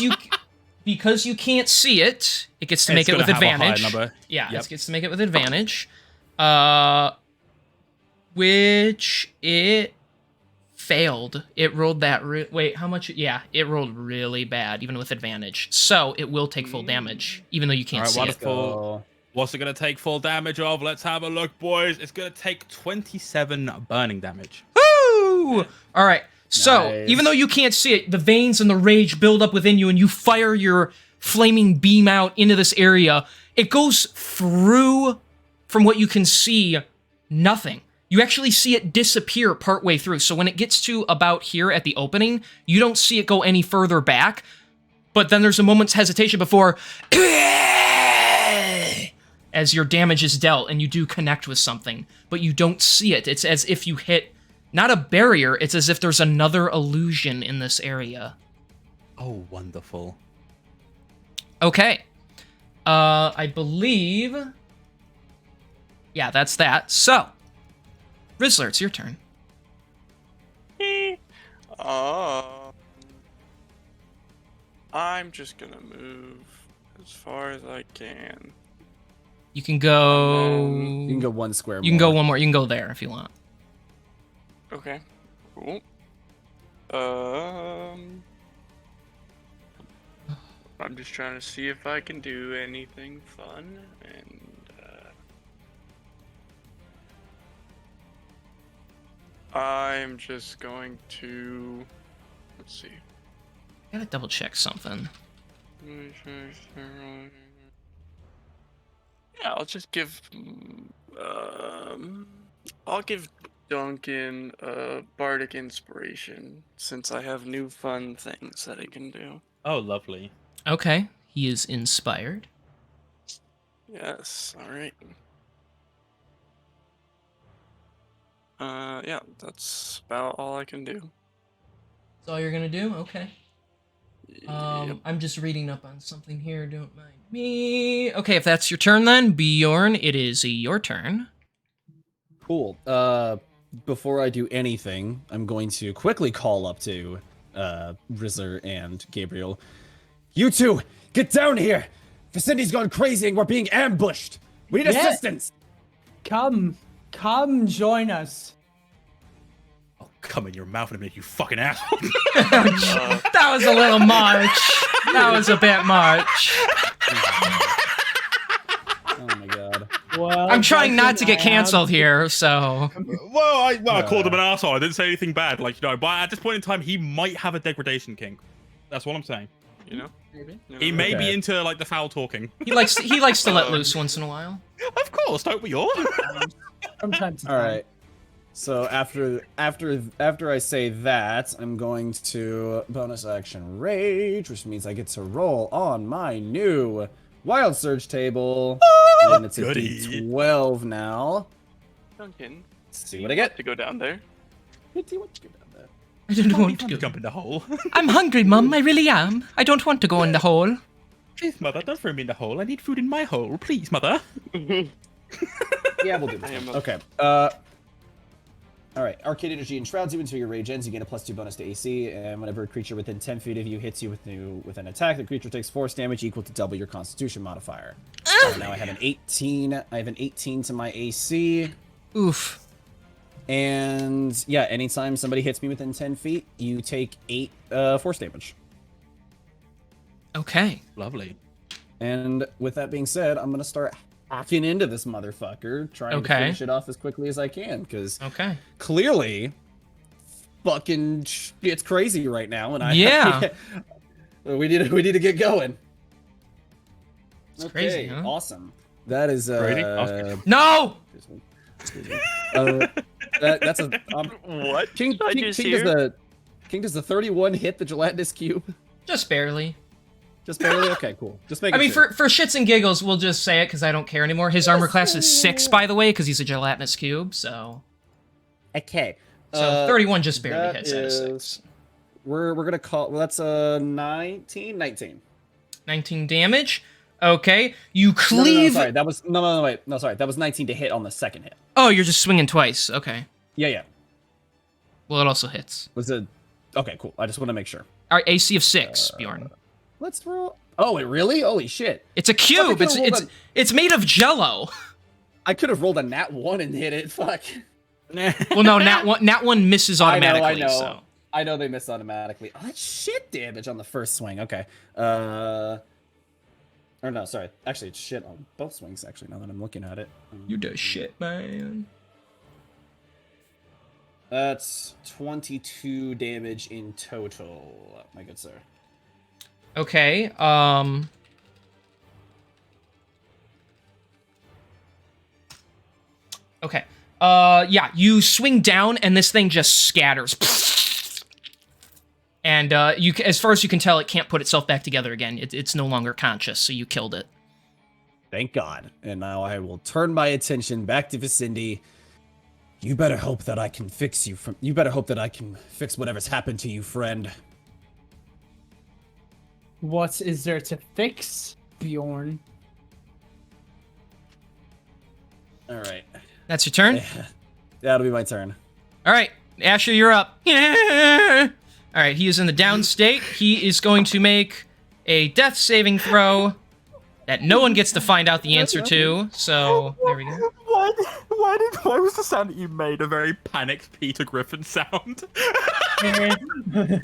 you can't see it, it gets to make it with advantage. Yeah,
Yep.
it gets to make it with advantage. Which it failed. It rolled that. Wait, how much? Yeah, it rolled really bad, even with advantage. So it will take full damage, even though you can't see it.
What's it gonna take full damage of? Let's have a look, boys. It's gonna take 27 burning damage.
Woo! All right. So
Nice.
even though you can't see it, the veins and the rage build up within you, and you fire your flaming beam out into this area. It goes through, from what you can see, nothing. You actually see it disappear partway through. So when it gets to about here at the opening, you don't see it go any further back. But then there's a moment's hesitation before as your damage is dealt and you do connect with something, but you don't see it. It's as if you hit not a barrier, it's as if there's another illusion in this area.
Oh, wonderful.
Okay. I believe... Yeah, that's that. So, Rizzler, it's your turn.
I'm just gonna move as far as I can.
You can go...
You can go one square more.
You can go one more. You can go there if you want.
Okay. Cool. I'm just trying to see if I can do anything fun, and I'm just going to, let's see.
I gotta double check something.
Yeah, I'll just give, I'll give Duncan bardic inspiration since I have new fun things that I can do.
Oh, lovely.
Okay. He is inspired.
Yes, alright. Yeah, that's about all I can do.
That's all you're gonna do? Okay.
Yep.
I'm just reading up on something here, don't mind me. Okay, if that's your turn then, Bjorn, it is your turn.
Cool. Before I do anything, I'm going to quickly call up to Rizzer and Gabriel. You two, get down here! Vicindy's gone crazy and we're being ambushed! We need assistance!
Come join us.
I'll come in your mouth and make you fucking asshole.
That was a little much. That was a bit much.
Oh my god.
Well,
I'm trying not to get
I am-
canceled here, so...
Well, I called him an asshole. I didn't say anything bad. Like, you know, but at this point in time, he might have a degradation kink. That's what I'm saying.
You know, maybe.
He may be
Okay.
into like the foul talking.
He likes to let loose once in a while.
Of course, don't we all?
From time to time.
All right. So after I say that, I'm going to bonus action rage, which means I get to roll on my new wild surge table, and it's a
goody.
D12 now.
Duncan,
Let's see what I get.
to go down there.
Let's see what you get down there.
I don't want
Time
to
to jump in the hole.
I'm hungry, Mum. I really am. I don't want to go in the hole.
Please, mother, don't throw me in the hole. I need food in my hole. Please, mother.
Yeah, we'll do
I am
this.
a-
Okay. All right. Arcade energy enshrouds you until your rage ends. You gain a +2 bonus to AC, and whenever a creature within 10 feet of you hits you with an attack, the creature takes force damage equal to double your Constitution modifier. So now I have an 18. I have an 18 to my AC,
Oof.
and yeah, anytime somebody hits me within 10 feet, you take 8 force damage.
Okay.
Lovely.
And with that being said, I'm gonna start hacking into this motherfucker, trying to
Okay.
finish it off as quickly as I can, because
Okay.
clearly fucking shit's crazy right now, and I
Yeah.
we need to get going.
It's crazy, huh?
Awesome. That is
Brady? Oscar.
No!
that's a
What?
King
I
King,
just
King
hear?
does the 31 hit the gelatinous cube?
Just barely.
Just barely. Okay, cool. Just making
I mean,
sure.
for shits and giggles, we'll just say it because I don't care anymore. His armor class is 6, by the way, because he's a gelatinous cube, so...
Okay.
So 31 just barely
that
hits out of
is-
6.
We're gonna call. Well, that's 19.
19 damage. Okay. You
No,
cleave...
sorry. That was wait. No, sorry. That was 19 to hit on the second hit.
Oh, you're just swinging twice. Okay.
Yeah.
Well, it also hits.
Was it? Okay, cool. I just want to make sure.
All right, AC of 6, Bjorn.
Let's roll. Oh, it really? Holy shit!
It's a cube.
could've rolled
It's made of Jello.
I could have rolled a nat 1 and hit it. Fuck.
Well, no, nat one misses automatically.
I know.
So
I know they miss automatically. Oh, that's shit damage on the first swing. Okay. Or no, sorry. Actually, it's shit on both swings. Actually, now that I'm looking at it.
you do shit, man.
That's 22 damage in total, my good sir.
Okay. Okay. Yeah, you swing down and this thing just scatters. And as far as you can tell, it can't put itself back together again. It's no longer conscious, so you killed it.
Thank God. And now I will turn my attention back to Vicindy. You better hope that I can fix you from. You better hope that I can fix whatever's happened to you, friend.
What is there to fix, Bjorn?
All right.
That's your turn?
That'll be my turn.
All right, Asher, you're up. Yeah. All right, he is in the down state. He is going to make a death saving throw that no one gets to find out the answer to. So there we go.
Why was the sound that you made a very panicked Peter Griffin sound?
Well,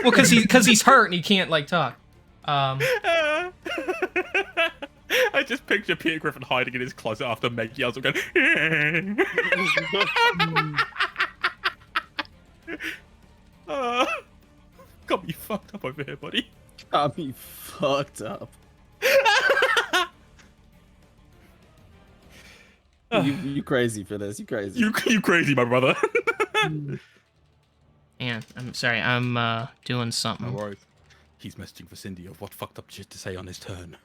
because he's hurt and he can't like talk.
I just picture Peter Griffin hiding in his closet after Meg yells and going. Got me fucked up over here, buddy.
Got me fucked up. You crazy for this? You crazy?
You crazy, my brother.
And I'm sorry, I'm doing
No
something.
worries. He's messaging for Cindy of what fucked up shit to say on his turn.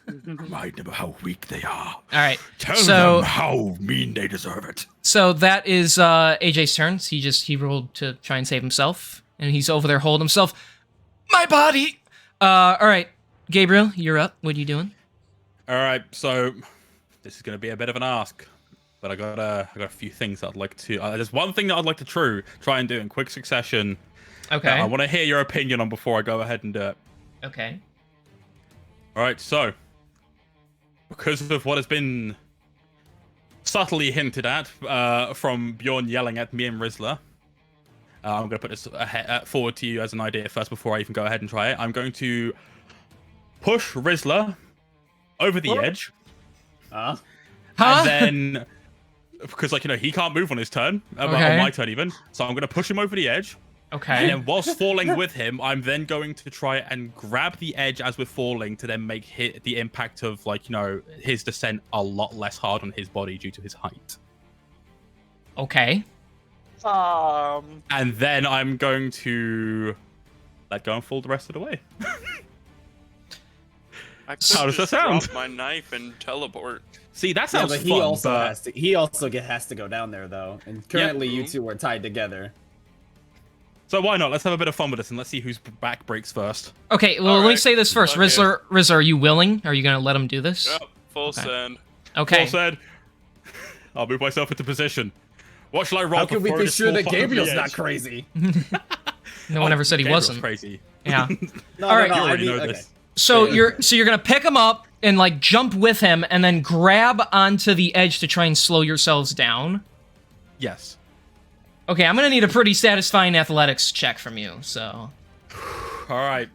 Remind them how weak they are.
All right.
Tell
so,
them how mean they deserve it.
So that is AJ's turn. He rolled to try and save himself, and he's over there holding himself. My body. All right, Gabriel, you're up. What are you doing?
All right. So this is going to be a bit of an ask, but I got a few things I'd like to. There's one thing that I'd like to try and do in quick succession.
Okay.
I want to hear your opinion on before I go ahead and do it.
Okay.
All right. So because of what has been subtly hinted at from Bjorn yelling at me and Rizzler, I'm going to put this forward to you as an idea first before I even go ahead and try it. I'm going to push Rizzler over the edge.
Huh?
And then, because, like, he can't move on his turn, on my turn even, so I'm going to push him over the edge.
Okay.
And then whilst falling with him, I'm then going to try and grab the edge as we're falling to then make the impact of, like, his descent a lot less hard on his body due to his height.
Okay.
And then I'm going to let go and fall the rest of the way.
How
does that sound?
Drop my knife and teleport.
See, that sounds
but
fun.
he also has to go down there though, and currently you two are tied together.
So why not? Let's have a bit of fun with this and let's see whose back breaks first.
Okay, well, let me say this first.
Okay.
Rizzler, are you willing? Are you going to let him do this?
Yep, full send.
Okay.
Full send. I'll move myself into position. What shall I roll?
How can we be sure that Gabriel's not crazy?
No one ever said he
Gabriel's
wasn't.
crazy.
Yeah.
No,
All right.
You
I
already
mean,
know
okay.
this.
So you're gonna pick him up and like jump with him, and then grab onto the edge to try and slow yourselves down.
Yes.
Okay, I'm gonna need a pretty satisfying athletics check from you. So.
All right.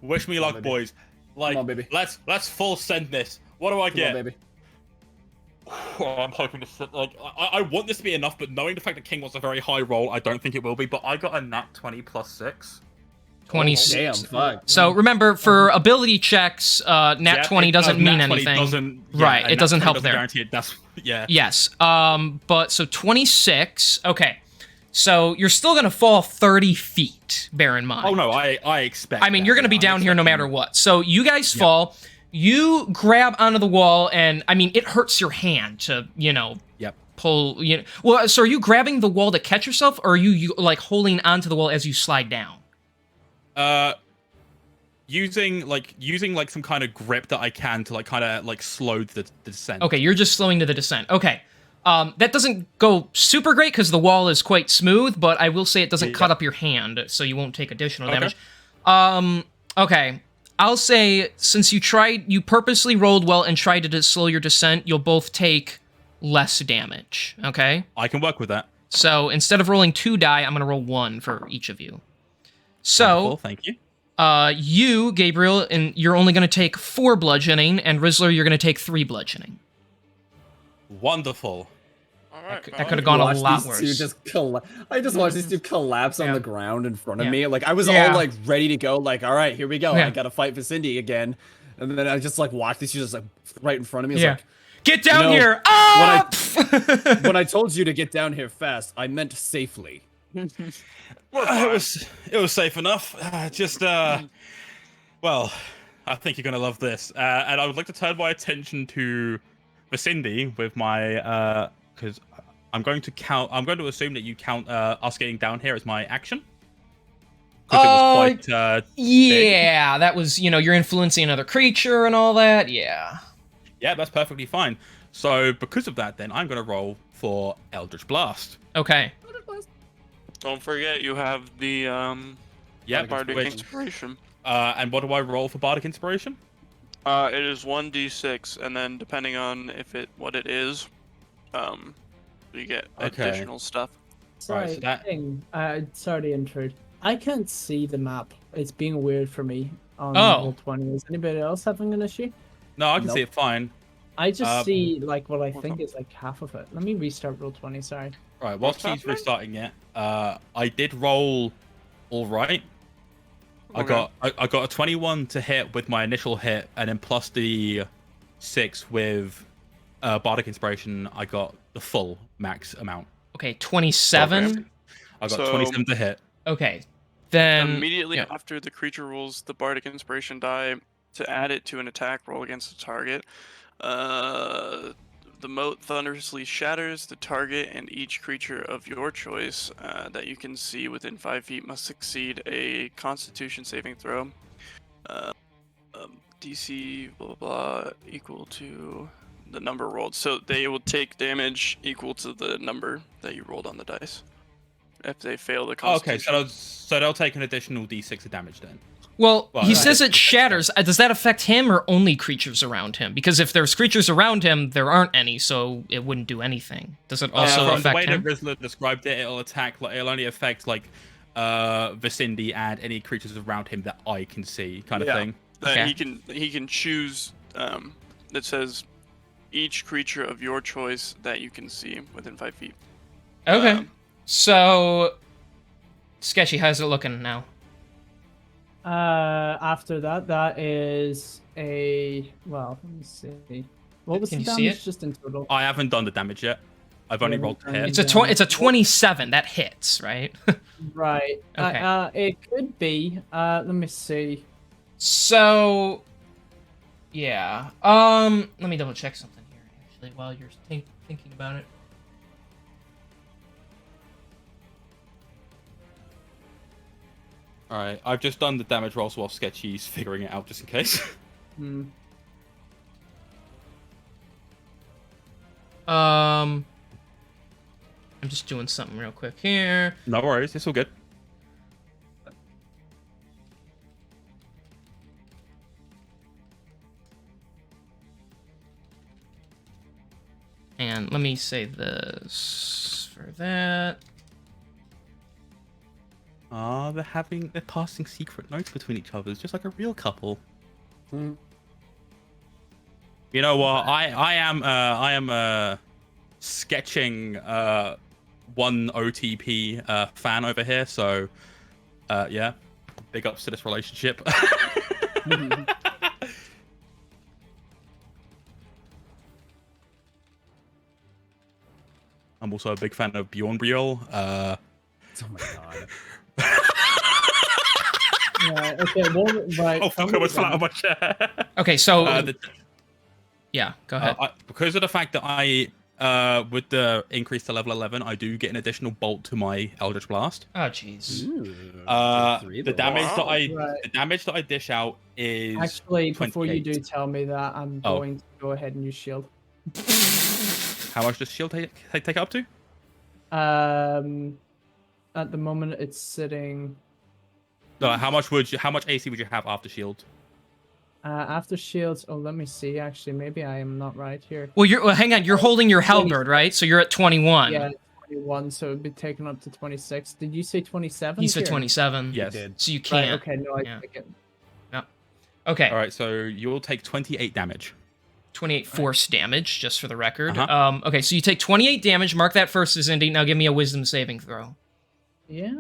Wish me luck,
baby.
boys. Like,
Come on, baby.
let's full send this. What do I
Come
get?
on, baby.
Oh, I'm hoping to I want this to be enough, but knowing the fact that King wants a very high roll, I don't think it will be. But I got a nat 20 plus 6.
26.
Damn, fuck.
So remember, for ability checks, nat 20 doesn't mean
nat 20
anything.
doesn't,
Right, it doesn't help there.
Guarantee it. That's yeah.
Yes. But so 26. Okay. So you're still gonna fall 30 feet. Bear in mind.
Oh no, I expect.
I mean, you're gonna be down here no matter what. So you guys fall. You grab onto the wall, and I mean, it hurts your hand to, pull. Well, so are you grabbing the wall to catch yourself, or are you like holding onto the wall as you slide down?
Using some kind of grip that I can to kind of slow the descent.
Okay, you're just slowing to the descent. Okay. That doesn't go super great because the wall is quite smooth, but I will say it doesn't cut up your hand, so you won't take additional damage. Okay. I'll say, since you purposely rolled well and tried to slow your descent, you'll both take less damage, okay?
I can work with that.
So, instead of rolling 2 die, I'm going to roll 1 for each of you. So,
wonderful, thank you.
You, Gabriel, and you're only going to take 4 bludgeoning, and Rizzler, you're going to take 3 bludgeoning.
Wonderful.
Alright.
That could have gone a lot worse.
I just watched these two collapse on the ground in front of me. Like, I was
Yeah.
all like ready to go. Like, all right, here we go.
Yeah.
I gotta fight for Cindy again. And then I just like watched these two just like right in front of me. I was
Yeah.
like,
Get down
No,
here! Ah!
when I told you to get down here fast, I meant safely.
It was safe enough. Well, I think you're gonna love this. And I would like to turn my attention to Vicindy with my because I'm going to assume that you count us getting down here as my action. Because it was quite
yeah, that was, you're influencing another creature and all that. Yeah.
Yeah, that's perfectly fine. So because of that, then I'm going to roll for Eldritch Blast.
Okay.
Don't forget, you have the Bardic Inspiration.
And what do I roll for Bardic Inspiration?
It is 1d6, and then depending on what it is, you get additional stuff.
Sorry,
so that-
sorry to intrude. I can't see the map. It's being weird for me on Roll20. Is anybody else having an issue?
No, I can see it fine.
I just see like what I think is like half of it. Let me restart Roll20. Sorry.
Right, whilst he's restarting it, I did roll all right.
Okay.
I got a 21 to hit with my initial hit, and then plus the 6 with Bardic Inspiration, I got the full max amount.
Okay, 27.
Okay. I got 27 to hit.
Okay. Then
Immediately after the creature rolls the Bardic Inspiration die, to add it to an attack roll against the target. The moat thunderously shatters the target, and each creature of your choice that you can see within 5 feet must succeed a Constitution saving throw. DC blah blah blah equal to the number rolled. So they will take damage equal to the number that you rolled on the dice. If they fail the Constitution.
Okay, so they'll take an additional D6 of damage then.
Well, he says it shatters. Does that affect him or only creatures around him? Because if there's creatures around him, there aren't any, so it wouldn't do anything. Does it also affect him?
The way that Rizzler described it, it'll attack. Like, it'll only affect like Vicindi and any creatures around him that I can see, kind of thing.
Okay. He can choose. That says each creature of your choice that you can see within 5 feet.
Okay. So, Sketchy, how's it looking now?
After that is a let me see. What was the damage just in total?
I haven't done the damage yet. I've only rolled to hit.
It's a 27 that hits, right?
Right.
Okay.
It could be. Let me see.
So, yeah. Let me double check something here actually while you're thinking about it.
Alright, I've just done the damage rolls while Sketchy's figuring it out just in case.
I'm just doing something real quick here.
No worries, it's all good.
And let me say this for that.
They're passing secret notes between each other. It's just like a real couple. You know what? I am sketching one OTP fan over here. So yeah, big ups to this relationship. I'm also a big fan of Bjorn Briel.
Oh my god.
Right, okay, well, right.
Oh, fuck, I was flat on my chair.
Okay, so... yeah, go ahead.
Because of the fact that I, with the increase to level 11, I do get an additional bolt to my Eldritch Blast.
Oh, jeez.
The damage that I dish out is...
Actually, before
28.
you do tell me that, I'm going to go ahead and use shield.
How much does shield take up to?
At the moment, it's sitting...
No, how much AC would you have after shield?
After shields, let me see. Actually, maybe I am not right here.
Well, hang on. You're holding your halberd, right? So you're at 21.
Yeah, 21. So it'd be taken up to 26. Did you say 27?
He said 27.
Yes.
So you can't.
Right, okay, no, I take it.
No. Okay.
All right, so you'll take 28 damage.
28 force damage, just for the record. Okay, so you take 28 damage. Mark that first, Zindi. Now give me a wisdom saving throw.
Yeah.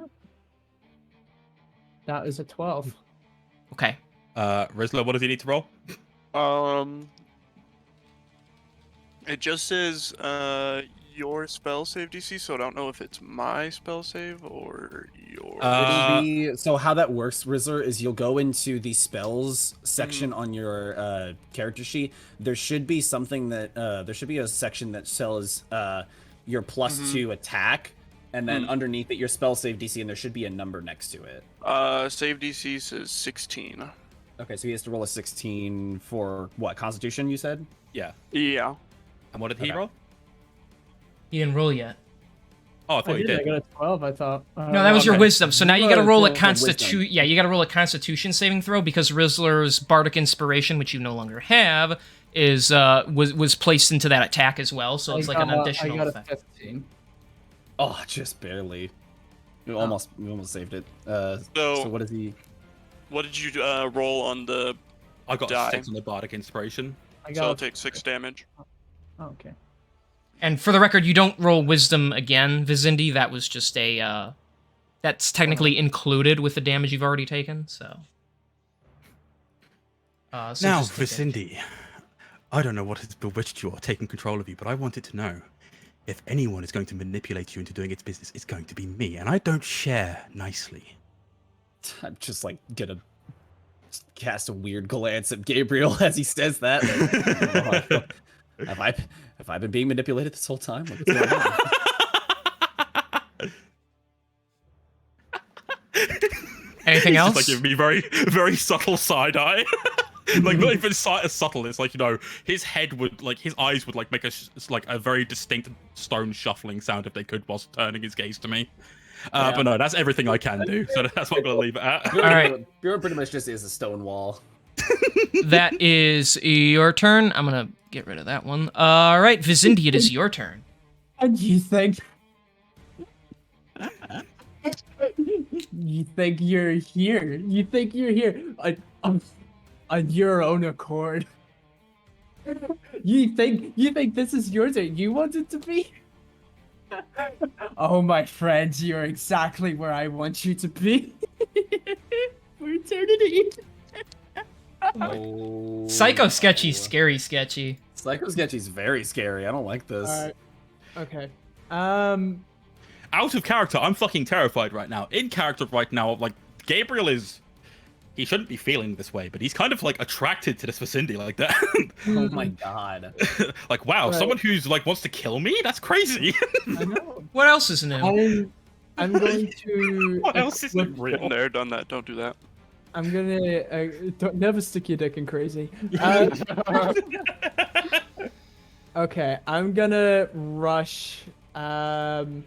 That is a 12.
Okay.
Rizzler, what does he need to roll?
It just says your spell save DC, so I don't know if it's my spell save or your.
It'll be, so how that works, Rizzler, is you'll go into the spells section on your character sheet. There should be something that there should be a section that says your +2 attack. And then underneath it, your spell save DC, and there should be a number next to it.
Save DC says 16.
Okay, so he has to roll a 16 for what? Constitution, you said?
Yeah.
Yeah.
And what did he roll?
He didn't roll yet.
Oh, I thought you did.
I got a 12, I thought.
No, that was your wisdom. So now you gotta roll a constitution. Yeah, you gotta roll a constitution saving throw because Rizzler's bardic inspiration, which you no longer have, is was placed into that attack as well. So it's like an additional
I got
effect.
a 15.
Oh, just barely. We almost saved it. So what is he?
What did you roll on the
I got
die?
6 on the bardic inspiration.
So I'll take 6 damage.
Oh, okay.
And for the record, you don't roll wisdom again, Vicindi. That was just a... that's technically included with the damage you've already taken, so...
Now, Vicindi, I don't know what has bewitched you or taken control of you, but I wanted to know. If anyone is going to manipulate you into doing its business, it's going to be me, and I don't share nicely.
I'm just like gonna cast a weird glance at Gabriel as he says that. Like, have I been being manipulated this whole time? Like, what's going on?
Anything else?
Just like giving me very, very subtle side eye. Like not even as subtle. It's like, you know, his head would like his eyes would like make a very distinct stone shuffling sound if they could, whilst turning his gaze to me. But no, that's everything I can do. So that's what I'm gonna leave it at.
All right,
Bjorn pretty much just is a stone wall.
That is your turn. I'm gonna get rid of that one. All right, Vizindi, it is your turn.
And you think you're here? You think you're here on your own accord? You think this is your turn? You want it to be? Oh, my friends, you're exactly where I want you to be for eternity.
Oh,
Psycho sketchy, scary sketchy.
Psycho sketchy's very scary. I don't like this.
All right. Okay.
Out of character, I'm fucking terrified right now. In character right now, like Gabriel is. He shouldn't be feeling this way, but he's kind of like attracted to this Vicinity like that.
Oh my god.
Like, wow,
Right.
someone who's like wants to kill me? That's crazy.
I know.
What else is new?
I'm going to.
What else is
equip-
real?
Been there, done that. Don't do that.
I'm gonna don't, never stick your dick in crazy. Okay, I'm gonna rush. I'm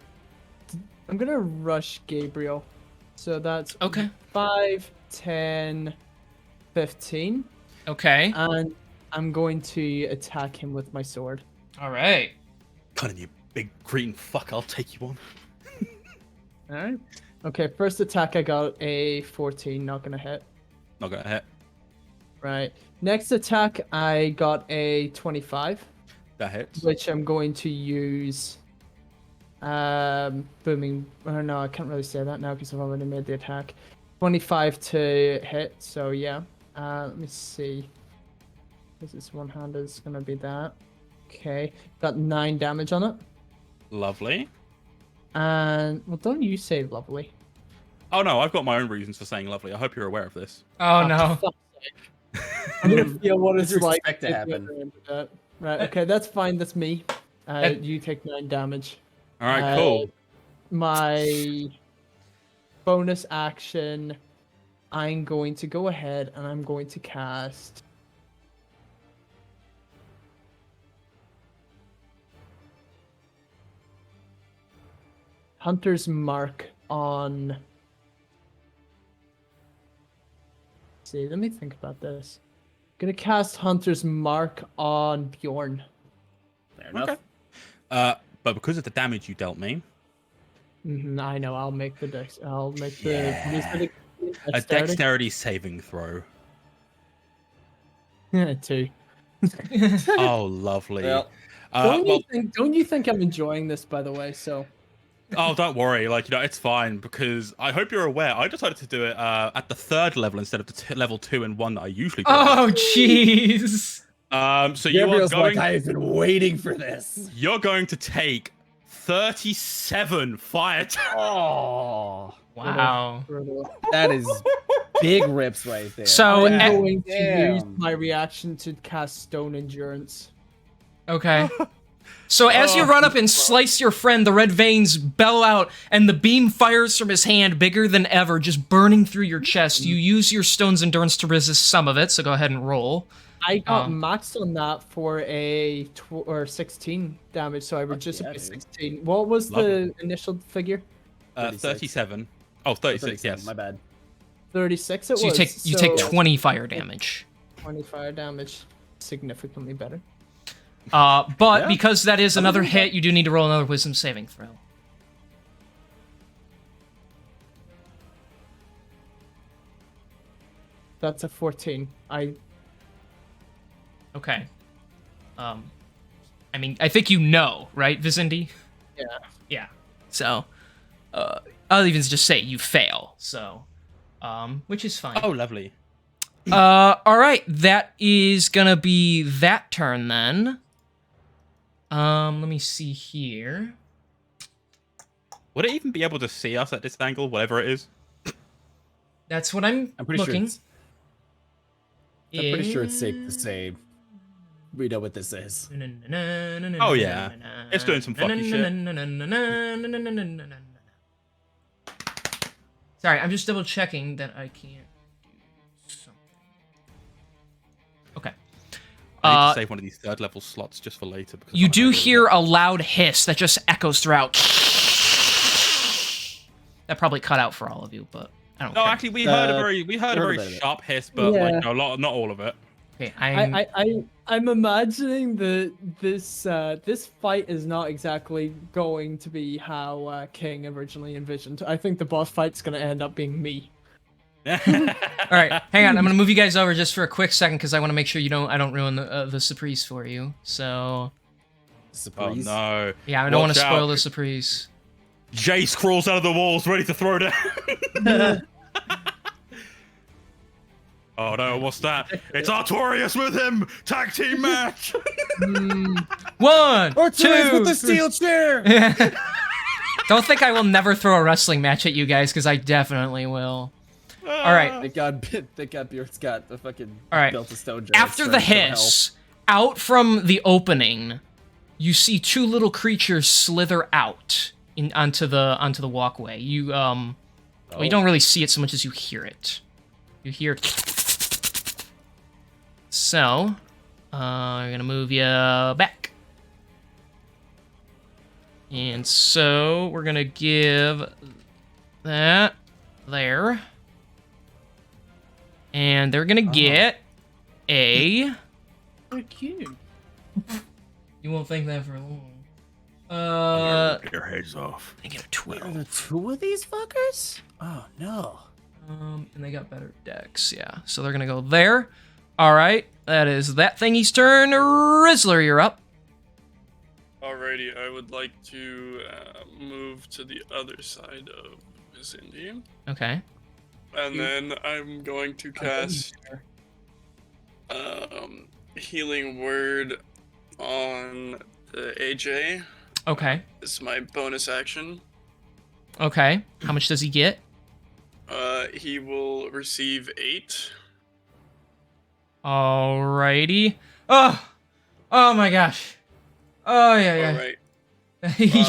gonna rush Gabriel. So that's
Okay.
5, 10, 15,
Okay.
and I'm going to attack him with my sword.
All right.
Kind of you big green fuck, I'll take you on.
All right. Okay, first attack I got a 14, not gonna hit.
Not gonna hit.
Right. Next attack I got a 25.
That hits.
Which I'm going to use booming. Oh no, I can't really say that now because I've already made the attack. 25 to hit, so yeah. Let me see. This is one-handed, it's gonna be that. Okay, got 9 damage on it.
Lovely.
And well, don't you say lovely?
Oh no, I've got my own reasons for saying lovely. I hope you're aware of this.
Oh no.
I'm gonna feel what it's
What did you
like
expect to
if
happen?
you remember that. Right, okay, that's fine, that's me. You take 9 damage.
All right, cool.
My bonus action, I'm going to go ahead and I'm going to cast Hunter's Mark on. See, let me think about this. Gonna cast Hunter's Mark on Bjorn.
Fair enough.
Okay. But because of the damage you dealt me,
I know. I'll make the dex. I'll make the
a dexterity saving throw.
2.
Oh, lovely.
Well,
Don't you think I'm enjoying this, by the way? So.
Oh, don't worry. Like, you know, it's fine because I hope you're aware. I decided to do it at the 3rd level instead of the level 2 and 1 that I usually do.
Oh jeez.
So you are
Gabriel's
going.
like, I've been waiting for this.
You're going to take 37 fire damage.
Oh,
Wow.
that is big rips right there.
So,
I'm
eh,
going to use
damn.
my reaction to cast Stone Endurance.
Okay. So as you run up and slice your friend, the red veins bellow out, and the beam fires from his hand bigger than ever, just burning through your chest. You use your Stone's Endurance to resist some of it, so go ahead and roll.
I got maxed on that for a 16 damage, so I reduced it by
dude.
16. What was the initial figure?
37. Oh, 36, yes.
My bad.
36 it
So
was.
you take 20 fire damage.
20 fire damage. Significantly better.
But
Yeah.
because that is another hit, you do need to roll another Wisdom saving throw.
That's a 14.
Okay. I mean, I think you know, right, Vizindi?
Yeah.
Yeah. So, I'll even just say you fail. So, which is fine.
Oh, lovely.
All right. That is gonna be that turn then. Let me see here.
Would it even be able to see us at this angle, whatever it is?
That's what I'm
I'm pretty
looking.
sure I'm pretty sure it's safe to say we know what this is.
Oh yeah, it's doing some fucking shit.
Sorry, I'm just double checking that I can't do something. Okay.
I need to save one of these third level slots just for later. Because
You do hear a loud hiss that just echoes throughout. That probably cut out for all of you, but I don't care.
No, actually, we heard a very sharp hiss, but like not all of it.
Okay,
I'm imagining that this fight is not exactly going to be how King originally envisioned. I think the boss fight's going to end up being me.
All right, hang on. I'm gonna move you guys over just for a quick second because I want to make sure I don't ruin the surprise for you. So.
Surprise.
Oh no.
Yeah, I don't want to spoil the surprise.
Jace crawls out of the walls, ready to throw down. Oh no, what's that? It's Artorias with him! Tag team match!
1, 2,
with the steel chair!
Don't think I will never throw a wrestling match at you guys, because I definitely will. Alright.
Thank God Bjorn's got the fucking built a stone giant.
After the hiss, out from the opening, you see two little creatures slither out onto the walkway. You well, you don't really see it so much as you hear it. You hear it. So, I'm gonna move you back. And so, we're gonna give that there. And they're gonna get a...
So cute.
You won't think that for long.
Get your heads off.
They get a 12.
Are there two of these fuckers? Oh, no.
And they got better decks, yeah. So they're gonna go there. Alright, that is that thingy's turn. Rizzler, you're up.
Alrighty, I would like to move to the other side of Cindy.
Okay.
And then I'm going to cast Healing Word on the AJ.
Okay.
It's my bonus action.
Okay. How much does he get?
He will receive 8.
Alrighty. Oh my gosh. Oh yeah.
Alright.
he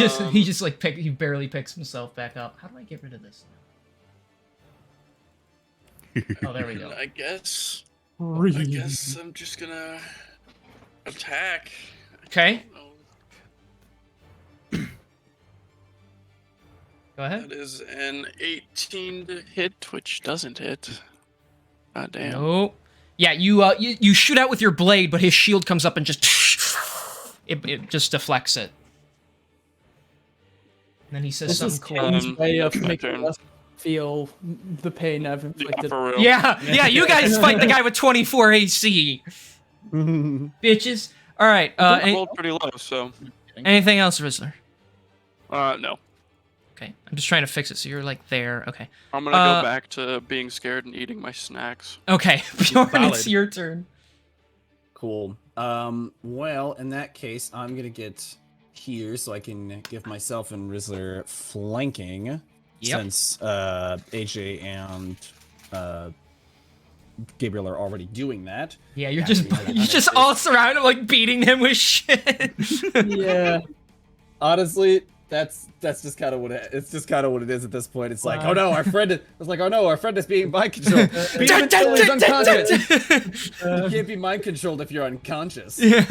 just like he barely picks himself back up. How do I get rid of this now? Oh, there we go.
I guess I'm just gonna attack.
Okay. Go ahead.
That is an 18 to hit, which doesn't hit. God damn.
Nope. Yeah, you shoot out with your blade, but his shield comes up and just it just deflects it. And then he says something cool.
This is King's way of making us feel the pain I've inflicted.
Yeah, you guys fight the guy with 24 AC. Bitches. All right.
I rolled pretty low, so.
Anything else, Rizzler?
No.
Okay, I'm just trying to fix it so you're like there. Okay.
I'm gonna go back to being scared and eating my snacks.
Okay, Bjorn, it's your turn.
Cool. Well, in that case, I'm gonna get here so I can give myself and Rizzler flanking.
Yep.
Since AJ and Gabriel are already doing that.
Yeah, you're just all surrounded, like beating him with shit.
Yeah.
Honestly, that's just kind of what it's just kind of what it is at this point. It's like, oh no, our friend is being mind controlled. Beat him until he's unconscious. You can't be mind controlled if you're unconscious.
Yeah.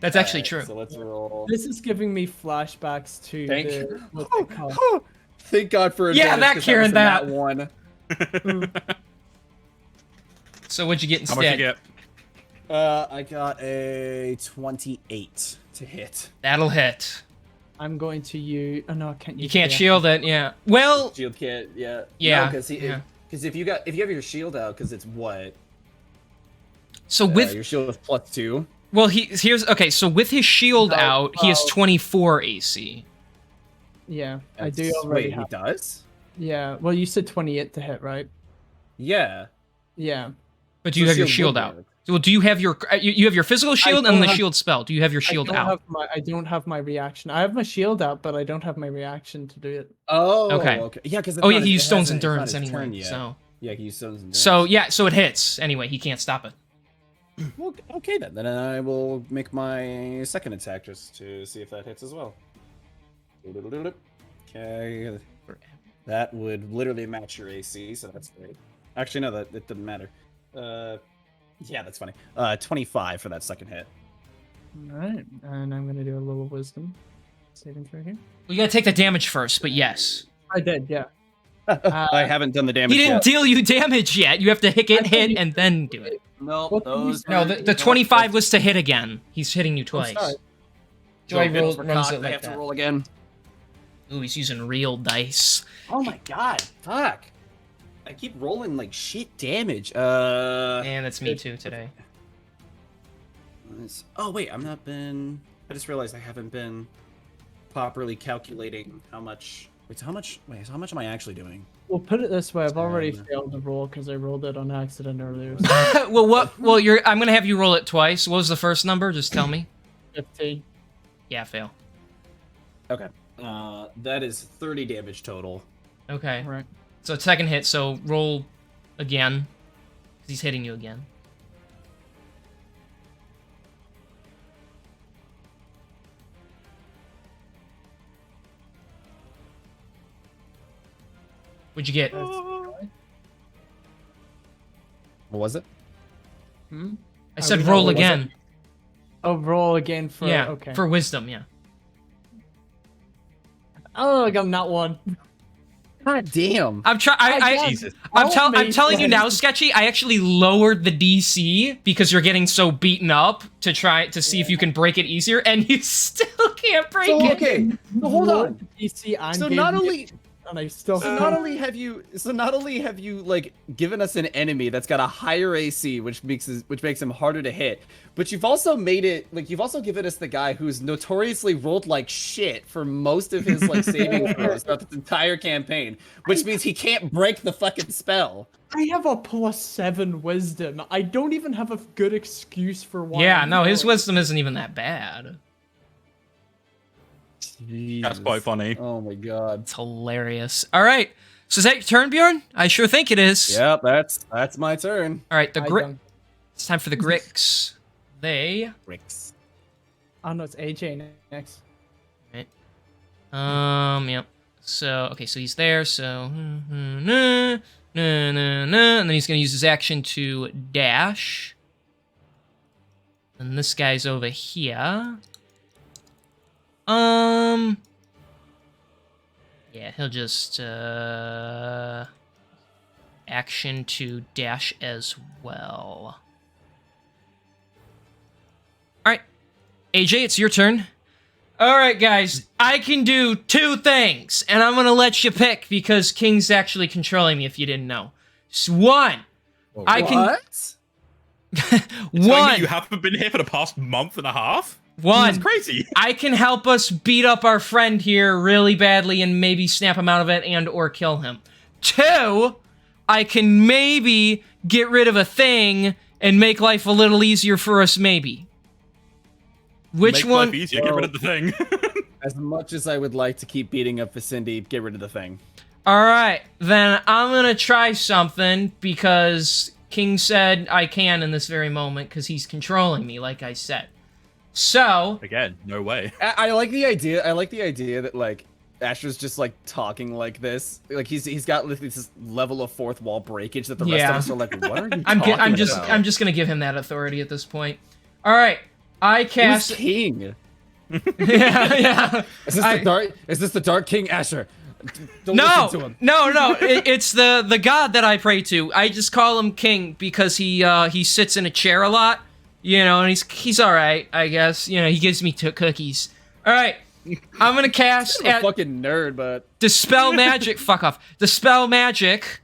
That's actually true.
So let's roll.
This is giving me flashbacks to
Thank God for
that Kieran, that
one.
So what'd you get instead?
How much you get?
I got a 28 to hit.
That'll hit.
I'm going to use. Oh no, I can't use.
You can't shield it. Yeah. Well.
Shield can't. Yeah.
Yeah.
Because if you have your shield out, because it's what.
So with
your shield is +2.
Well, here's okay. So with his shield out, he has 24 AC.
Yeah, I do already.
Wait, he does?
Yeah. Well, you said 28 to hit, right?
Yeah.
Yeah.
But do you have your shield out? Well, do you have your you have your physical shield and the shield spell? Do you have your shield out?
I don't have my reaction. I have my shield out, but I don't have my reaction to do it.
Oh.
Okay.
Yeah, because
he used Stone's Endurance anyway. So
Yeah, he use stones and
So yeah, so it hits. Anyway, he can't stop it.
Well, okay then. Then I will make my second attack just to see if that hits as well. Okay. That would literally match your AC, so that's great. Actually, no, that it doesn't matter. Yeah, that's funny. 25 for that second hit.
All right, and I'm gonna do a little wisdom saving throw here.
We gotta take the damage first, but yes.
I did, yeah.
I haven't done the damage
He didn't
yet.
deal you damage yet. You have to hit,
I thought
hit,
you
and then do it.
No,
What
those.
No, the 25 was to hit again. He's hitting you twice.
sorry.
Joy
Runs
runs it
I
like
have to
that.
roll again.
Ooh, he's using real dice.
Oh my god, fuck. I keep rolling like shit damage.
And that's me too today.
Oh wait, I'm not been. I just realized I haven't been properly calculating how much. Wait, so how much? Wait, so how much am I actually doing?
Well, put it this way: I've already failed the roll because I rolled it on accident earlier.
Well, what? Well, I'm gonna have you roll it twice. What was the first number? Just tell me.
15.
Yeah, fail.
Okay. That is 30 damage total.
Okay.
Right.
So second hit. So roll again, 'cause he's hitting you again. What'd you get?
What was it?
Hmm?
I said
we
roll
know what was
again.
Oh, roll again for
Yeah,
okay.
for wisdom. Yeah.
Oh, I got not one.
God damn.
I'm trying.
Jesus.
I'm
made
telling you now,
sense.
Sketchy. I actually lowered the DC because you're getting so beaten up to try to see if you can break it easier, and you still can't break
So
it.
okay, so hold on.
DC and
So
gave
not
me-
only
and I still
So not only have you like given us an enemy that's got a higher AC, which makes him harder to hit, but you've also made it like you've also given us the guy who's notoriously rolled like shit for most of his like saving throws throughout this entire campaign, which means he can't break the fucking spell.
I have a +7 wisdom. I don't even have a good excuse for why.
Yeah,
I'm
no, his
failing.
wisdom isn't even that bad.
That's quite funny.
Oh my god.
It's hilarious. All right, so is that your turn, Bjorn? I sure think it is.
Yep, that's my turn.
All right, the
I
grit.
don't-
It's time for the Gricks. They.
Ricks.
Oh no, it's AJ next.
Yep. So okay, so he's there. So and then he's gonna use his action to dash. And this guy's over here. Yeah, he'll just action to dash as well. All right, AJ, it's your turn. All right, guys, I can do two things, and I'm gonna let you pick because King's actually controlling me. If you didn't know, one, I can
What?
one.
You haven't been here for the past month and a half?
One,
That's crazy.
I can help us beat up our friend here really badly and maybe snap him out of it and or kill him. Two, I can maybe get rid of a thing and make life a little easier for us maybe. Which
Make
one?
life easier, get rid of the thing.
As much as I would like to keep beating up Vicindy, get rid of the thing.
All right, then I'm going to try something because King said I can in this very moment because he's controlling me like I said. So,
Again, no way.
I like the idea. I like the idea that like Asher's just like talking like this. Like he's got like, this level of fourth wall breakage that the rest of
Yeah.
us are like, what are you
I'm
talking
just
about?
I'm just going to give him that authority at this point. All right. I
Who's
cast
king?
yeah.
Is this the Dark King Asher? Don't
No,
listen to him.
no, it's the god that I pray to. I just call him king because he sits in a chair a lot, you know, and he's all right, I guess. You know, he gives me cookies. All right, I'm gonna cast
I'm a fucking nerd, but
dispel magic. Fuck off. Dispel magic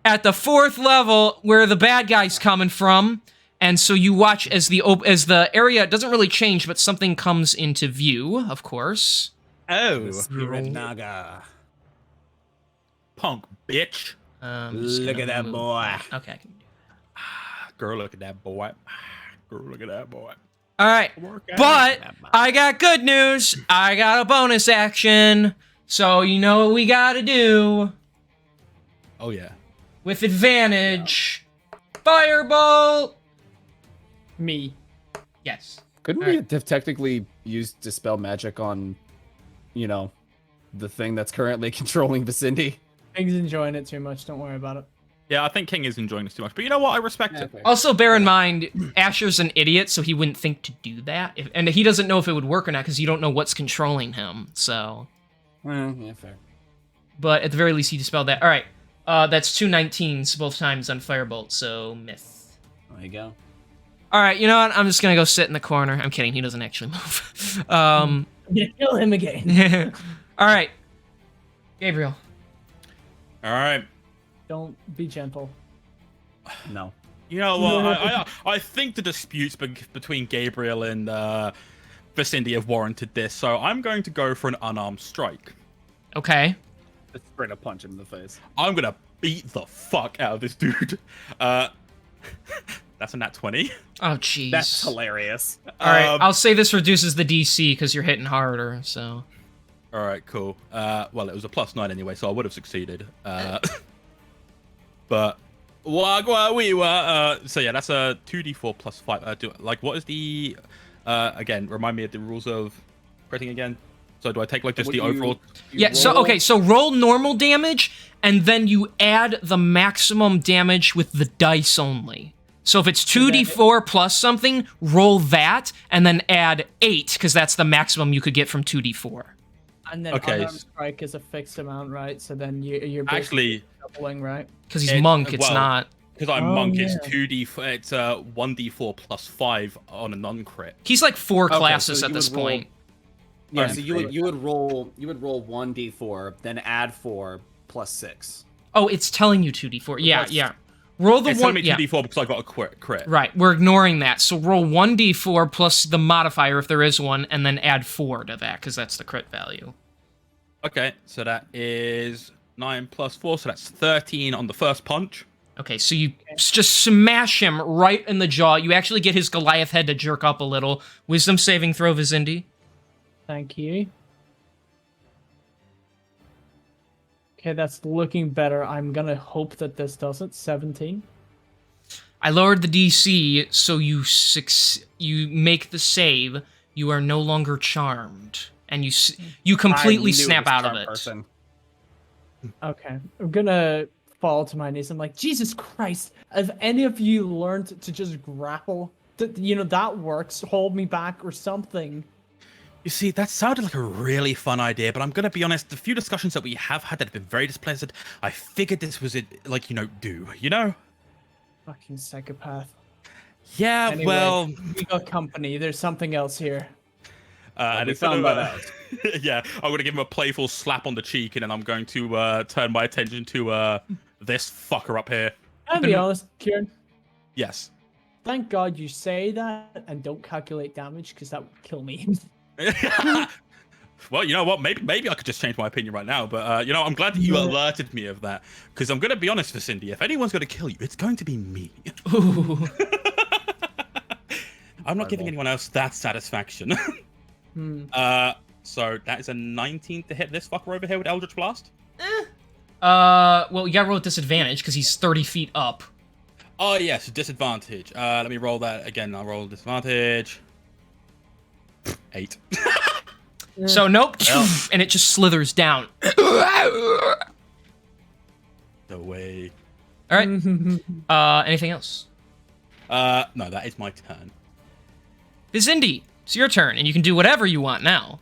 at the 4th level where the bad guy's coming from, and so you watch as the area doesn't really change, but something comes into view, of course.
Oh,
Spirit Naga.
punk bitch.
Look at that boy.
Okay.
Girl, look at that boy. Girl, look at that boy.
All right, but I got good news. I got a bonus action, so you know what we gotta do.
Oh yeah.
With advantage. Fireball!
Me.
Yes.
Couldn't
All
we
right.
have technically used Dispel Magic on, you know, the thing that's currently controlling Vicindy?
King's enjoying it too much. Don't worry about it.
Yeah, I think King is enjoying this too much. But you know what? I respect it.
Also, bear in mind, Asher's an idiot, so he wouldn't think to do that. And he doesn't know if it would work or not, because you don't know what's controlling him, so...
Well, yeah, fair.
But at the very least, he dispelled that. Alright, that's 2 19s both times on Firebolt, so myth.
There you go.
Alright, you know what? I'm just gonna go sit in the corner. I'm kidding, he doesn't actually move.
I'm gonna kill him again.
Alright. Gabriel.
Alright.
Don't be gentle.
No.
You know what? I think the disputes between Gabriel and Vicindy have warranted this, so I'm going to go for an unarmed strike.
Okay.
Just straight up punch him in the face.
I'm gonna beat the fuck out of this dude. That's a nat 20.
Oh, jeez.
That's hilarious.
Alright, I'll say this reduces the DC, because you're hitting harder, so...
Alright, cool. Well, it was a +9 anyway, so I would have succeeded. But... so yeah, that's a 2d4 plus 5. What is the... again, remind me of the rules of critting again. So do I take, like, just the overall...
Yeah, so roll normal damage, and then you add the maximum damage with the dice only. So if it's 2d4 plus something, roll that, and then add 8, because that's the maximum you could get from 2d4.
And then unarmed strike is a fixed amount, right? So then you're basically doubling, right?
Because he's monk, it's not.
Because I'm monk, it's 2d4. It's 1d4 plus 5 on a non-crit.
He's like 4 classes at this point.
Yeah, so you would roll 1d4, then add 4 plus 6.
Oh, it's telling you 2d4. Yeah. Roll the
it's
one.
Telling me 2d4 because I got a crit.
Right, we're ignoring that. So roll 1d4 plus the modifier if there is one, and then add 4 to that because that's the crit value.
Okay, so that is 9 plus 4, so that's 13 on the first punch.
Okay, so you just smash him right in the jaw. You actually get his Goliath head to jerk up a little. Wisdom saving throw, Vicindy.
Thank you. Okay, that's looking better. I'm gonna hope that this does it. 17.
I lowered the DC, so you make the save. You are no longer charmed, and you completely snap out of it.
Person.
Okay, I'm gonna fall to my knees. I'm like, Jesus Christ! Have any of you learned to just grapple? That works. Hold me back or something.
You see, that sounded like a really fun idea, but I'm going to be honest, the few discussions that we have had that have been very displeasant, I figured this was it,
Fucking psychopath.
Yeah,
anyway,
well...
we got company. There's something else here.
And instead of, yeah, I'm going to give him a playful slap on the cheek, and then I'm going to turn my attention to this fucker up here.
I'll be honest, Kieran.
Yes.
Thank God you say that and don't calculate damage, because that would kill me.
Well, you know what? Maybe I could just change my opinion right now. But I'm glad that you alerted me of that. Because I'm going to be honest, Vicindy, if anyone's going to kill you, it's going to be me.
Ooh.
I'm not giving anyone else that satisfaction. So that is a 19 to hit this fucker over here with Eldritch Blast.
Well, you got to roll with disadvantage because he's 30 feet up.
Oh yes, disadvantage. Let me roll that again. I'll roll disadvantage. 8.
So nope, and it just slithers down.
No way.
All right. Anything else?
No, that is my turn.
Vicindy, it's your turn, and you can do whatever you want now.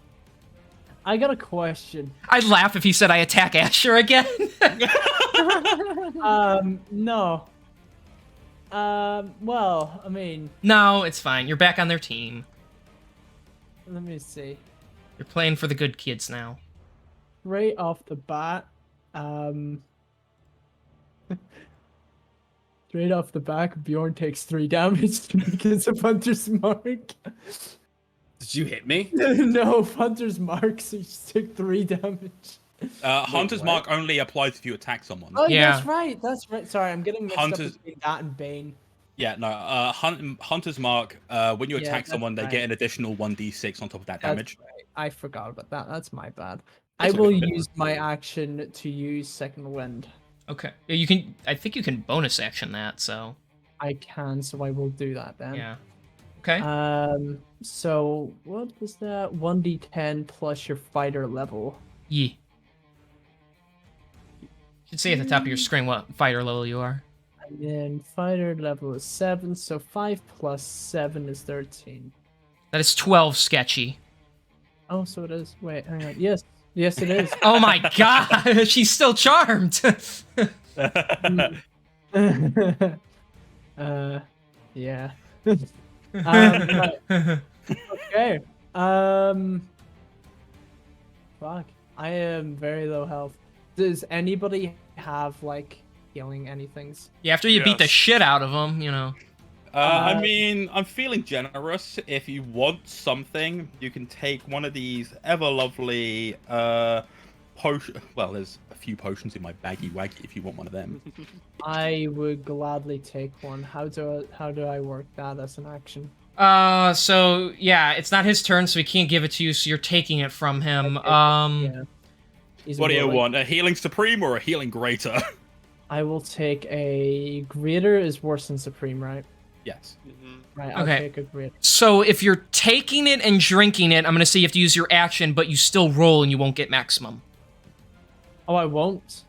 I got a question.
I'd laugh if he said I attack Asher again.
No. Well, I mean...
No, it's fine. You're back on their team.
Let me see.
You're playing for the good kids now.
Right off the bat, straight off the back, Bjorn takes 3 damage because of Hunter's Mark.
Did you hit me?
No, Hunter's Mark, so you just took 3 damage.
Hunter's Mark only applies if you attack someone.
Oh,
yeah.
That's right. Sorry, I'm getting mixed up between that and Bane.
Yeah, no, Hunter's Mark, when you attack someone, they get an additional 1d6 on top of that damage.
Right. I forgot about that. That's my bad. I will use my action to use Second Wind.
Okay. Yeah, you can. I think you can bonus action that. So.
I can, so I will do that then.
Yeah. Okay.
So what was that? 1d10 plus your fighter level.
Yeah. Should say at the top of your screen what fighter level you are.
And then fighter level is 7, so 5 plus 7 is 13.
That is 12, Sketchy.
Oh, so it is. Wait, hang on. Yes, it is.
Oh my god, she's still charmed.
Yeah. Right. Okay. Fuck. I am very low health. Does anybody have like healing anythings?
Yeah, after you beat the shit out of them, you know.
I mean, I'm feeling generous. If you want something, you can take one of these ever lovely potion. Well, there's a few potions in my baggy waggy. If you want one of them,
I would gladly take one. How do I work that as an action?
So yeah, it's not his turn, so he can't give it to you. So you're taking it from him.
Yeah.
What do you want? A healing supreme or a healing greater?
I will take a greater. Is worse than supreme, right?
Yes.
Right. I'll take a greater.
So if you're taking it and drinking it, I'm gonna say you have to use your action, but you still roll and you won't get maximum.
Oh, I won't.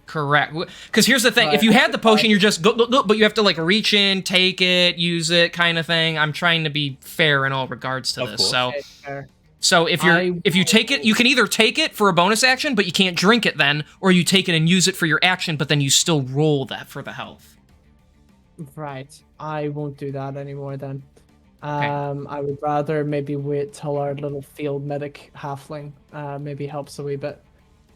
Correct. Because here's the thing: if you had the potion, you're just go, but you have to like reach in, take it, use it, kind of thing. I'm trying to be fair in all regards to this. So,
Okay,
so if you take it, you can either take it for a bonus action, but you can't drink it then, or you take it and use it for your action, but then you still roll that for the health.
right. I won't do that anymore then.
Okay.
I would rather maybe wait till our little field medic halfling maybe helps a wee bit.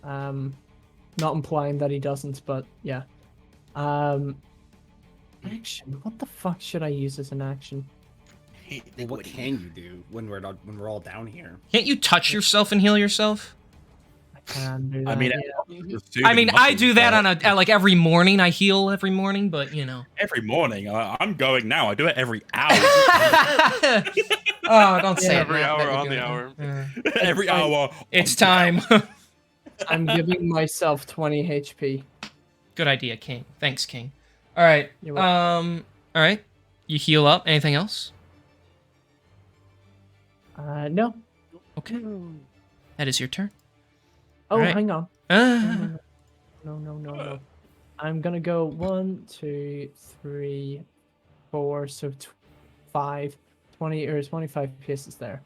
Not implying that he doesn't, but yeah. Action. What the fuck should I use as an action?
Well, what can you do when we're all down here?
Can't you touch yourself and heal yourself?
I can do that.
I mean,
yeah.
I mean, I do that on like every morning. I heal every morning, but you know.
Every morning. I'm going now. I do it every hour.
Oh, don't say it.
Every
now
hour
that you're
on
doing
the
it.
hour.
Yeah.
Every hour.
It's time.
I'm giving myself 20 HP.
Good idea, King. Thanks, King. All right.
You're welcome.
All right. You heal up. Anything else?
No.
Okay. That is your turn.
Oh,
Right.
hang on. No. I'm gonna go 1, 2, 3, 4, so 5, 20 or 25 pieces there.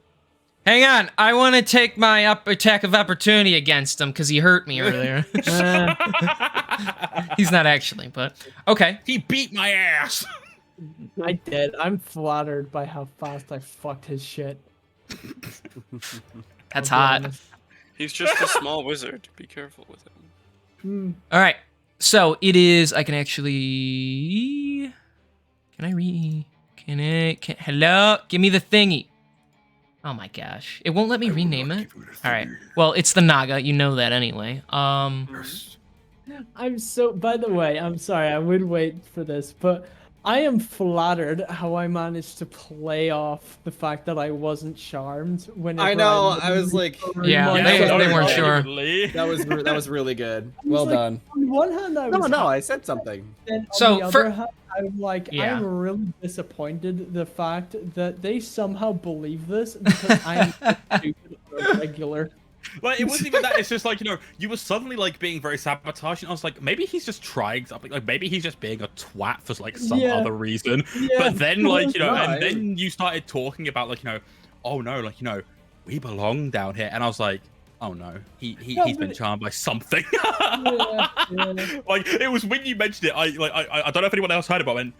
Hang on. I want to take my attack of opportunity against him because he hurt me earlier. He's not actually, but okay.
He beat my ass.
I did. I'm flattered by how fast I fucked his shit.
That's
I'll be
hot.
honest.
He's just a small wizard. Be careful with him.
All right. So it is. I can actually. Hello. Give me the thingy. Oh my gosh. It won't let me rename it. All right. Well, it's the Naga. You know that anyway.
I'm so. By the way, I'm sorry. I would wait for this, but I am flattered how I managed to play off the fact that I wasn't charmed. Whenever
I know. I was like,
Yeah, they weren't sure.
that was really good. Well done.
On one hand, I was
No, I said something.
Then on
So,
the
for-
other hand, I'm like,
Yeah.
I'm really disappointed the fact that they somehow believe this because I'm stupid or regular.
Like, it wasn't even that. It's just like, you were suddenly like being very sabotaging. I was like, maybe he's just trying something. Like, maybe he's just being a twat for like some
Yeah.
other reason.
Yeah.
But then, like,
Right.
and then you started talking about like, oh no, like, we belong down here. And I was like, oh no, he's been charmed by something.
Yeah.
Like, it was when you mentioned it. I don't know if anyone else heard about it. And,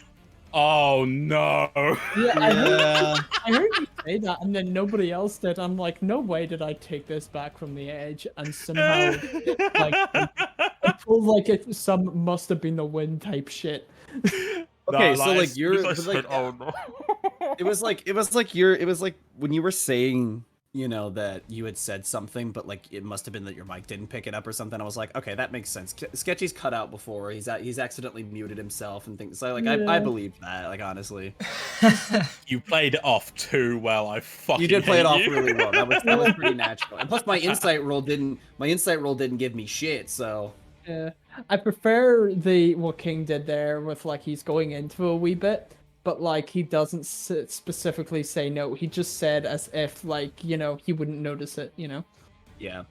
oh no.
Yeah, I heard you say that, and then nobody else did. I'm like, no way did I take this back from the edge, and somehow, like, I feel like it must have been the wind type shit.
Okay,
Nah,
so like
as
you're,
soon as I
but, like,
said, oh no.
it was like when you were saying, that you had said something, but like it must have been that your mic didn't pick it up or something. I was like, okay, that makes sense. Sketchy's cut out before. He's accidentally muted himself and things. So like I believed that. Like honestly,
You played it off too well. I fucking
you did play it
hate
off
you.
really well. That was pretty natural. And plus my insight roll didn't give me shit. So
Yeah. I prefer what King did there with like he's going into a wee bit, but like he doesn't specifically say no. He just said as if like he wouldn't notice it.
Yeah.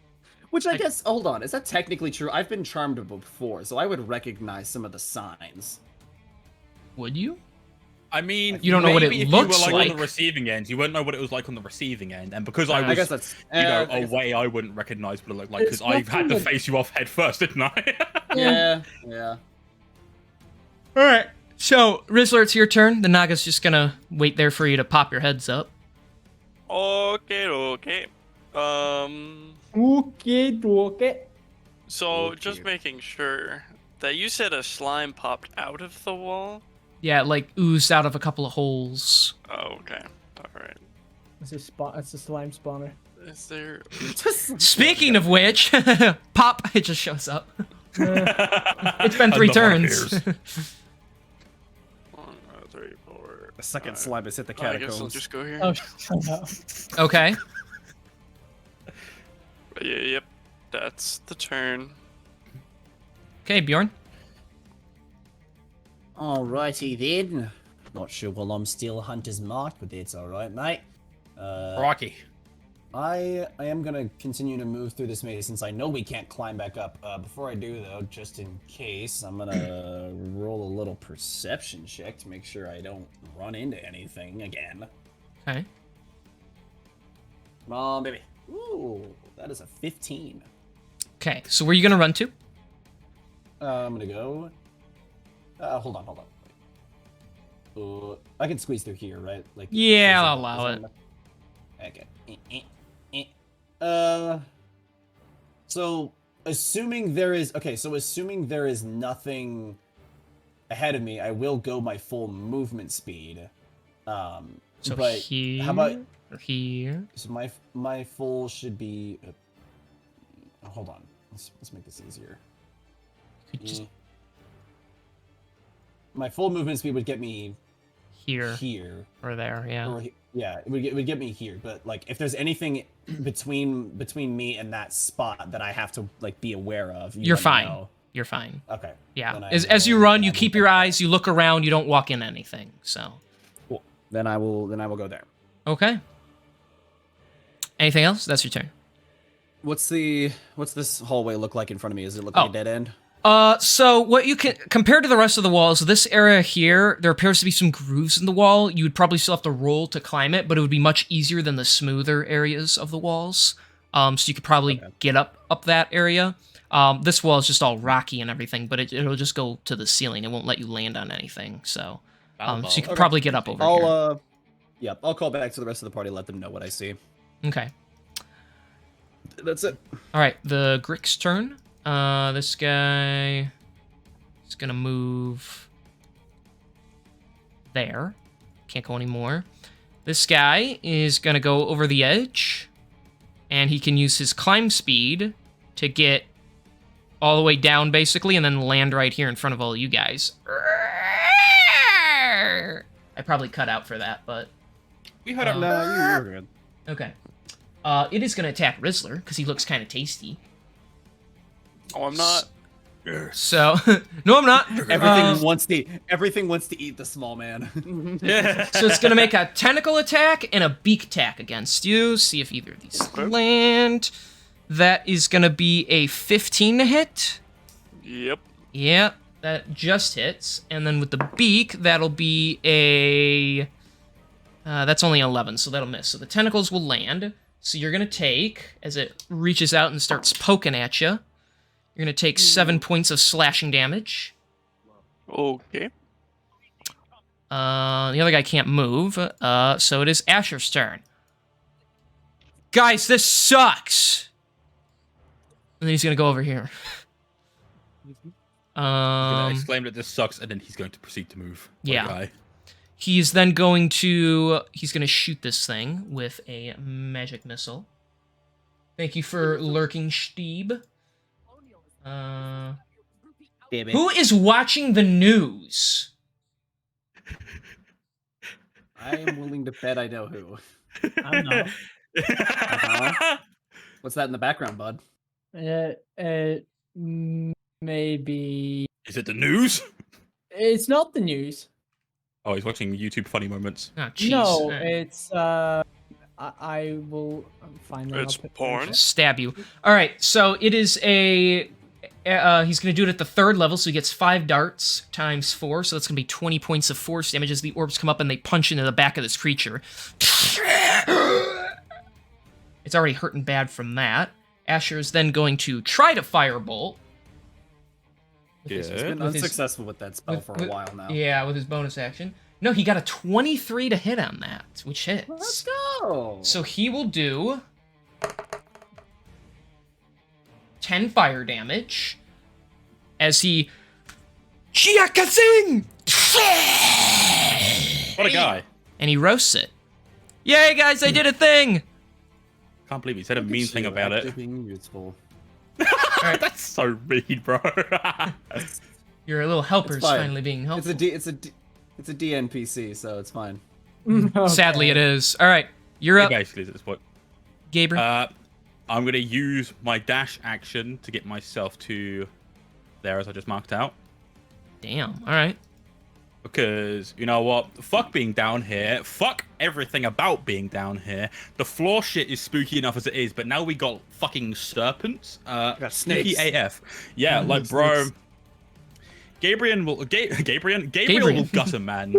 Which I guess, hold on, is that technically true? I've been charmed before, so I would recognize some of the signs.
Would you?
I mean,
you don't know what it
if
looks
you were
like
on the receiving end, you wouldn't know what it was like on the receiving end, and because
I guess that's
away, I wouldn't recognize what it looked like because I had to face you off head first, didn't I?
yeah.
All right. So, Rizzler, it's your turn. The Naga's just gonna wait there for you to pop your heads up.
Okay.
Okay.
So, just making sure that you said a slime popped out of the wall.
Yeah, it, like oozed out of a couple of holes.
Oh, okay. All right.
It's a slime spawner.
Is there?
Speaking of which, pop! It just shows up. It's been 3 turns.
1, 2, 3, 4.
The second slime has hit the
I guess
catacombs.
I'll just go here.
Oh, shut up.
Okay.
Yep. That's the turn.
Okay, Bjorn.
Alrighty then. Not sure while I'm still hunter's mark, but it's alright, mate.
Rocky.
I am gonna continue to move through this maze since I know we can't climb back up. Before I do though, just in case, I'm gonna roll a little perception check to make sure I don't run into anything again.
Okay.
Come on, baby. Ooh, that is a 15.
Okay, so where are you gonna run to?
I'm gonna go. Hold on. I can squeeze through here, right? Like.
Yeah, I'll allow it.
Okay. So assuming there is nothing ahead of me, I will go my full movement speed.
So
but
here,
how about
here?
So my full should be. Hold on. Let's make this easier.
Could just
my full movement speed would get me
here
or
there, yeah.
Or, yeah, it would get me here. But like, if there's anything between me and that spot that I have to like be aware of,
you're fine.
Know.
You're fine.
Okay.
Yeah. As you run, you keep your eyes. You look around. You don't walk in anything. So.
Cool. Then I will go there.
Okay. Anything else? That's your turn.
What's this hallway look like in front of me? Does it look like a dead end?
So what you can, compared to the rest of the walls, this area here, there appears to be some grooves in the wall. You would probably still have to roll to climb it, but it would be much easier than the smoother areas of the walls. So you could probably get up that area. This wall is just all rocky and everything, but it'll just go to the ceiling. It won't let you land on anything. So, so you could probably get up over here.
Yeah, I'll call back to the rest of the party, let them know what I see.
Okay.
That's it.
All right, the Grick's turn. This guy is gonna move there. Can't go anymore. This guy is gonna go over the edge, and he can use his climb speed to get all the way down, basically, and then land right here in front of all you guys. I probably cut out for that, but
we heard it.
No, you were good.
Okay. It is gonna attack Rizzler because he looks kind of tasty.
Oh, I'm not.
So, no, I'm not.
Everything wants to eat the small man.
So it's gonna make a tentacle attack and a beak attack against you. See if either of these land. That is gonna be a 15 to hit.
Yep.
Yep, that just hits. And then with the beak, that'll be a. That's only 11, so that'll miss. So the tentacles will land. So you're gonna take, as it reaches out and starts poking at you. You're going to take 7 points of slashing damage.
Okay.
The other guy can't move, so it is Asher's turn. Guys, this sucks! And then he's going to go over here.
He's going to exclaim that this sucks, and then he's going to proceed to move.
Yeah. He's then going to... He's going to shoot this thing with a magic missile. Thank you for lurking, Steeb. Who is watching the news?
I am willing to bet I know who.
I'm not.
What's that in the background, bud?
maybe...
Is it the news?
It's not the news.
Oh, he's watching YouTube funny moments.
Oh, jeez.
No, it's I will find them.
It's porn.
Stab you. All right, so it is a. He's going to do it at the 3rd level, so he gets 5 darts times 4, so that's going to be 20 points of force damage as the orbs come up and they punch into the back of this creature. It's already hurting bad from that. Asher is then going to try to firebolt.
He's been unsuccessful with that spell for a while now.
Yeah, with his bonus action. No, he got a 23 to hit on that, which hits.
Let's go!
So he will do 10 fire damage as he Chiakazing!
What a guy.
And he roasts it. Yay, guys, I did a thing!
Can't believe he said a mean thing about it.
Being useful.
Alright, that's so mean, bro.
Your little helper's
It's fine.
finally being helpful.
It's a DNPC, so it's fine.
Okay.
Sadly, it is. All right, you're
It
up,
basically is at this point.
Gabriel.
I'm going to use my dash action to get myself to there, as I just marked out.
Damn. All right.
Because, you know what? Fuck being down here. Fuck everything about being down here. The floor shit is spooky enough as it is, but now we got fucking serpents.
got
Spooky
snakes.
AF. Yeah, like, bro. Gabriel will gut him, man.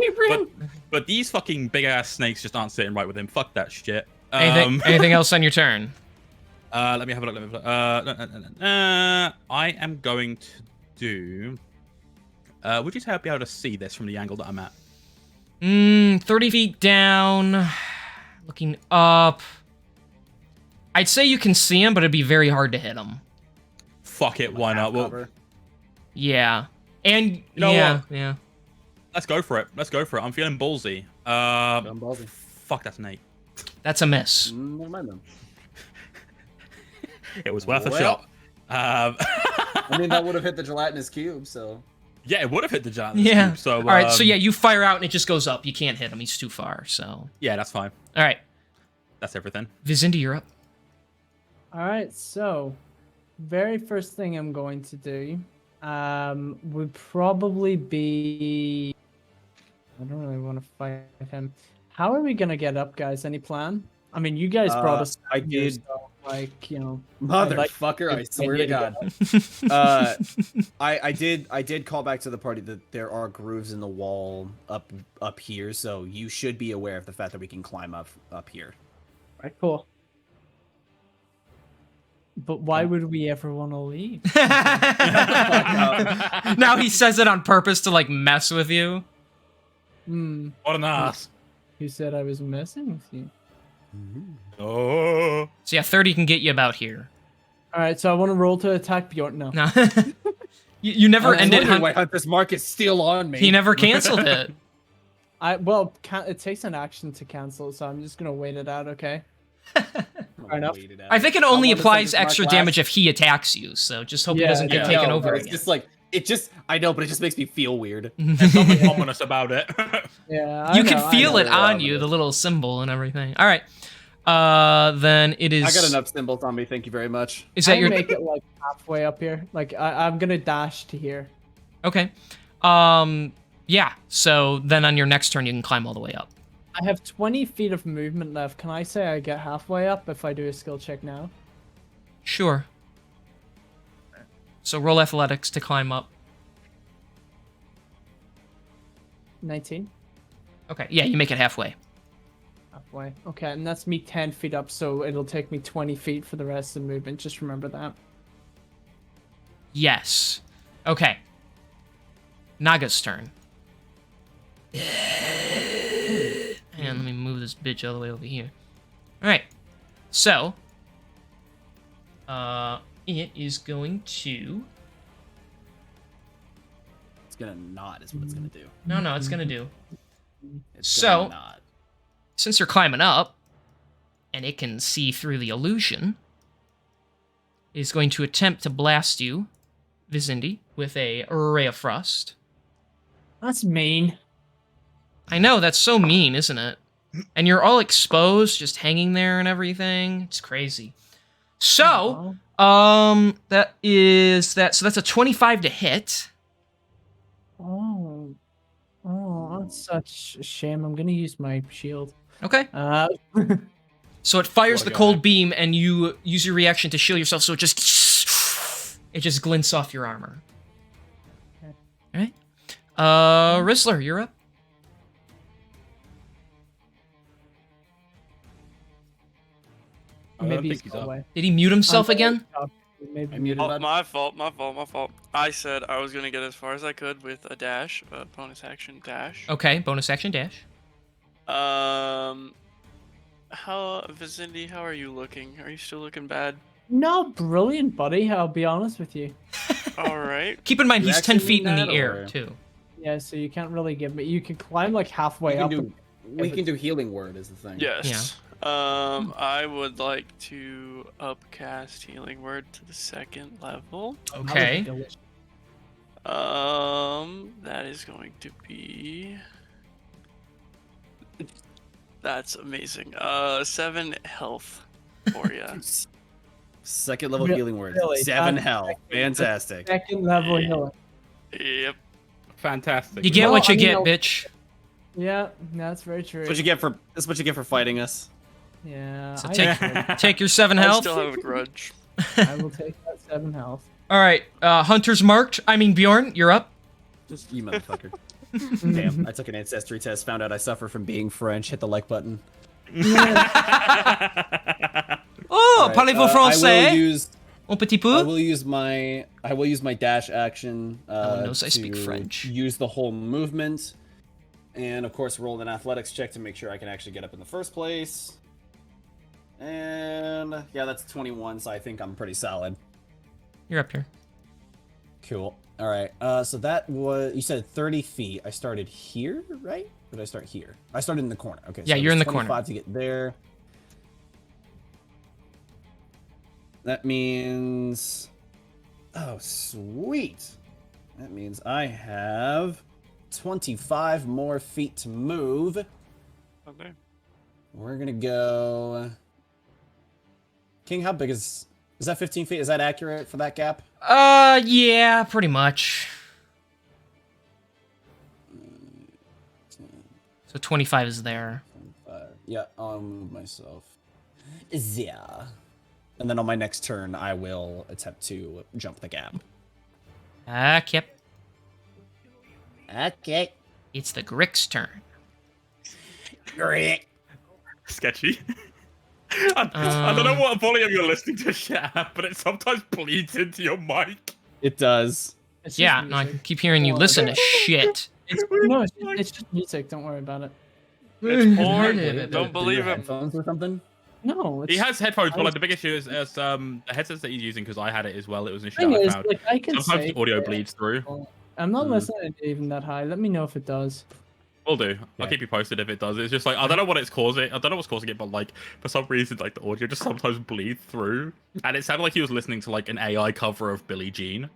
But these fucking big ass snakes just aren't sitting right with him. Fuck that shit.
Anything else on your turn?
Let me have a look. I am going to do. Would you say I'd be able to see this from the angle that I'm at?
30 feet down, looking up. I'd say you can see him, but it'd be very hard to hit him.
Fuck it, why not? Well,
yeah. And
you know what?
Yeah.
Let's go for it. I'm feeling ballsy.
Ballsy.
Fuck, that's an 8.
That's a miss.
Never mind then.
It was worth a shot.
I mean, that would have hit the gelatinous cube, so.
Yeah, it would have hit the giant.
Yeah.
Cube, so,
all right. So yeah, you fire out and it just goes up. You can't hit him. He's too far. So.
Yeah, that's fine.
All right.
That's everything.
Vizinda, you're up.
All right, so very first thing I'm going to do would probably be. I don't really want to fight him. How are we gonna get up, guys? Any plan? I mean, you guys brought us.
I did.
So, like, you know.
Motherfucker! I swear to God. I did call back to the party that there are grooves in the wall up here, so you should be aware of the fact that we can climb up here.
All right, cool. But why would we ever want to leave?
Now he says it on purpose to like mess with you.
What an ass.
Who said I was messing with you?
Oh.
So yeah, 30 can get you about here.
All right, so I want to roll to attack Bjorn. No.
No. you never ended.
Why Hunter's Mark is still on me?
He never canceled it.
It takes an action to cancel, so I'm just gonna wait it out. Okay. Fair enough.
I think it only
I wanna
applies
send this
extra
Mark
damage if he attacks you. So just hope he
Yeah,
doesn't get taken
No,
over
but it's
again.
just like I know, but it just makes me feel weird.
There's something ominous about it.
Yeah.
You can feel it on
yeah,
you,
but-
the little symbol and everything. All right. Then it is.
I got enough symbols on me. Thank you very much.
Is that
I
your?
make it like halfway up here. Like I'm gonna dash to here.
Okay. Yeah. So then on your next turn, you can climb all the way up.
I have 20 feet of movement left. Can I say I get halfway up if I do a skill check now?
Sure. So roll athletics to climb up.
19.
Okay. Yeah, you make it halfway.
Halfway. Okay, and that's me 10 feet up, so it'll take me 20 feet for the rest of the movement. Just remember that.
Yes. Okay. Naga's turn. And let me move this bitch all the way over here. Alright. So. It is going to.
It's gonna nod is what it's gonna do.
No, it's gonna do.
It's
So-
gonna nod.
Since you're climbing up, and it can see through the illusion, it is going to attempt to blast you, Vizindi, with a Ray of Frost.
That's mean.
I know, that's so mean, isn't it? And you're all exposed, just hanging there and everything. It's crazy. So, that is that. So that's a 25 to hit.
Oh, that's such a shame. I'm gonna use my shield.
Okay. So it fires the cold beam, and you use your reaction to shield yourself. So it just glints off your armor.
Okay.
All right. Rizzler, you're up.
Maybe he's away.
Did he mute himself again?
Maybe
my fault. I said I was gonna get as far as I could with a dash, a bonus action dash.
Okay, bonus action dash.
How Vicinity? How are you looking? Are you still looking bad?
No, brilliant, buddy. I'll be honest with you.
All right.
Keep in mind,
You
he's 10
actually
feet in
mean
the
that,
air
or-
too.
Yeah, so you can't really give me. You can climb like halfway up.
We can do healing word is the thing.
Yes. I would like to upcast Healing Word to the 2nd level.
Okay.
That is going to be. That's amazing. 7 health for ya.
2nd level healing word.
Really?
7 health. Fantastic.
2nd level healer.
Yep.
Fantastic.
You get
Well,
what you
I mean,
get,
I'll-
bitch.
Yeah, that's very true.
That's what you get for. That's what you get for fighting us.
Yeah.
So
I
take your 7
I
health.
still have a grudge.
I will take that 7 health.
All right, Hunter's marked. I mean, Bjorn, you're up.
Just you motherfucker. Damn, I took an ancestry test, found out I suffer from being French. Hit the like button.
Oh,
Alright,
parlez-vous
I
français?
will use.
Mon petit
I
peu?
will use my dash action.
one knows I
to
speak French.
Use the whole movement, and of course roll an athletics check to make sure I can actually get up in the first place. And yeah, that's 21, so I think I'm pretty solid.
You're up here.
Cool. All right. So that was, you said 30 feet. I started here, right? Or did I start here? I started in the corner. Okay.
Yeah,
so
you're in the
there's
corner.
25 to get there. That means, oh sweet. That means I have 25 more feet to move.
Okay.
We're gonna go. King, how big is that 15 feet? Is that accurate for that gap?
Yeah, pretty much. So 25 is there.
Yeah, I'll move myself. Yeah. And then on my next turn, I will attempt to jump the gap.
Yep.
Okay.
It's the Grick's turn.
Great.
Sketchy. I don't know what volume you're listening to, chat, but it sometimes bleeds into your mic.
It does.
It's just
Yeah, no, I
music.
keep hearing you listen to shit.
It's just music. Don't worry about it.
It's porn.
Don't
Don't believe him.
Headphones or something?
No, it's,
He has headphones, but like the big issue is the headsets that he's using, because I had it as well. It was an issue
thing
that I
is,
found.
like, I can
Sometimes
say
the audio
that
bleeds through.
I'm not listening to even that high. Let me know if it does.
Will do. I'll
Yeah.
keep you posted if it does. It's just like, I don't know what it's causing. I don't know what's causing it, but like for some reason, like the audio just sometimes bleeds through. And it sounded like he was listening to like an AI cover of Billie Jean.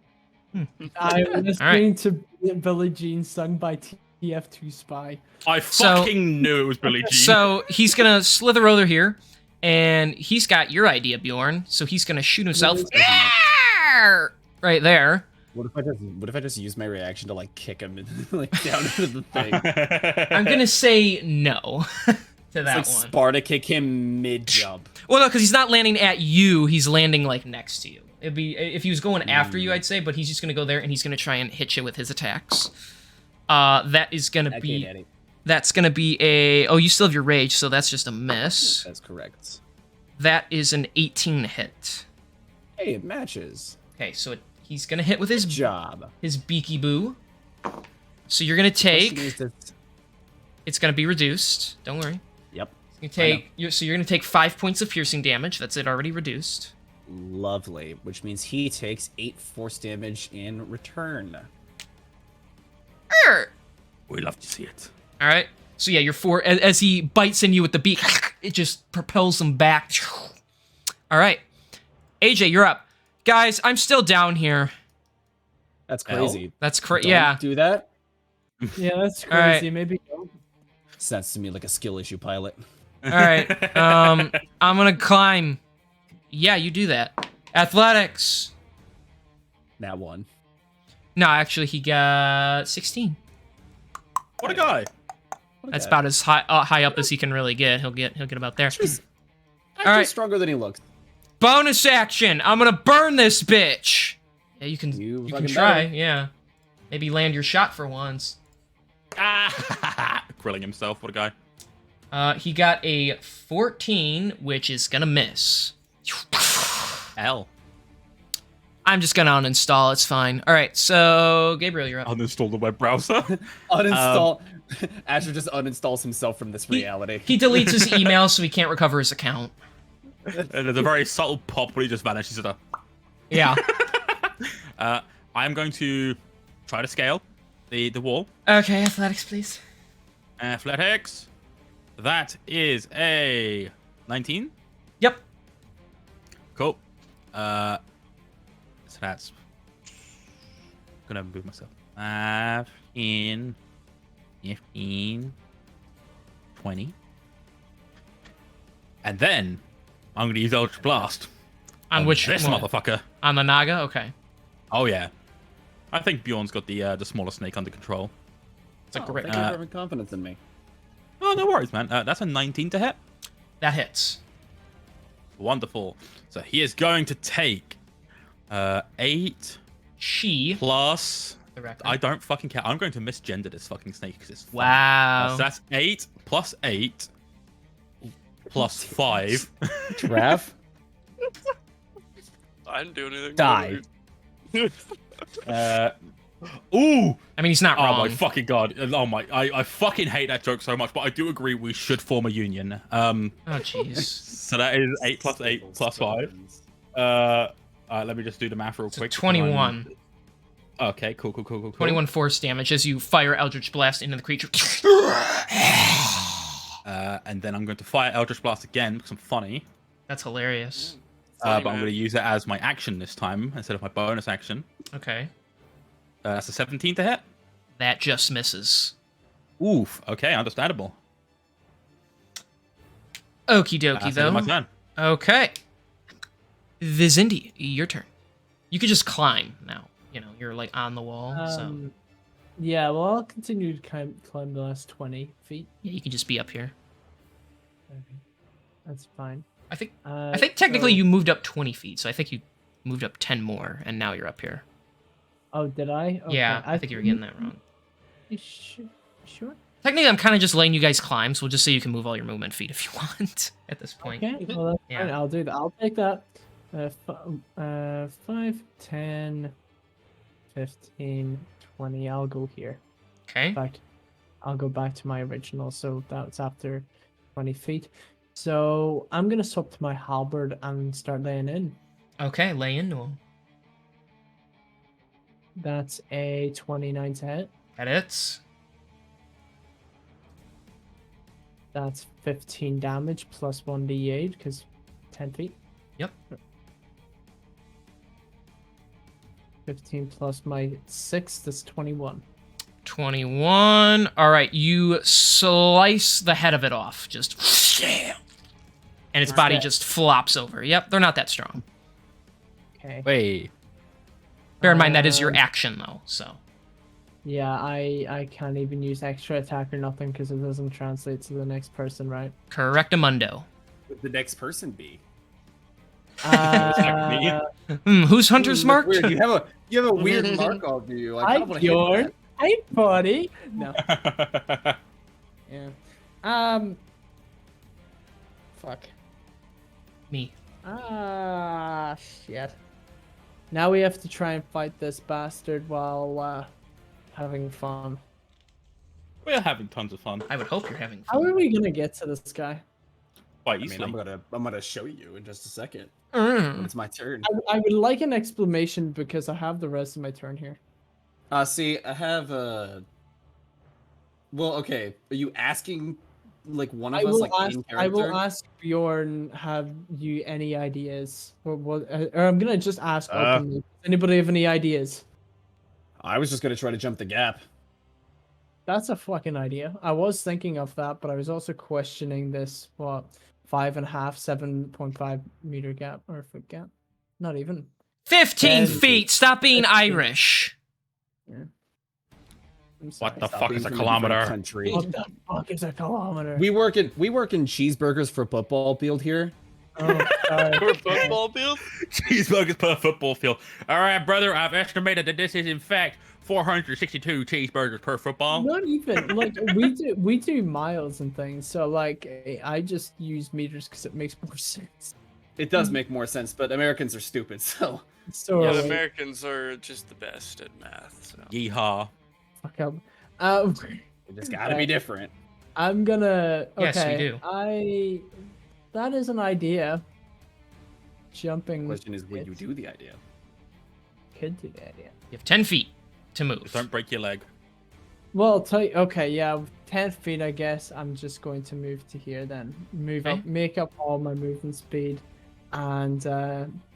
I was listening to Billie Jean sung by TF2 Spy.
I
So-
fucking knew it was Billie Jean.
So he's gonna slither over here, and he's got your idea, Bjorn. So he's gonna shoot himself right there.
What if I just use my reaction to like kick him in, like down into the thing?
I'm gonna say no to that
Like
one.
Sparta kick him mid jump.
Well, no, because he's not landing at you. He's landing like next to you. It'd be if he was going after you, I'd say, but he's just gonna go there and he's gonna try and hit you with his attacks. That is gonna be. That's gonna be a. Oh, you still have your rage, so that's just a miss.
That's correct.
That is an 18 hit.
Hey, it matches.
Okay, so he's gonna hit with his
Job.
beaky boo. So you're gonna take. It's gonna be reduced. Don't worry.
Yep.
You take. So you're gonna take 5 points of piercing damage. That's it already reduced.
Lovely. Which means he takes 8 force damage in return.
We love to see it.
All right. So yeah, your 4 as he bites in you with the beak, it just propels him back. All right, AJ, you're up. Guys, I'm still down here.
That's crazy.
That's crazy.
Don't
Yeah.
do that.
Yeah, that's
All right.
crazy. Maybe don't.
Sounds to me like a skill issue, pilot.
All right. I'm gonna climb. Yeah, you do that. Athletics.
Nat 1.
No, actually, he got 16.
What a guy!
That's about as high up as he can really get. He'll get about there.
Actually
All right.
stronger than he looks.
Bonus action. I'm gonna burn this bitch. Yeah, you can. You can try.
Better.
Yeah. Maybe land your shot for once.
Grilling himself. What a guy.
He got a 14, which is gonna miss.
Hell.
I'm just gonna uninstall. It's fine. All right. So Gabriel, you're up.
Uninstall the web browser.
Uninstall. Asher just uninstalls himself from this reality.
He deletes his email so he can't recover his account.
And there's a very subtle pop where he just vanishes at a...
Yeah.
I'm going to try to scale the wall.
Okay, athletics, please.
Athletics. That is a 19.
Yep.
Cool. So that's... gonna move myself. 15, 20. And then I'm gonna use Eldritch Blast.
On which
this
one?
motherfucker?
On the Naga? Okay.
Oh yeah. I think Bjorn's got the smaller snake under control.
It's a great.
Thank you for having confidence in me.
Oh, no worries, man. That's a 19 to hit.
That hits.
Wonderful. So he is going to take 8
She.
plus...
The record.
I don't fucking care. I'm going to misgender this fucking snake because it's fun.
Wow.
So that's 8 plus 8 plus 5.
Giraffe?
I didn't do anything.
Die.
Ooh!
I mean, he's not
Oh
wrong.
my fucking god. Oh my... I fucking hate that joke so much, but I do agree we should form a union.
Oh, jeez.
So that is 8 plus 8 plus 5. Let me just do the math real quick.
21.
Okay, cool.
21 force damage as you fire Eldritch Blast into the creature.
And then I'm going to fire Eldritch Blast again because I'm funny.
That's hilarious.
But I'm going to use it as my action this time instead of my bonus action.
Okay.
That's a 17 to hit.
That just misses.
Oof. Okay, understandable.
Okie dokie,
That's the end of
though.
my turn.
Okay. Vizindi, your turn. You could just climb now. You know, you're like on the wall, so...
Yeah, well, I'll continue to climb the last 20 feet.
Yeah, you can just be up here.
Okay. That's fine.
I think technically
so-
you moved up 20 feet, so I think you moved up 10 more, and now you're up here.
Oh, did I? Okay.
Yeah, I think you were getting that wrong.
You sure?
Technically, I'm kind of just letting you guys climb, so we'll just say you can move all your movement feet if you want at this point.
Okay, well, that's
Yeah.
fine. I'll do that. I'll take that. 5, 10, 15, 20. I'll go here.
Okay.
In fact, I'll go back to my original, so that's after 20 feet. So I'm going to swap to my halberd and start laying in.
Okay, lay into him.
That's a 29 to hit.
That hits.
That's 15 damage plus 1d8 because 10 feet.
Yep.
15 plus my 6, that's 21.
21. All right, you slice the head of it off. Just... And its body
Okay.
just flops over. Yep, they're not that strong.
Okay.
Wait.
Bear in mind, that is your action, though, so...
Yeah, I can't even use extra attack or nothing because it doesn't translate to the next person, right?
Correctamundo.
Would the next person be?
Who's Hunter's
Ooh,
Mark?
Weird. You have a weird mark on you. I
Hi,
kinda wanna hit
Bjorn.
that.
Hi, buddy. No. Yeah. Fuck.
Me.
Shit. Now we have to try and fight this bastard while having fun.
We're having tons of fun.
I would hope you're having
How
fun.
are we gonna get to this guy?
Quite
I mean,
easily.
I'm gonna show you in just a second.
Mm.
It's my turn.
I would like an explanation because I have the rest of my turn here.
See, I have Well, okay. Are you asking like one of us, like in character?
I will ask Bjorn. Have you any ideas? Or I'm gonna just ask openly. Does anybody have any ideas?
I was just gonna try to jump the gap.
That's a fucking idea. I was thinking of that, but I was also questioning this. What? 5.5, 7.5 meter gap or foot gap. Not even.
15
10
feet. Stop being
15.
Irish.
Yeah.
What the
Stop
fuck
being
is a
from different
kilometer?
Country.
What the fuck is a kilometer?
We work in cheeseburgers for football field here.
Oh, sorry.
For football field?
Cheeseburgers per football field. All right, brother. I've estimated that this is in fact 462 cheeseburgers per football.
Not even like we do miles and things, so like I just use meters because it makes more sense.
It does make more sense, but Americans are stupid, so.
So
Yeah,
are
the
we.
Americans are just the best at math. So.
Yeehaw.
Fuck up.
It just gotta be different.
I'm gonna. Okay,
Yes, we do.
That is an idea. Jumping.
The question is, will you do the idea?
Could do the idea.
You have 10 feet to move.
Just don't break your leg.
Well, I'll tell you. Okay, yeah, 10 feet. I guess I'm just going to move to here then. Move
Okay.
up, make up all my movement speed, and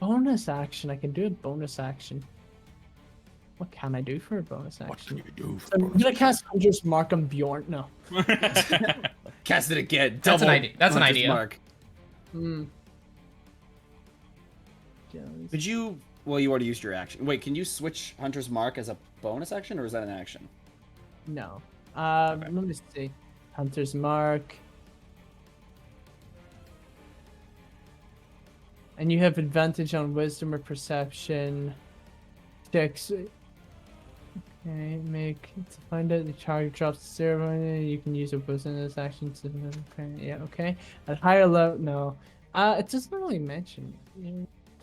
bonus action. I can do a bonus action. What can I do for a bonus
What
action?
can you do?
I'm gonna cast Hunter's Mark on Bjorn. No.
Cast it again.
That's an
Double
idea. That's an
Hunter's
idea.
Mark.
Hmm.
Could you? Well, you already used your action. Wait, can you switch Hunter's Mark as a bonus action, or is that an action?
No. Let me see. Hunter's Mark. And you have advantage on Wisdom or Perception checks. Okay, make to find out the target drops to 0. You can use a boost in this action to. Okay, yeah, okay. At higher level, no. It doesn't really mention.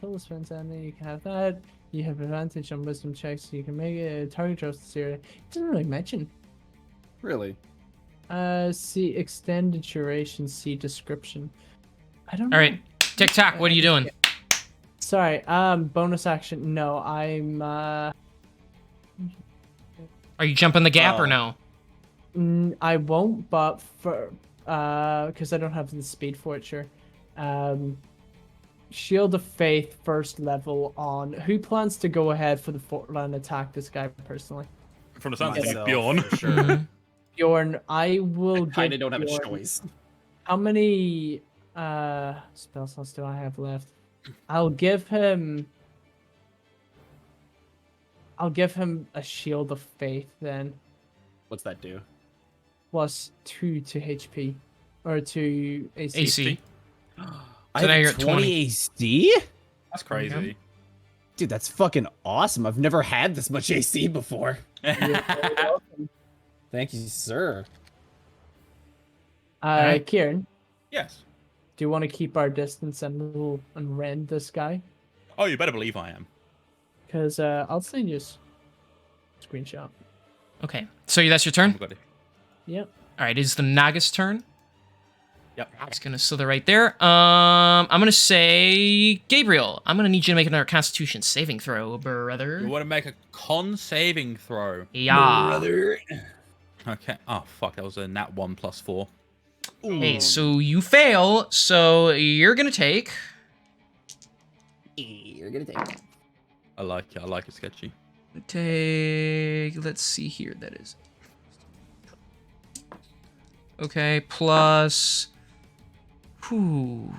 Total spends and then you can have that. You have advantage on Wisdom checks, so you can make a target drops to 0. It doesn't really mention.
Really?
See extended duration. See description. I don't.
All
know.
right. TikTok, what are you doing?
Sorry. Bonus action. No, I'm.
Are you jumping the gap or
Oh.
no?
I won't, but for because I don't have the speed for it. Sure. Shield of Faith first level on. Who plans to go ahead for the and attack this guy personally?
From the sounds of
Myself,
Bjorn.
for sure.
Mhm.
Bjorn, I will.
I kind
give
of don't have a
Bjorn-
choice.
How many spell slots do I have left? I'll give him a Shield of Faith then,
What's that do?
plus 2 to HP or to AC.
AC.
I
So now
have
you're at 20.
AC?
That's crazy.
Dude, that's fucking awesome. I've never had this much AC before. Thank you, sir.
Alright.
Kieran,
Yes.
do you want to keep our distance and rend this guy?
Oh, you better believe I am.
Because I'll send you a screenshot.
Okay. So that's your turn?
Got it.
Yep.
All right, it's the Naga's turn.
Yep.
It's gonna slither right there. I'm gonna say Gabriel. I'm gonna need you to make another Constitution saving throw, brother.
You want to make a con saving throw.
Yeah.
Brother.
Okay. Oh, fuck. That was a nat 1 plus 4.
Hey, so you fail. So you're gonna take.
You're gonna take it.
I like it. I like it sketchy.
Take. Let's see here. That is. Okay, plus. Whew.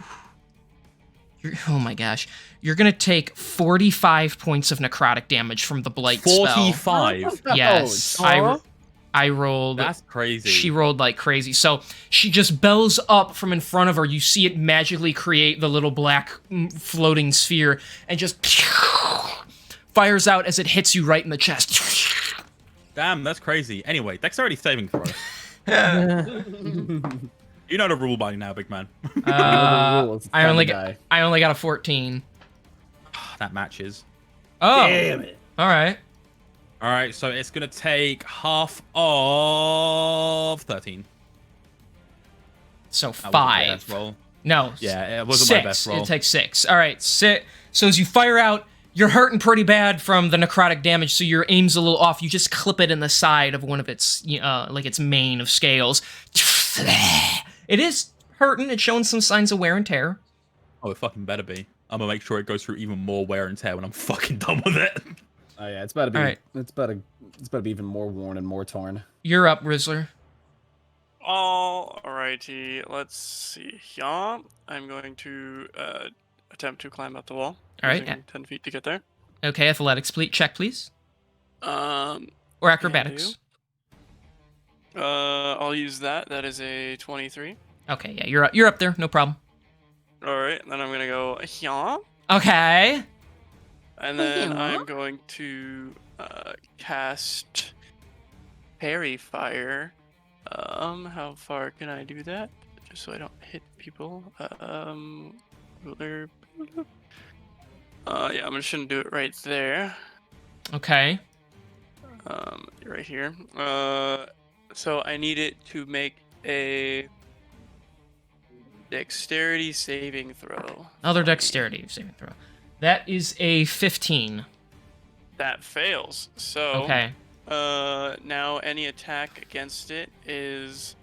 Oh my gosh. You're gonna take 45 points of necrotic damage from the blight spell.
45.
Yes, I rolled.
That's crazy.
She rolled like crazy. So she just bells up from in front of her. You see it magically create the little black floating sphere and just fires out as it hits you right in the chest.
Damn, that's crazy. Anyway, dexterity saving throw. You know the rule by now, big man.
I only got a 14.
That matches.
Oh,
Damn it.
all right.
All right, so it's gonna take half of 13.
So
That wasn't my
5.
best roll.
No.
Yeah, it wasn't
6.
my best roll.
It takes 6. All right. So as you fire out, you're hurting pretty bad from the necrotic damage, so your aim's a little off. You just clip it in the side of one of its, like its mane of scales. It is hurting. It's showing some signs of wear and tear.
Oh, it fucking better be. I'm gonna make sure it goes through even more wear and tear when I'm fucking done with it.
Oh yeah, it's about to be.
All right.
It's about to be even more worn and more torn.
You're up, Rizzler.
Alrighty, let's see here. I'm going to attempt to climb up the wall.
All right.
Using 10 feet to get there.
Okay, athletics, check, please. Or acrobatics.
I'll use that. That is a 23.
Okay, yeah, you're up there, no problem.
Alright, then I'm gonna go here.
Okay.
And then I'm going to cast Parry Fire. How far can I do that? Just so I don't hit people. Ruler. Yeah, I'm just gonna do it right there.
Okay.
Right here. So I need it to make a dexterity saving throw.
Another dexterity saving throw. That is a 15.
That fails. So
Okay.
now any attack against it is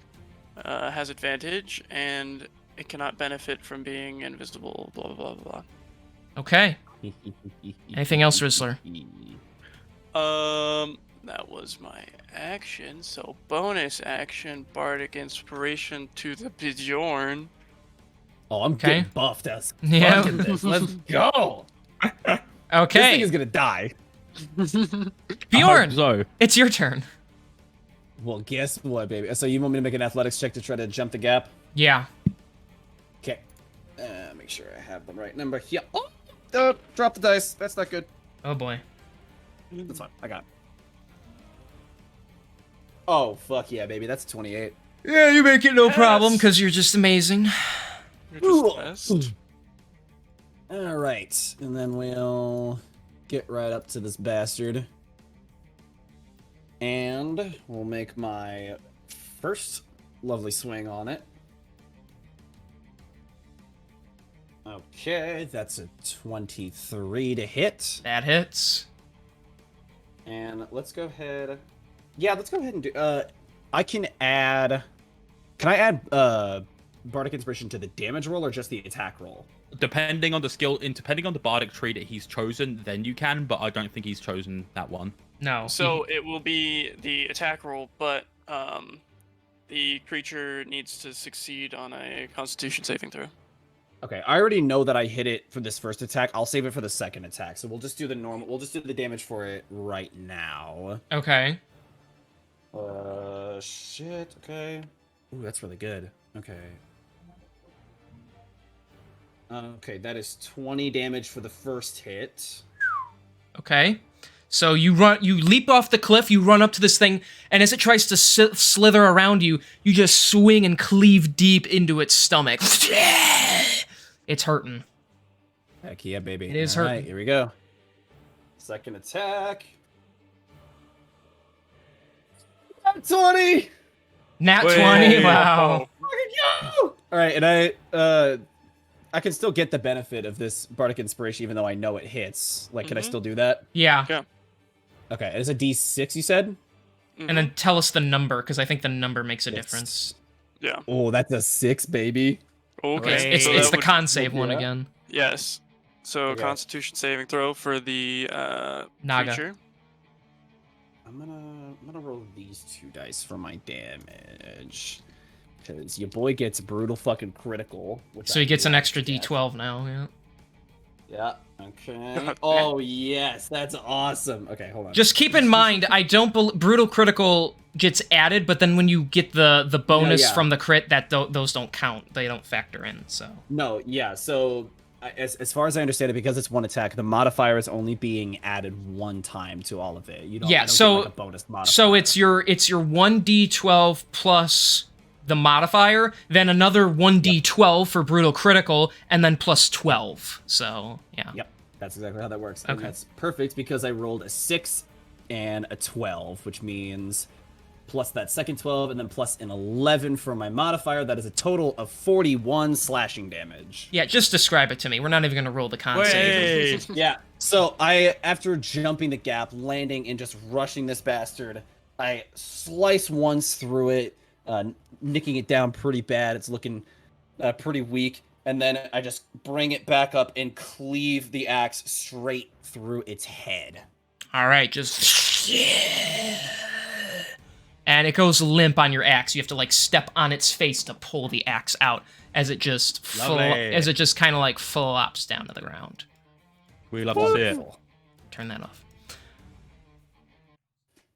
has advantage, and it cannot benefit from being invisible. Blah blah blah blah.
Okay. Anything else, Rizzler?
That was my action. So bonus action, bardic inspiration to the Bjorn.
Oh, I'm
Okay.
getting buffed as
Yeah.
fuck in this. Let's go. This
Okay.
thing is gonna die.
Bjorn,
So,
it's your turn.
Well, guess what, baby? So you want me to make an athletics check to try to jump the gap?
Yeah.
Okay. Make sure I have the right number here. Oh, drop the dice. That's not good.
Oh boy.
That's fine. I got it. Oh, fuck yeah, baby. That's 28.
Yeah, you make it no problem because you're just amazing.
You're just the best.
All right. And then we'll get right up to this bastard. And we'll make my first lovely swing on it. Okay, that's a 23 to hit.
That hits.
And let's go ahead. Yeah, let's go ahead and do. I can add. Can I add Bardic Inspiration to the damage roll or just the attack roll?
depending on the skill, depending on the bardic tree that he's chosen, then you can. But I don't think he's chosen that one.
No.
So it will be the attack roll, but the creature needs to succeed on a Constitution saving throw.
Okay, I already know that I hit it for this first attack. I'll save it for the second attack. So we'll just do the normal. We'll just do the damage for it right now.
Okay.
Shit. Okay. Ooh, that's really good. Okay. Okay, that is 20 damage for the first hit.
Okay. So you leap off the cliff, you run up to this thing, and as it tries to slither around you, you just swing and cleave deep into its stomach. It's hurting.
Heck yeah, baby.
It is
All
hurting.
right, here we go. Second attack. 20!
Nat
Way
20, wow.
up.
All right, and I can still get the benefit of this Bardic Inspiration even though I know it hits. Like, can I still do that?
Yeah.
Yeah.
Okay, it's a D6, you said?
And then tell us the number, because I think the number makes a
Yes.
difference.
Yeah.
Oh, that's a 6, baby.
Okay.
It's
so
it's
that
the
would-
con save one
yeah.
again.
Yes. So
Okay.
Constitution saving throw for the
Naga.
creature.
I'm gonna roll these 2 dice for my damage. Because your boy gets brutal fucking critical. Which
So he
I
gets an
love,
extra
yes.
D12 now, yeah.
Yeah. Okay. Oh yes, that's awesome. Okay, hold on.
Just keep in mind, I don't brutal critical gets added, but then when you get the bonus
yeah.
from the crit, that those don't count. They don't factor in. So
No, yeah. So as far as I understand it, because it's one attack, the modifier is only being added one time to all of it. You don't.
Yeah,
I don't
so-
get, like, a bonus modifier.
so it's your 1d12 plus the modifier, then another 1d12 for brutal critical, and then plus 12. So yeah.
Yep, that's exactly how that works.
Okay.
And that's perfect because I rolled a 6 and a 12, which means plus that second 12 and then plus an 11 for my modifier. That is a total of 41 slashing damage.
Yeah, just describe it to me. We're not even gonna roll the con save.
Yeah. So after jumping the gap, landing and just rushing this bastard, I slice once through it, nicking it down pretty bad. It's looking pretty weak. And then I just bring it back up and cleave the axe straight through its head.
All right, just and it goes limp on your axe. You have to like step on its face to pull the axe out as it just kind of like flops down to the ground.
We love to see it.
Turn that off.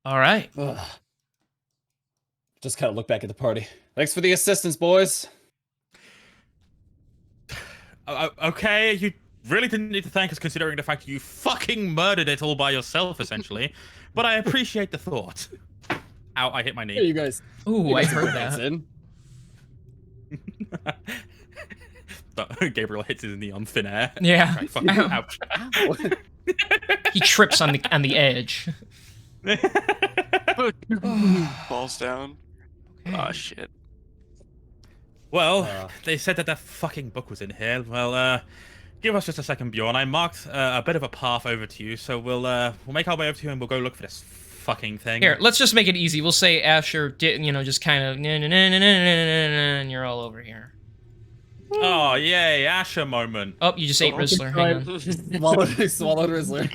All right.
Just kind of look back at the party. Thanks for the assistance, boys.
Okay, you really didn't need to thank us considering the fact you fucking murdered it all by yourself, essentially. But I appreciate the thought. Ow, I hit my knee.
Hey, you guys.
Ooh, I heard that.
Gabriel hits his knee on thin air.
Yeah.
Ouch.
He trips on the edge.
Falls down. Oh shit.
Well, they said that fucking book was in here. Well, give us just a second, Bjorn. I marked a bit of a path over to you, so we'll make our way over to you and we'll go look for this fucking thing.
Here, let's just make it easy. We'll say Asher did, just kind of and you're all over here.
Oh, yay, Asher moment.
Oh, you just ate Rizzler. Hang on.
Swallowed Rizzler.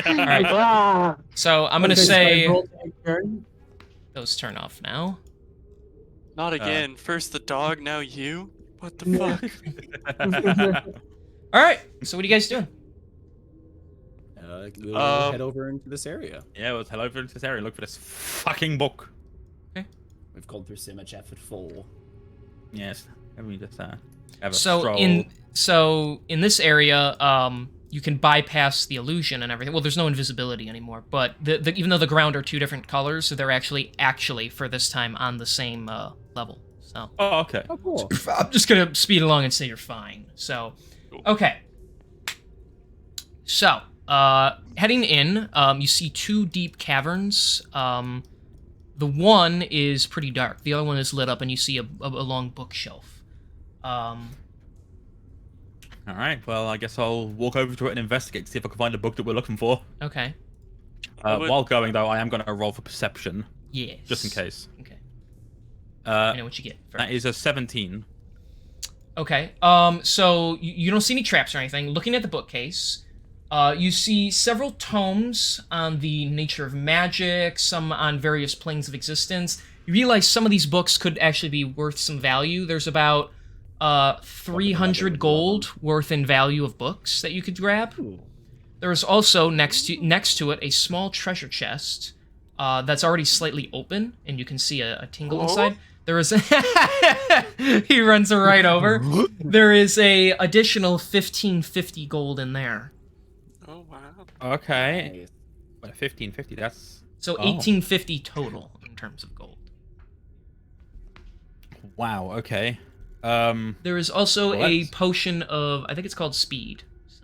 All right. So I'm gonna say those turn off now.
Not again. First the dog, now you. What the fuck?
All right. So what are you guys doing?
We'll head over into this area.
Yeah, we'll head over into this area and look for this fucking book.
Okay.
We've gone through so much effort for.
Yes. Let me just have a
So
stroll.
in this area, you can bypass the illusion and everything. Well, there's no invisibility anymore, but even though the ground are two different colors, so they're actually for this time on the same level. So.
Oh, okay.
Oh, cool.
I'm just gonna speed along and say you're fine. So, okay. So, heading in, you see two deep caverns. The one is pretty dark. The other one is lit up, and you see a long bookshelf.
All right. Well, I guess I'll walk over to it and investigate to see if I can find a book that we're looking for.
Okay.
While going though, I am going to roll for perception.
Yes.
Just in case.
Okay. I know what you get.
That is a 17.
Okay. So you don't see any traps or anything. Looking at the bookcase, you see several tomes on the nature of magic, some on various planes of existence. You realize some of these books could actually be worth some value. There's about 300 gold worth in value of books that you could grab. There's also next to it a small treasure chest that's already slightly open, and you can see a tingle inside. There is he runs right over. There is a additional 1550 gold in there.
Oh wow.
Okay. But 1550, that's
so 1850 total in terms of gold.
Wow, okay.
There is also a potion of, I think it's called speed. So.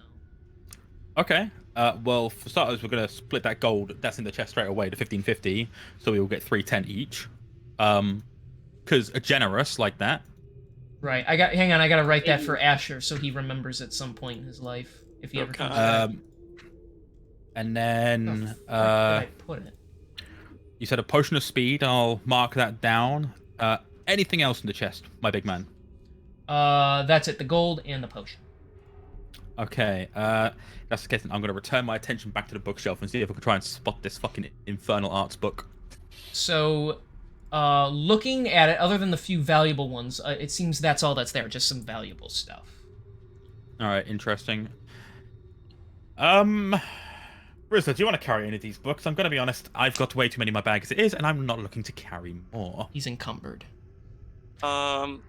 Okay. Well, for starters, we're going to split that gold that's in the chest straight away to 1550, so we will get 310 each. Because generous like that.
Right. Hang on, I gotta write that for Asher so he remembers at some point in his life if he ever comes back.
And then
Where did I put it?
You said a potion of speed. I'll mark that down. Anything else in the chest, my big man?
That's it. The gold and the potion.
Okay. That's the case. I'm going to return my attention back to the bookshelf and see if I can try and spot this fucking infernal arts book.
So, looking at it, other than the few valuable ones, it seems that's all that's there. Just some valuable stuff.
All right. Interesting. Rizla, do you want to carry any of these books? I'm going to be honest. I've got way too many in my bag as it is, and I'm not looking to carry more.
He's encumbered.
I'm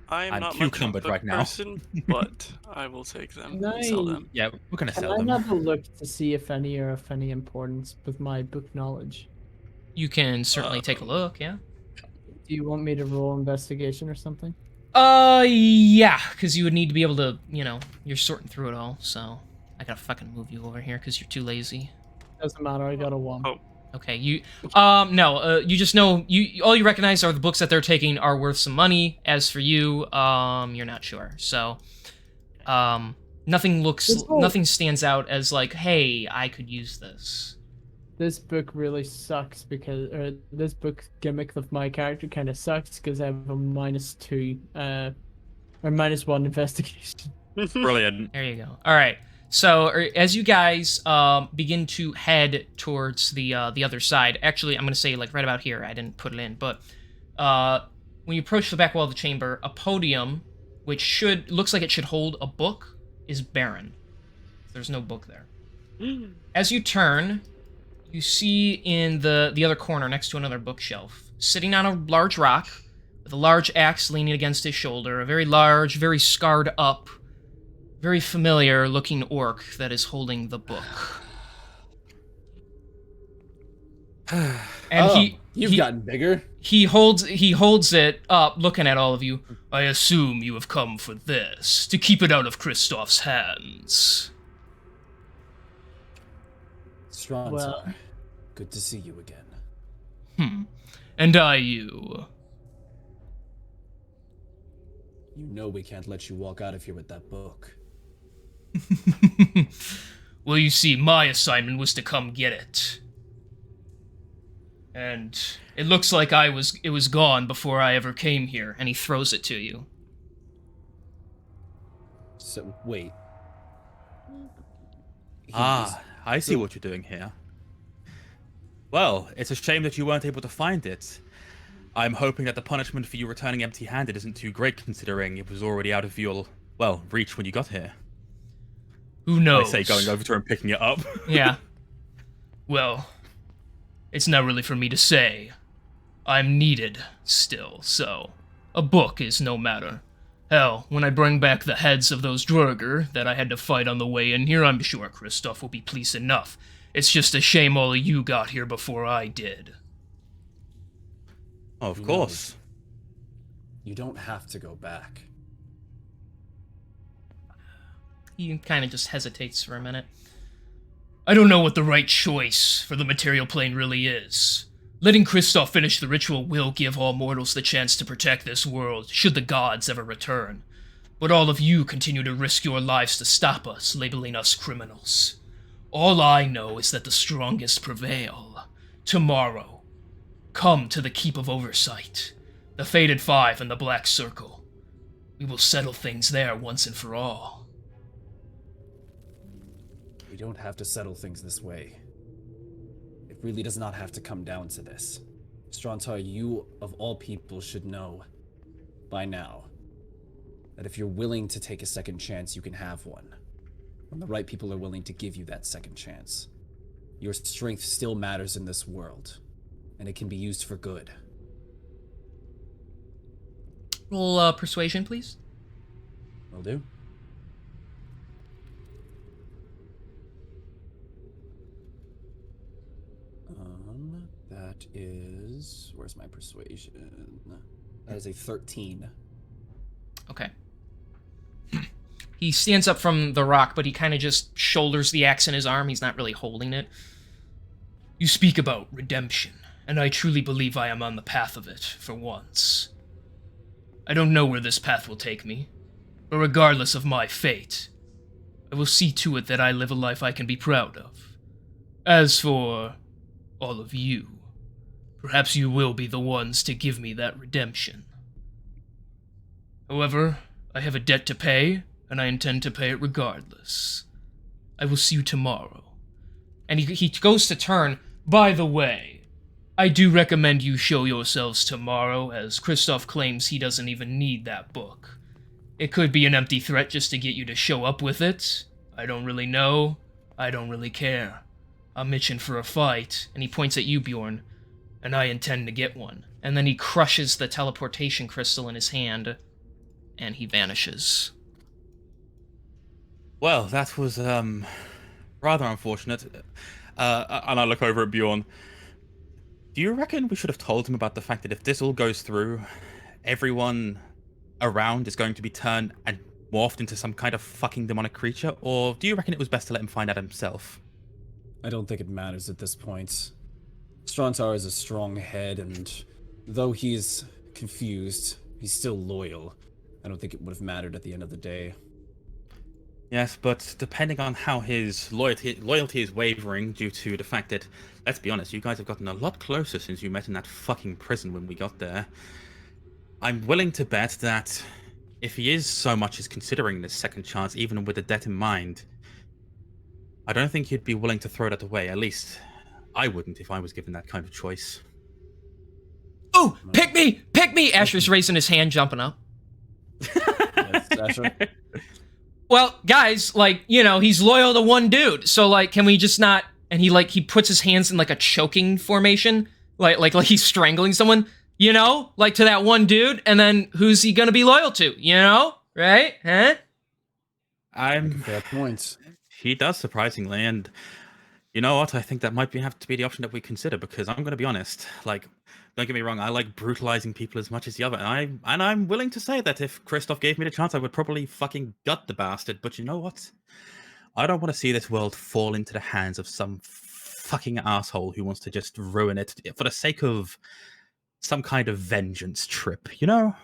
not
cucumbered
much of a
right now.
person, but I will take them and sell them.
Yeah, we're going to sell
Can
them.
I have a look to see if any are of any importance with my book knowledge?
You can certainly take a look, yeah.
Do you want me to roll investigation or something?
Yeah, because you would need to be able to, you're sorting through it all, so I gotta fucking move you over here because you're too lazy.
Doesn't matter, I got a 1.
Oh.
Okay, you just know, all you recognize are the books that they're taking are worth some money. As for you, you're not sure. So, nothing stands out as like, hey, I could use this.
This book really sucks because, this book gimmick of my character kind of sucks because I have a -2, or -1 investigation.
Brilliant.
There you go. All right. So as you guys begin to head towards the other side, actually, I'm going to say like right about here. I didn't put it in, but when you approach the back wall of the chamber, a podium, which looks like it should hold a book, is barren. There's no book there. As you turn, you see in the other corner, next to another bookshelf, sitting on a large rock, with a large axe leaning against his shoulder, a very large, very scarred up, very familiar-looking orc that is holding the book. And
you've gotten bigger.
He holds it up, looking at all of you. I assume you have come for this, to keep it out of Kristoff's hands.
Strontar, well, good to see you again.
And you.
You know we can't let you walk out of here with that book.
Well, you see, my assignment was to come get it. And it looks like it was gone before I ever came here, and he throws it to you.
So, wait.
I see what you're doing here. Well, it's a shame that you weren't able to find it. I'm hoping that the punishment for you returning empty-handed isn't too great, considering it was already out of your, well, reach when you got here.
Who knows?
I say going over to her and picking it up.
Yeah. Well, it's not really for me to say. I'm needed still, so a book is no matter. Hell, when I bring back the heads of those Draugr that I had to fight on the way in here, I'm sure Kristoff will be pleased enough. It's just a shame all of you got here before I did.
Oh, of course.
You don't have to go back.
He kind of just hesitates for a minute. I don't know what the right choice for the material plane really is. Letting Kristoff finish the ritual will give all mortals the chance to protect this world, should the gods ever return. But all of you continue to risk your lives to stop us, labeling us criminals. All I know is that the strongest prevail. Tomorrow, come to the Keep of Oversight, the Fated Five and the Black Circle. We will settle things there once and for all.
We don't have to settle things this way. It really does not have to come down to this. Strontar, you, of all people, should know by now that if you're willing to take a second chance, you can have one. When the right people are willing to give you that second chance. Your strength still matters in this world, and it can be used for good.
Roll persuasion, please.
Will do. That is... Where's my persuasion? That is a 13.
Okay. He stands up from the rock, but he kind of just shoulders the axe in his arm. He's not really holding it. You speak about redemption, and I truly believe I am on the path of it, for once. I don't know where this path will take me, but regardless of my fate, I will see to it that I live a life I can be proud of. As for all of you, perhaps you will be the ones to give me that redemption. However, I have a debt to pay, and I intend to pay it regardless. I will see you tomorrow. And he goes to turn. By the way, I do recommend you show yourselves tomorrow, as Kristoff claims he doesn't even need that book. It could be an empty threat just to get you to show up with it. I don't really know. I don't really care. I'm itching for a fight, and he points at you, Bjorn, and I intend to get one. And then he crushes the teleportation crystal in his hand, and he vanishes.
Well, that was, rather unfortunate. And I look over at Bjorn. Do you reckon we should have told him about the fact that if this all goes through, everyone around is going to be turned and morphed into some kind of fucking demonic creature? Or do you reckon it was best to let him find out himself?
I don't think it matters at this point. Strontar is a strong head, and though he's confused, he's still loyal. I don't think it would have mattered at the end of the day.
Yes, but depending on how his loyalty is wavering due to the fact that, let's be honest, you guys have gotten a lot closer since you met in that fucking prison when we got there. I'm willing to bet that if he is so much as considering this second chance, even with the debt in mind, I don't think you'd be willing to throw that away. At least I wouldn't if I was given that kind of choice.
Oh, pick me! Pick me! Asher's raising his hand, jumping up.
Yes, Asher.
Well, guys, like, you know, he's loyal to one dude, so, like, can we just not... And he puts his hands in, like, a choking formation, like he's strangling someone, you know? Like, to that one dude, and then who's he gonna be loyal to, you know? Right? Huh?
Fair point.
He does, surprisingly, and you know what? I think that might have to be the option that we consider, because I'm going to be honest, like, don't get me wrong, I like brutalizing people as much as the other, and I'm willing to say that if Kristoff gave me the chance, I would probably fucking gut the bastard, but you know what? I don't want to see this world fall into the hands of some fucking asshole who wants to just ruin it for the sake of some kind of vengeance trip, you know?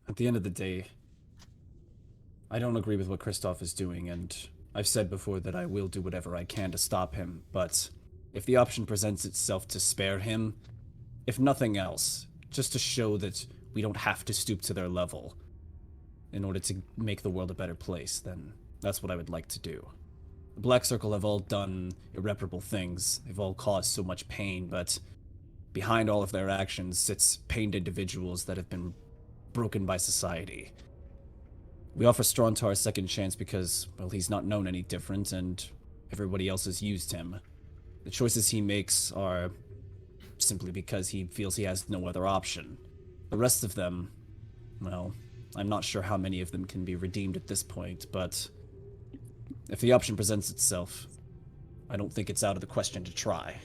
At the end of the day, I don't agree with what Kristoff is doing, and I've said before that I will do whatever I can to stop him, but if the option presents itself to spare him, if nothing else, just to show that we don't have to stoop to their level in order to make the world a better place, then that's what I would like to do. The Black Circle have all done irreparable things. They've all caused so much pain, but behind all of their actions sits pained individuals that have been broken by society. We offer Strontar a second chance because, well, he's not known any different, and everybody else has used him. The choices he makes are simply because he feels he has no other option. The rest of them, well, I'm not sure how many of them can be redeemed at this point, but if the option presents itself, I don't think it's out of the question to try.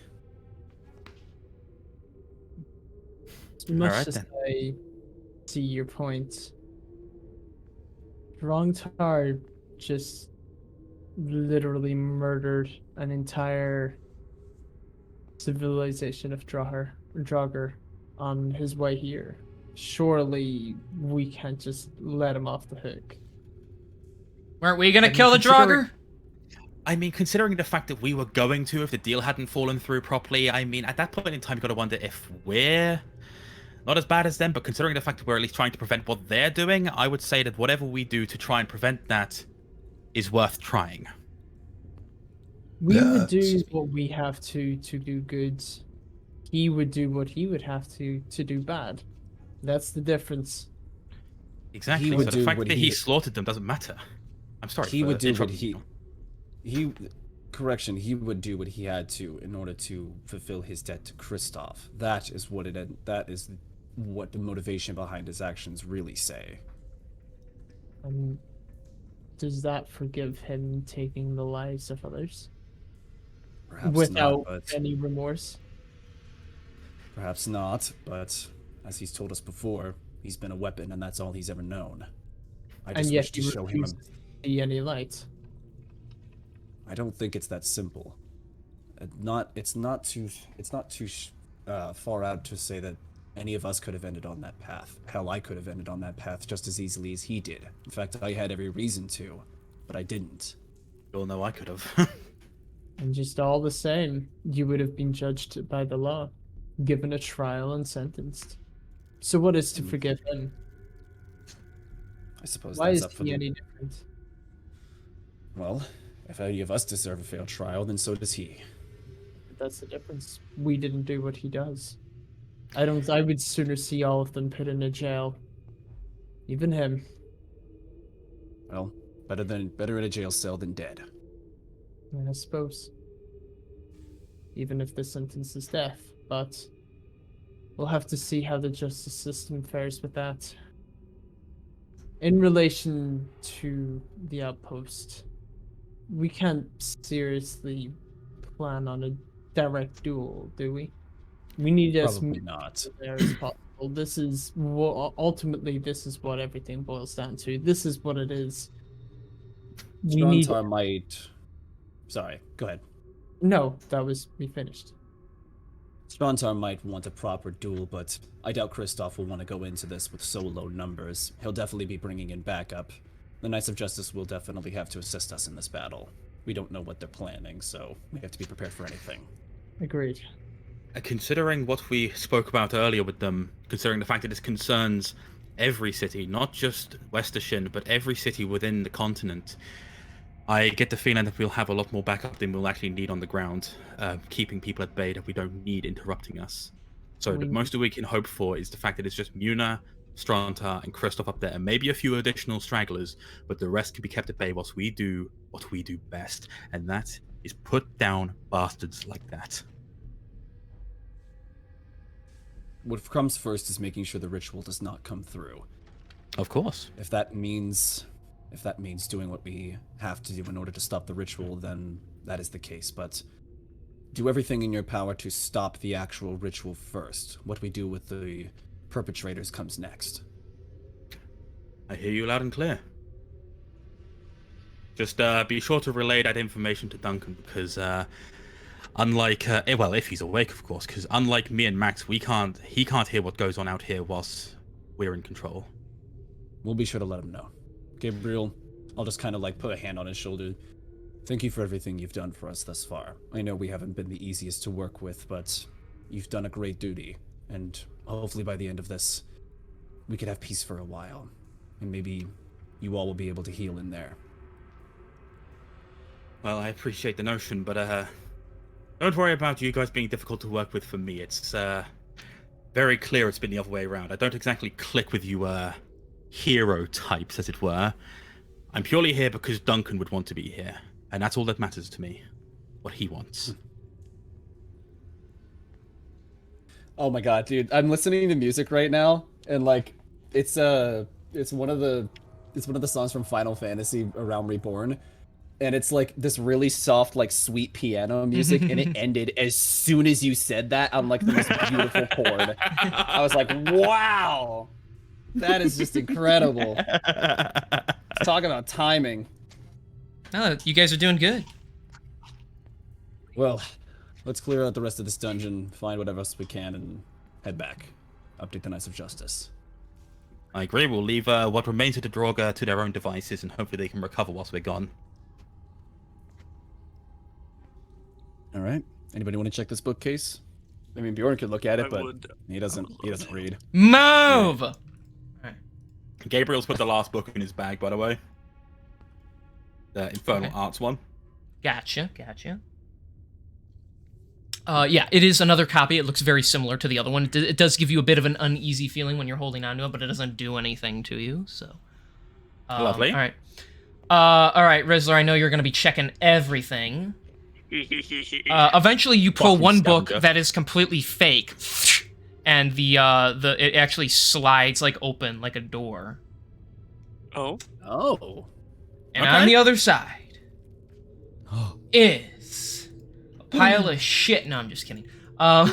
Much as I see your point, Rongtar just literally murdered an entire civilization of Draugr on his way here. Surely we can't just let him off the hook.
Weren't we gonna kill the Draugr?
I mean, considering the fact that we were going to if the deal hadn't fallen through properly, I mean, at that point in time, you've got to wonder if we're not as bad as them, but considering the fact that we're at least trying to prevent what they're doing, I would say that whatever we do to try and prevent that is worth trying.
We would do what we have to do good. He would do what he would have to do bad. That's the difference.
Exactly. So the fact that he slaughtered them doesn't matter. I'm sorry.
He would do what he would do what he had to in order to fulfill his debt to Kristoff. That is what the motivation behind his actions really say.
Does that forgive him taking the lives of others?
Perhaps
without
not, but
any remorse?
Perhaps not, but as he's told us before, he's been a weapon and that's all he's ever known. I just wish to show him
see any light.
I don't think it's that simple. It's not too far out to say that any of us could have ended on that path. Hell, I could have ended on that path just as easily as he did. In fact, I had every reason to, but I didn't.
You'll know I could have.
And just all the same, you would have been judged by the law, given a trial and sentenced. So what is to forgive him?
I suppose
Why
that's
is
up for
he
the...
any different?
Well, if any of us deserve a fair trial, then so does he.
But that's the difference. We didn't do what he does. I would sooner see all of them put in a jail. Even him.
Well, better in a jail cell than dead.
I suppose. Even if the sentence is death, but we'll have to see how the justice system fares with that. In relation to the outpost, we can't seriously plan on a direct duel, do we? We need as
Probably not.
there as possible. This is what ultimately this is what everything boils down to. This is what it is.
Strontar might. Sorry, go ahead.
No, that was me finished.
Strontar might want a proper duel, but I doubt Kristoff will want to go into this with so low numbers. He'll definitely be bringing in backup. The Knights of Justice will definitely have to assist us in this battle. We don't know what they're planning, so we have to be prepared for anything.
Agreed.
Considering what we spoke about earlier with them, considering the fact that this concerns every city, not just Westershin, but every city within the continent, I get the feeling that we'll have a lot more backup than we'll actually need on the ground, keeping people at bay that we don't need interrupting us. So the most that we can hope for is the fact that it's just Muna, Stranta, and Kristoff up there, and maybe a few additional stragglers, but the rest can be kept at bay whilst we do what we do best, and that is put down bastards like that.
What comes first is making sure the ritual does not come through.
Of course.
If that means doing what we have to do in order to stop the ritual, then that is the case. But do everything in your power to stop the actual ritual first. What we do with the perpetrators comes next.
I hear you loud and clear. Just be sure to relay that information to Duncan, because unlike, if he's awake, of course, because unlike me and Max, he can't hear what goes on out here whilst we're in control.
We'll be sure to let him know. Gabriel, I'll just kind of like put a hand on his shoulder. Thank you for everything you've done for us thus far. I know we haven't been the easiest to work with, but you've done a great duty, and hopefully by the end of this, we could have peace for a while, and maybe you all will be able to heal in there.
Well, I appreciate the notion, but don't worry about you guys being difficult to work with for me. It's very clear it's been the other way around. I don't exactly click with you hero types, as it were. I'm purely here because Duncan would want to be here, and that's all that matters to me. What he wants.
Oh my god, dude! I'm listening to music right now, and like, it's one of the songs from Final Fantasy: A Realm Reborn, and it's like this really soft, like sweet piano music, and it ended as soon as you said that on like the most beautiful chord. I was like, wow, that is just incredible. Talk about timing.
Oh, you guys are doing good.
Well, let's clear out the rest of this dungeon, find whatever else we can, and head back. Update the Knights of Justice.
I agree. We'll leave what remains of the Draugr to their own devices, and hopefully they can recover whilst we're gone.
All right. Anybody want to check this bookcase? I mean, Bjorn could look at it, but he doesn't read.
Move!
Yeah.
Gabriel's put the last book in his bag, by the way. The Infernal Arts one.
Gotcha. Yeah, it is another copy. It looks very similar to the other one. It does give you a bit of an uneasy feeling when you're holding onto it, but it doesn't do anything to you, so...
Lovely.
All right, Rizzler, I know you're going to be checking everything. Eventually, you pull one book that is completely fake, and it actually slides like open like a door.
Oh.
And on the other side is a pile of shit. No, I'm just kidding.
No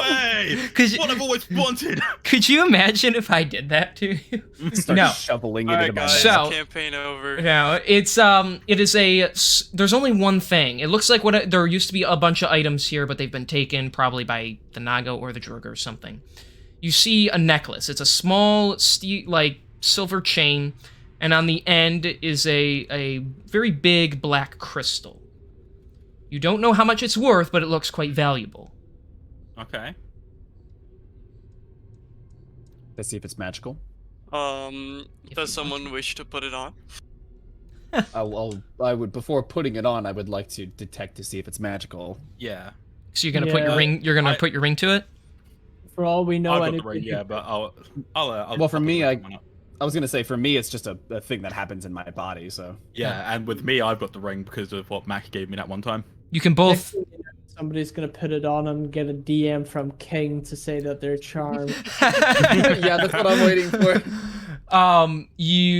way! What I've always wanted.
Could you imagine if I did that to you?
Start shoveling it into my
mouth. Campaign over.
No, there's only one thing. It looks like there used to be a bunch of items here, but they've been taken probably by the Naga or the Draugr or something. You see a necklace. It's a small silver chain, and on the end is a very big black crystal. You don't know how much it's worth, but it looks quite valuable.
Okay.
Let's see if it's magical.
Does someone wish to put it on?
I would before putting it on, I would like to detect to see if it's magical.
Yeah.
So you're gonna put your ring. You're gonna put your ring to it.
For all we know,
I've got the ring, yeah, but I'll
well, for me, I was gonna say, for me, it's just a thing that happens in my body. So
yeah, and with me, I've got the ring because of what Mac gave me that one time.
You can both.
Somebody's gonna put it on and get a DM from King to say that they're charmed.
Yeah, that's what I'm waiting for.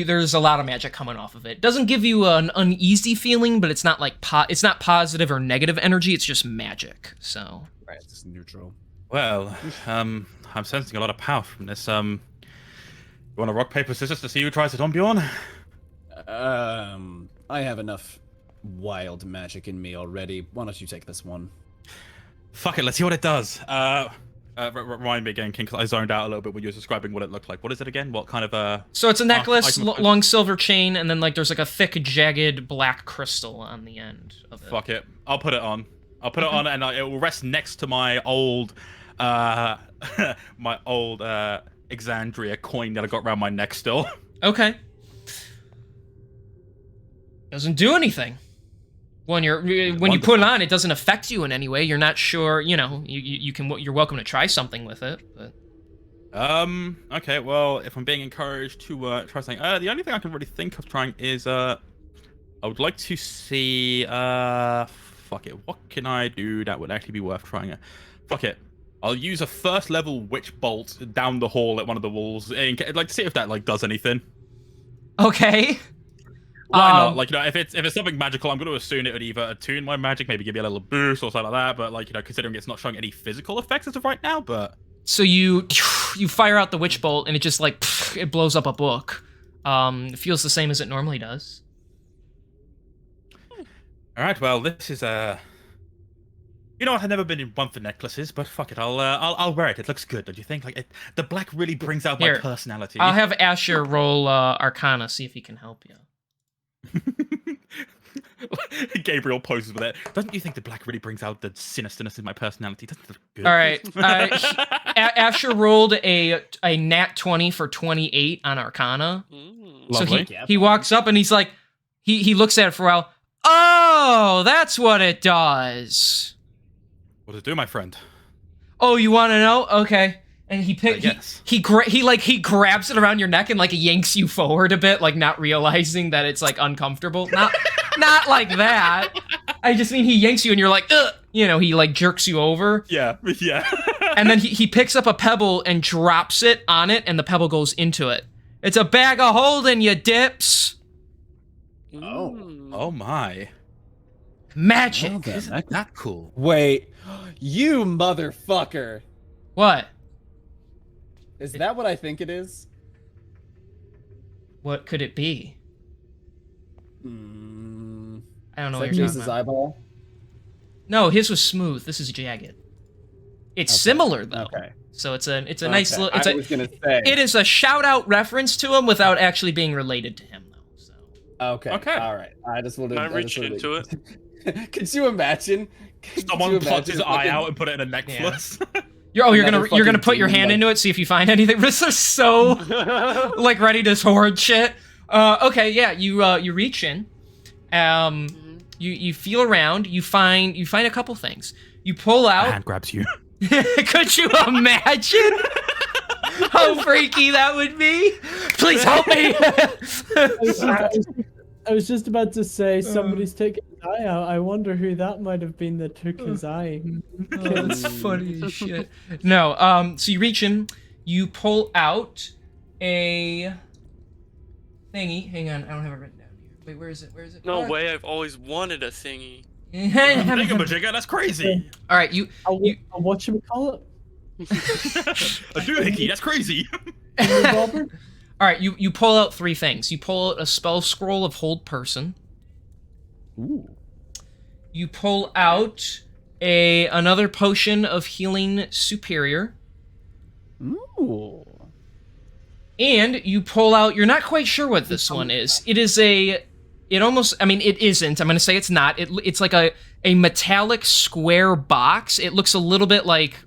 There's a lot of magic coming off of it. Doesn't give you an uneasy feeling, but it's not like it's not positive or negative energy. It's just magic. So
right, it's neutral.
Well, I'm sensing a lot of power from this. You want to rock paper scissors to see who tries it on, Bjorn?
I have enough wild magic in me already. Why don't you take this one?
Fuck it, let's see what it does. Remind me again, King, because I zoned out a little bit when you were describing what it looked like. What is it again? What kind of
So it's a necklace, long silver chain, and then there's a thick, jagged black crystal on the end of it.
Fuck it, I'll put it on. I'll put it on, and it will rest next to my old, Exandria coin that I got around my neck still.
Okay. Doesn't do anything. When you put it on, it doesn't affect you in any way. You're not sure, you know, you're welcome to try something with it, but...
Okay, well, if I'm being encouraged to try something, the only thing I can really think of trying is I would like to see fuck it, what can I do that would actually be worth trying? Fuck it, I'll use a first level witch bolt down the hall at one of the walls, and like to see if that like does anything.
Okay.
Why not? Like, you know, if it's something magical, I'm going to assume it would either attune my magic, maybe give me a little boost or something like that. But like, you know, considering it's not showing any physical effects as of right now, but
so you fire out the witch bolt and it just like it blows up a book. It feels the same as it normally does.
All right, well, this is you know, I've never been in one for necklaces, but fuck it, I'll wear it. It looks good, don't you think? Like, the black really brings out my personality.
I'll have Asher roll Arcana, see if he can help you.
Gabriel poses with it. Doesn't you think the black really brings out the sinisterness in my personality? Doesn't it look good?
All right. Asher rolled a nat 20 for 28 on Arcana. So he walks up and he's like, he looks at it for a while. Oh, that's what it does.
What does it do, my friend?
Oh, you want to know? Okay. And he grabs it around your neck and like yanks you forward a bit, like not realizing that it's like uncomfortable. Not like that. I just mean he yanks you and you're like, ugh! You know, he like jerks you over.
Yeah.
And then he picks up a pebble and drops it on it, and the pebble goes into it. It's a bag of holding, you dips.
Oh my.
Magic.
Well,
Isn't that cool?
Wait, you motherfucker.
What?
Is that what I think it is?
What could it be? I don't know what you're talking about.
Eyeball?
No, his was smooth. This is jagged. It's similar though. Okay. So it's a nice little.
I was gonna say
it is a shout out reference to him without actually being related to him though. So.
Okay. All right. I just wanted.
Can I reach into it?
Could you imagine?
Someone plucked his eye out and put it in a necklace.
You're gonna put your hand into it, see if you find anything. This is so like ready to hoard shit. Okay, yeah, you reach in, you feel around, you find a couple things. You pull out.
Hand grabs you.
Could you imagine how freaky that would be? Please help me.
I was just about to say somebody's taken his eye out. I wonder who that might have been that took his eye.
That's funny as shit. No, so you reach in, you pull out a thingy. Hang on, I don't have it written down here. Wait, where is it?
No way, I've always wanted a thingy.
Thingamajigga, that's crazy.
All right, you
what should we call it?
A doohickey, that's crazy.
All right, you pull out three things. You pull out a spell scroll of Hold Person.
Ooh.
You pull out another potion of Healing Superior.
Ooh.
And you pull out, you're not quite sure what this one is. It isn't. I'm going to say it's not. It's like a metallic square box. It looks a little bit like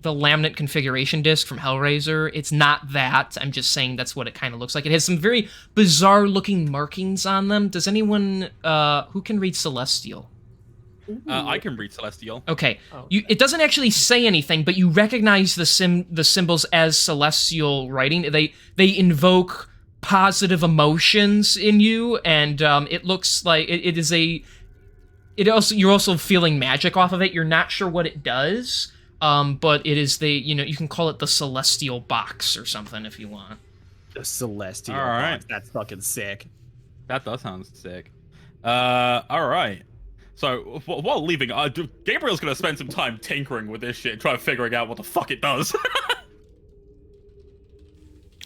the laminate configuration disc from Hellraiser. It's not that. I'm just saying that's what it kind of looks like. It has some very bizarre looking markings on them. Does anyone who can read Celestial?
I can read Celestial.
Okay. It doesn't actually say anything, but you recognize the symbols as Celestial writing. They invoke positive emotions in you, and it looks like it is you're also feeling magic off of it. You're not sure what it does. But it is you can call it the Celestial Box or something if you want.
The Celestial
Box.
That's fucking sick.
That does sound sick. All right. So while leaving, Gabriel's gonna spend some time tinkering with this shit, trying to figuring out what the fuck it does.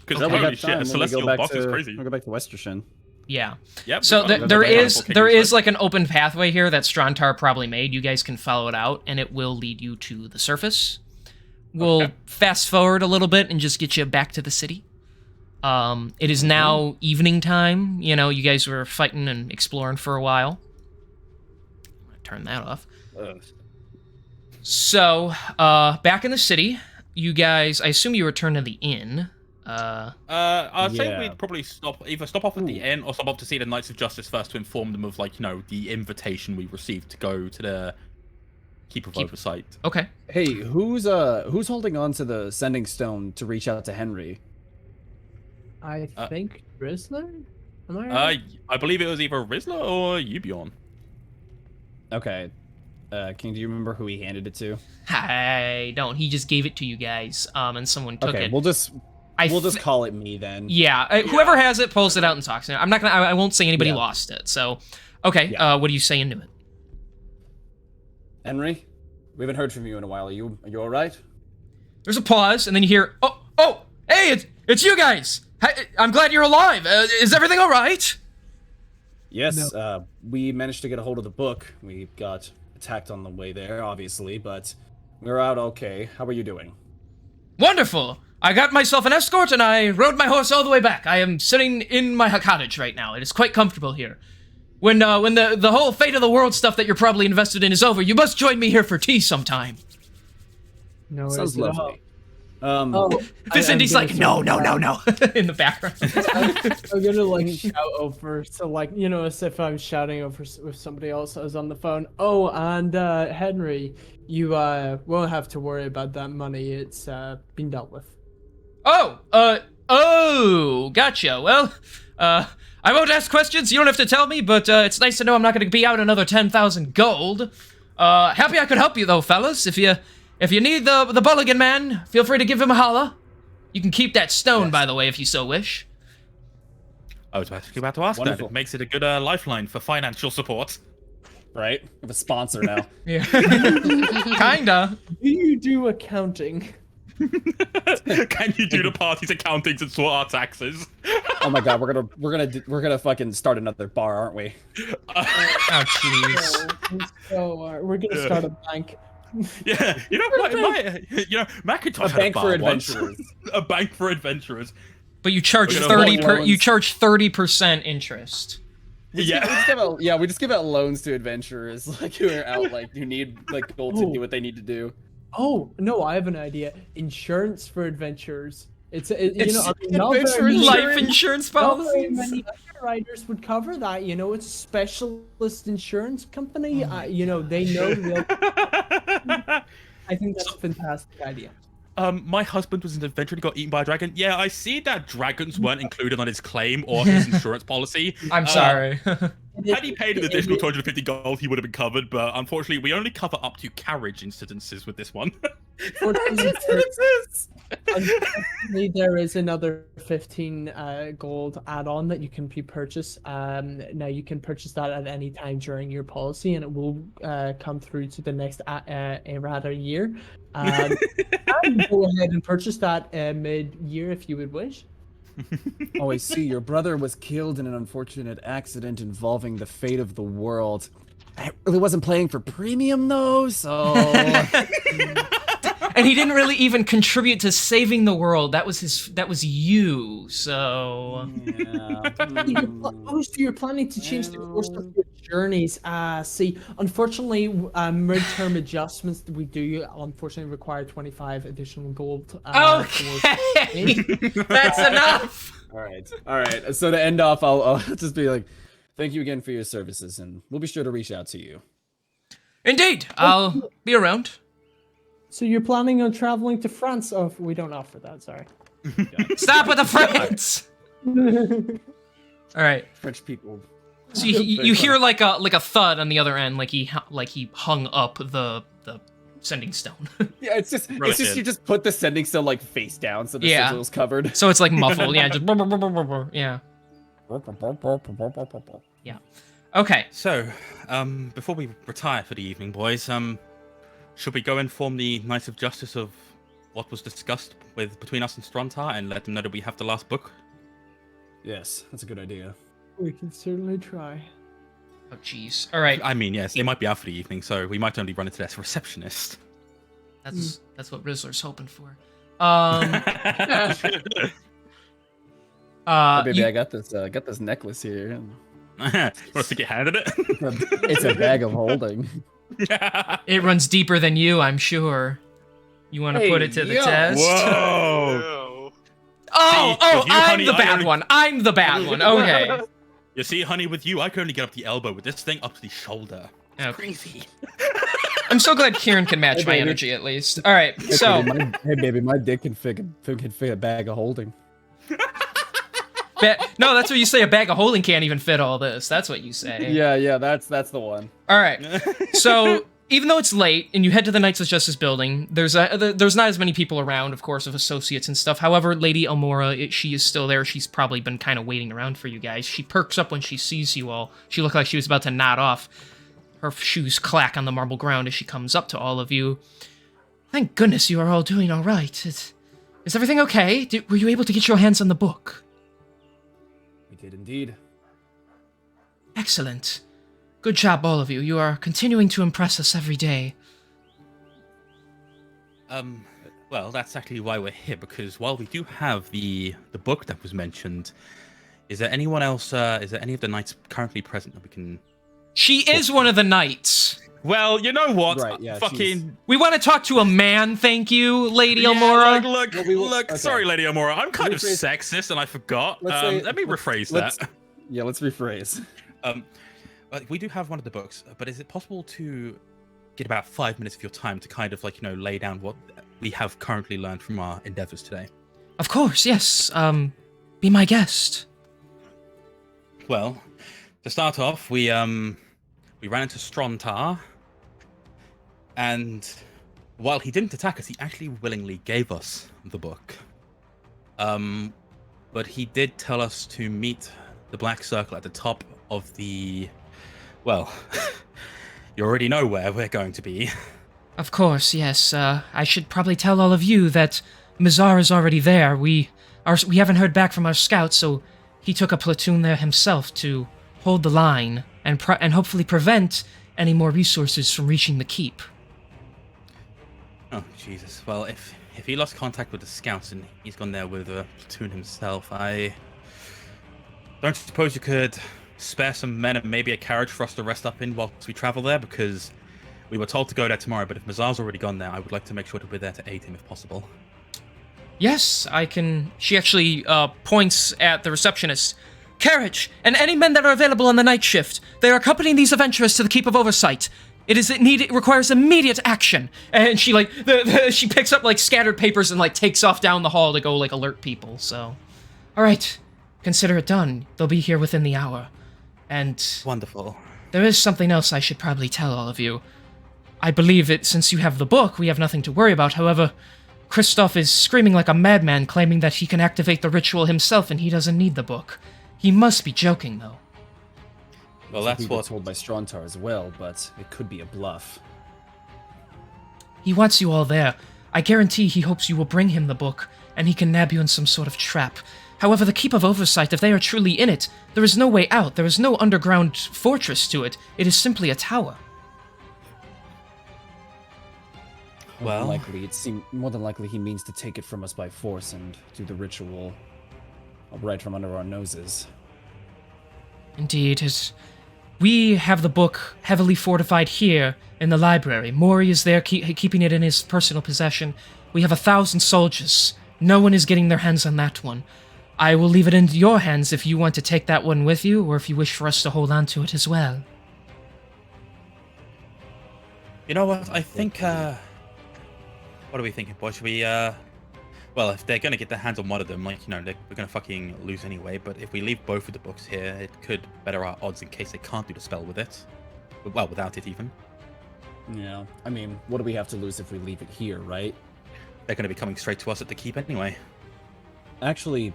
Because holy shit, a Celestial Box is crazy.
We'll go back to Westershin.
Yeah.
Yep.
So there is like an open pathway here that Strontar probably made. You guys can follow it out, and it will lead you to the surface. We'll fast forward a little bit and just get you back to the city. It is now evening time. You know, you guys were fighting and exploring for a while. I'm gonna turn that off. So, back in the city, you guys, I assume you returned to the inn.
I'd say
Yeah.
we'd probably either stop off at the inn or stop off to see the Knights of Justice first to inform them of, like, you know, the invitation we received to go to the Keeper of Oversight.
Okay.
Hey, who's holding on to the sending stone to reach out to Henry?
I think Rizzler? Am I right?
I believe it was either Rizzler or Ubjorn.
Okay. King, do you remember who he handed it to?
I don't. He just gave it to you guys, and someone took
Okay,
it.
we'll just call it me then.
Yeah, whoever has it, pulls it out and talks to him. I'm not gonna. I won't say anybody
Yeah.
lost it. So, okay.
Yeah.
What are you saying to it?
Henry, we haven't heard from you in a while. Are you all right?
There's a pause, and then you hear, "Oh, hey, it's you guys. I'm glad you're alive. Is everything all right?"
Yes. We managed to get a hold of the book. We got attacked on the way there, obviously, but we're out okay. How are you doing?
Wonderful. I got myself an escort, and I rode my horse all the way back. I am sitting in my cottage right now. It is quite comfortable here. When the whole fate of the world stuff that you're probably invested in is over, you must join me here for tea sometime.
No,
Sounds
is it-
lovely.
Vicindy's like, no, in the background.
I'm gonna like shout over, so like, you know, as if I'm shouting over with somebody else is on the phone. Oh, and Henry, you won't have to worry about that money. It's been dealt with.
Oh, gotcha. Well, I won't ask questions. You don't have to tell me, but it's nice to know I'm not going to be out another 10,000 gold. Happy I could help you though, fellas. If you need the Bulligan man, feel free to give him a holla. You can keep that stone, by the way, if you so wish.
I was actually about to ask that.
Wonderful.
It makes it a good lifeline for financial support.
Right? We have a sponsor now.
Yeah. Kinda.
Do you do accounting?
Can you do the party's accounting to sort our taxes?
Oh my god, we're gonna fucking start another bar, aren't we?
Oh, jeez.
So we're gonna start a bank.
Yeah, you know what? Macintosh
A
had
bank
bar
for
once.
adventurers.
A bank for adventurers.
But you charge
We're gonna avoid
you charge 30% interest.
We just give out loans to adventurers, like who are out, like who need like gold to do what they need to do.
Oh no, I have an idea. Insurance for adventurers. You know, not
adventure
very many-
Life insurance
not very
policies.
many underwriters would cover that. You know, it's a specialist insurance company. You know, they know. I think that's a fantastic idea.
My husband was an adventurer and got eaten by a dragon. Yeah, I see that dragons weren't included on his claim or his insurance policy.
I'm sorry.
Had he paid an additional 250 gold, he would have been covered, but unfortunately, we only cover up to carriage incidences with this one.
Unfortunately, there is another 15 gold add-on that you can purchase. Now you can purchase that at any time during your policy, and it will come through to the next errata year. You can go ahead and purchase that mid-year if you would wish.
Oh, I see. Your brother was killed in an unfortunate accident involving the fate of the world. I really wasn't playing for premium though, so
And he didn't really even contribute to saving the world. That was you. So
Oh, so you're planning to change the course of your journeys. See, unfortunately, midterm adjustments we do unfortunately require 25 additional gold.
okay. That's enough.
all right. So to end off, I'll just be like, thank you again for your services, and we'll be sure to reach out to you.
Indeed. I'll be around.
So you're planning on traveling to France? Oh, we don't offer that. Sorry.
Stop with the France. All right.
French people.
So you hear like a thud on the other end, like he hung up the sending stone.
Yeah, it's just you just put the sending stone like face down so the sigil's covered.
So it's like muffled. Yeah, just yeah. Yeah. Okay.
So, before we retire for the evening, boys, should we go inform the Knights of Justice of what was discussed between us and Strontar and let them know that we have the last book?
Yes, that's a good idea.
We can certainly try.
Oh, jeez. All right.
I mean, yes, they might be out for the evening, so we might only run into their receptionist.
That's what Rizzler's hoping for.
Baby, I got this necklace here.
You want to stick your hand in it?
It's a bag of holding.
It runs deeper than you, I'm sure. You want to put it to the test?
Whoa!
I'm the bad one. I'm the bad one. Okay.
You see, honey, with you, I can only get up the elbow. With this thing, up to the shoulder. It's
Okay.
crazy.
I'm so glad Kieran can match my energy at least. All right, so
Hey baby, my dick can fit a bag of holding.
no, that's what you say. A bag of holding can't even fit all this. That's what you say.
Yeah, that's the one.
All right. So even though it's late and you head to the Knights of Justice building, there's not as many people around, of course, of associates and stuff. However, Lady Elmora, she is still there. She's probably been kind of waiting around for you guys. She perks up when she sees you all. She looked like she was about to nod off. Her shoes clack on the marble ground as she comes up to all of you. Thank goodness you are all doing all right. Is everything okay? Were you able to get your hands on the book?
We did indeed.
Excellent. Good job, all of you. You are continuing to impress us every day.
Well, that's actually why we're here, because while we do have the book that was mentioned, is there anyone else, is there any of the knights currently present that we can...
She is one of the knights.
Well, you know what?
Right, yeah,
Fucking...
We want to talk to a man, thank you, Lady
Yeah,
Elmora.
look,
okay.
sorry, Lady Elmora, I'm kind of
Rephrase-
sexist and I forgot.
Let's
Let me rephrase that.
Let's rephrase.
We do have one of the books, but is it possible to get about 5 minutes of your time to kind of, like, lay down what we have currently learned from our endeavors today?
Of course, yes. Be my guest.
Well, to start off, we ran into Strontar, and while he didn't attack us, he actually willingly gave us the book. But he did tell us to meet the Black Circle at the top of the... Well, you already know where we're going to be.
Of course, yes. I should probably tell all of you that Mizar is already there. We haven't heard back from our scouts, so he took a platoon there himself to hold the line and hopefully prevent any more resources from reaching the keep.
Oh, Jesus. Well, if he lost contact with the scouts and he's gone there with a platoon himself, I don't suppose you could spare some men and maybe a carriage for us to rest up in whilst we travel there, because we were told to go there tomorrow, but if Mazar's already gone there, I would like to make sure that we're there to aid him if possible.
Yes, I can... She actually points at the receptionist. Carriage, and any men that are available on the night shift. They are accompanying these adventurers to the Keep of Oversight. It requires immediate action. And she, she picks up, scattered papers and, takes off down the hall to go, alert people, so... Alright, consider it done. They'll be here within the hour. And...
Wonderful.
There is something else I should probably tell all of you. I believe that since you have the book, we have nothing to worry about. However, Kristoff is screaming like a madman, claiming that he can activate the ritual himself and he doesn't need the book. He must be joking, though.
Well, that's
we were
what...
told by Strontar as well, but it could be a bluff.
He wants you all there. I guarantee he hopes you will bring him the book, and he can nab you in some sort of trap. However, the Keep of Oversight, if they are truly in it, there is no way out. There is no underground fortress to it. It is simply a tower.
Well...
More than likely he means to take it from us by force and do the ritual right from under our noses.
Indeed, we have the book heavily fortified here in the library. Mori is there keeping it in his personal possession. We have 1,000 soldiers. No one is getting their hands on that one. I will leave it in your hands if you want to take that one with you, or if you wish for us to hold on to it as well.
You know what? I think, what are we thinking, boys? Should we, well, if they're gonna get their hands on one of them, we're gonna fucking lose anyway, but if we leave both of the books here, it could better our odds in case they can't do the spell with it. Well, without it even.
Yeah, I mean, what do we have to lose if we leave it here, right?
They're gonna be coming straight to us at the keep anyway.
Actually,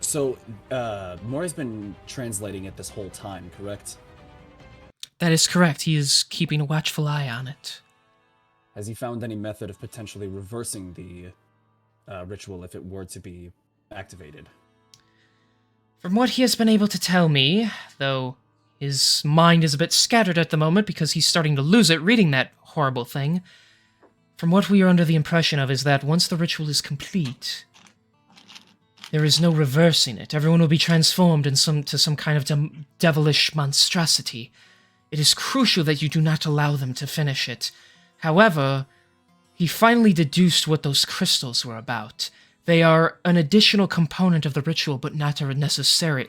so, Mori's been translating it this whole time, correct?
That is correct. He is keeping a watchful eye on it.
Has he found any method of potentially reversing the ritual if it were to be activated?
From what he has been able to tell me, though his mind is a bit scattered at the moment because he's starting to lose it reading that horrible thing, from what we are under the impression of is that once the ritual is complete, there is no reversing it. Everyone will be transformed into some kind of devilish monstrosity. It is crucial that you do not allow them to finish it. However, he finally deduced what those crystals were about. They are an additional component of the ritual, but not a necessary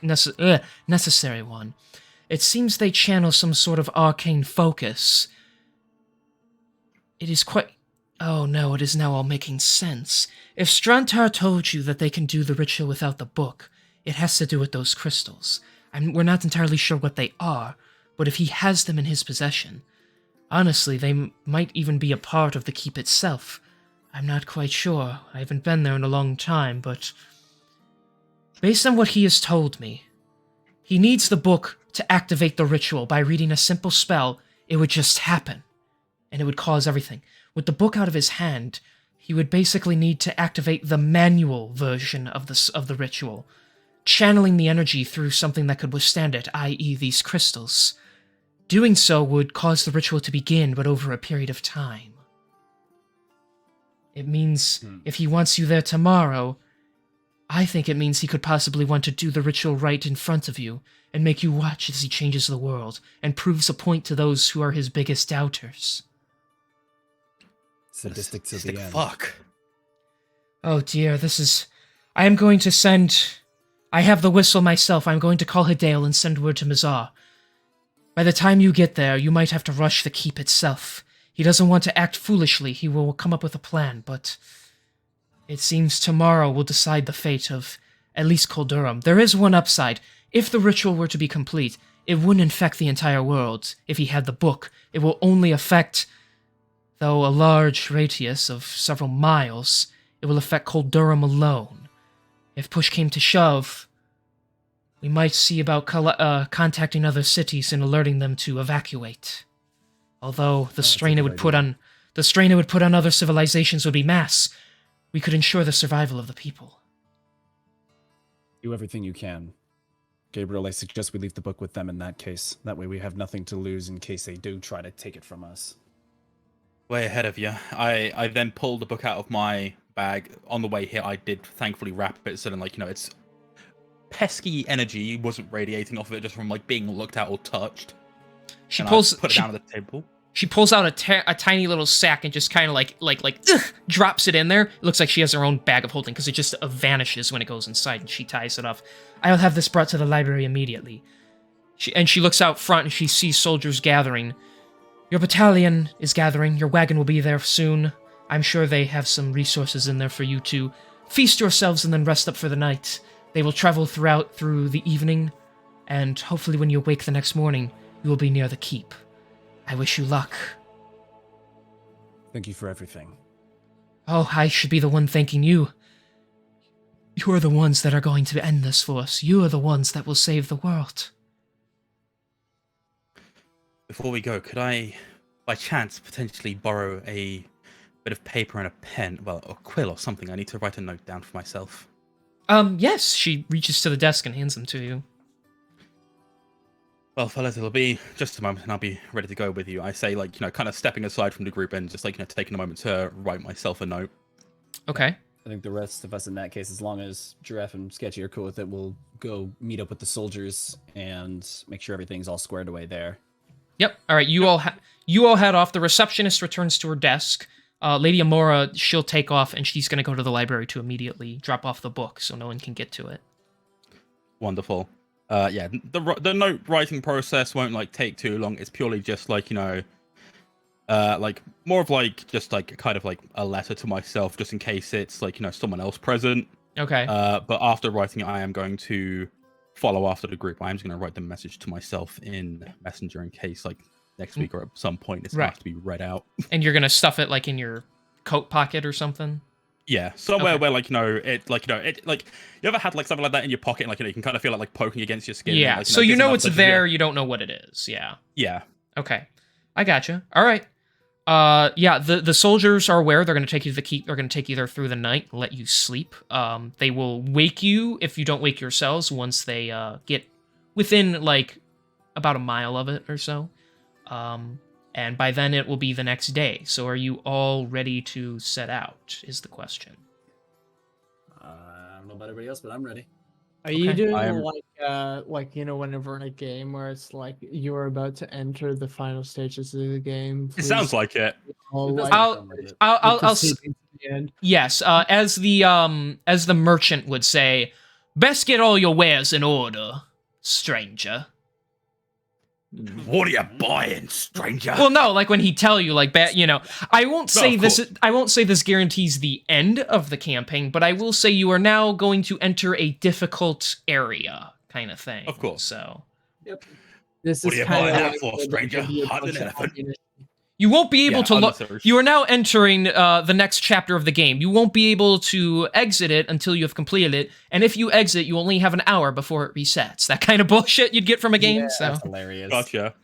one. It seems they channel some sort of arcane focus. It is quite... Oh no, it is now all making sense. If Strantar told you that they can do the ritual without the book, it has to do with those crystals. We're not entirely sure what they are, but if he has them in his possession, honestly, they might even be a part of the keep itself. I'm not quite sure. I haven't been there in a long time, but based on what he has told me, he needs the book to activate the ritual. By reading a simple spell, it would just happen, and it would cause everything. With the book out of his hand, he would basically need to activate the manual version of the ritual, channeling the energy through something that could withstand it, i.e. these crystals. Doing so would cause the ritual to begin, but over a period of time. It means if he wants you there tomorrow, I think it means he could possibly want to do the ritual right in front of you and make you watch as he changes the world and proves a point to those who are his biggest doubters.
Sadistic to the end.
Fuck.
Oh dear, I am going to send... I have the whistle myself. I'm going to call Hidale and send word to Mazar. By the time you get there, you might have to rush the keep itself. He doesn't want to act foolishly. He will come up with a plan, but it seems tomorrow will decide the fate of at least Koldurum. There is one upside. If the ritual were to be complete, it wouldn't infect the entire world. If he had the book, it will only affect, though a large radius of several miles, it will affect Koldurum alone. If push came to shove, we might see about contacting other cities and alerting them to evacuate. Although the strain it would put on other civilizations would be mass, we could ensure the survival of the people.
Do everything you can. Gabriel, I suggest we leave the book with them in that case. That way we have nothing to lose in case they do try to take it from us.
Way ahead of you. I then pulled the book out of my bag. On the way here, I did thankfully wrap it so then, its pesky energy wasn't radiating off of it just from, being looked at or touched. Put it down at the table.
She pulls out a tiny little sack and just kind of drops it in there. It looks like she has her own bag of holding because it just vanishes when it goes inside, and she ties it off. I'll have this brought to the library immediately. She looks out front and she sees soldiers gathering. Your battalion is gathering. Your wagon will be there soon. I'm sure they have some resources in there for you to feast yourselves and then rest up for the night. They will travel through the evening, and hopefully when you awake the next morning, you will be near the keep. I wish you luck.
Thank you for everything.
Oh, I should be the one thanking you. You are the ones that are going to end this for us. You are the ones that will save the world.
Before we go, could I, by chance, potentially borrow a bit of paper and a pen? Well, a quill or something. I need to write a note down for myself.
Yes. She reaches to the desk and hands them to you.
Well, fellas, it'll be just a moment and I'll be ready to go with you. I say, kind of stepping aside from the group and just, taking a moment to write myself a note.
Okay.
I think the rest of us in that case, as long as Giraffe and Sketchy are cool with it, we'll go meet up with the soldiers and make sure everything's all squared away there.
Yep. All right. You all head off. The receptionist returns to her desk. Lady Amora, she'll take off and she's going to go to the library to immediately drop off the book so no one can get to it.
Wonderful. Yeah, the note writing process won't take too long. It's purely just more of just kind of a letter to myself, just in case it's someone else present.
Okay.
But after writing it, I am going to follow after the group. I am just going to write the message to myself in Messenger in case next week or at some point it's going to have to be read out.
And you're going to stuff it in your coat pocket or something?
Yeah, somewhere where you ever had something like that in your pocket, and you can kind of feel it poking against your skin.
Yeah,
and,
so you know it's there, you don't know what it is. Yeah.
Yeah.
Okay, I gotcha. All right. Yeah, the soldiers are aware. They're going to take you to the keep. They're going to take you there through the night, let you sleep. They will wake you if you don't wake yourselves once they get within about a mile of it or so. And by then it will be the next day. So are you all ready to set out, is the question.
I don't know about everybody else, but I'm ready.
Are you doing whenever in a game where it's you're about to enter the final stages of the game?
It sounds like it.
I'll
the end.
Yes, as the merchant would say, best get all your wares in order, stranger.
What are you buying, stranger?
Well, no, like when he tell you, like, I won't say
of
this.
course.
I won't say this guarantees the end of the campaign, but I will say you are now going to enter a difficult area, kind of thing.
Of course.
So,
This
What
is
are you
kind
buying
of
that
like
for,
where they
stranger?
give you a
Hunt
bunch
an
of
elephant?
ammunition.
you won't be able
Yeah,
to look.
unnecessary.
You are now entering the next chapter of the game. You won't be able to exit it until you have completed it, and if you exit, you only have an hour before it resets. That kind of bullshit you'd get from a game.
Yeah,
so
That's hilarious.
Gotcha.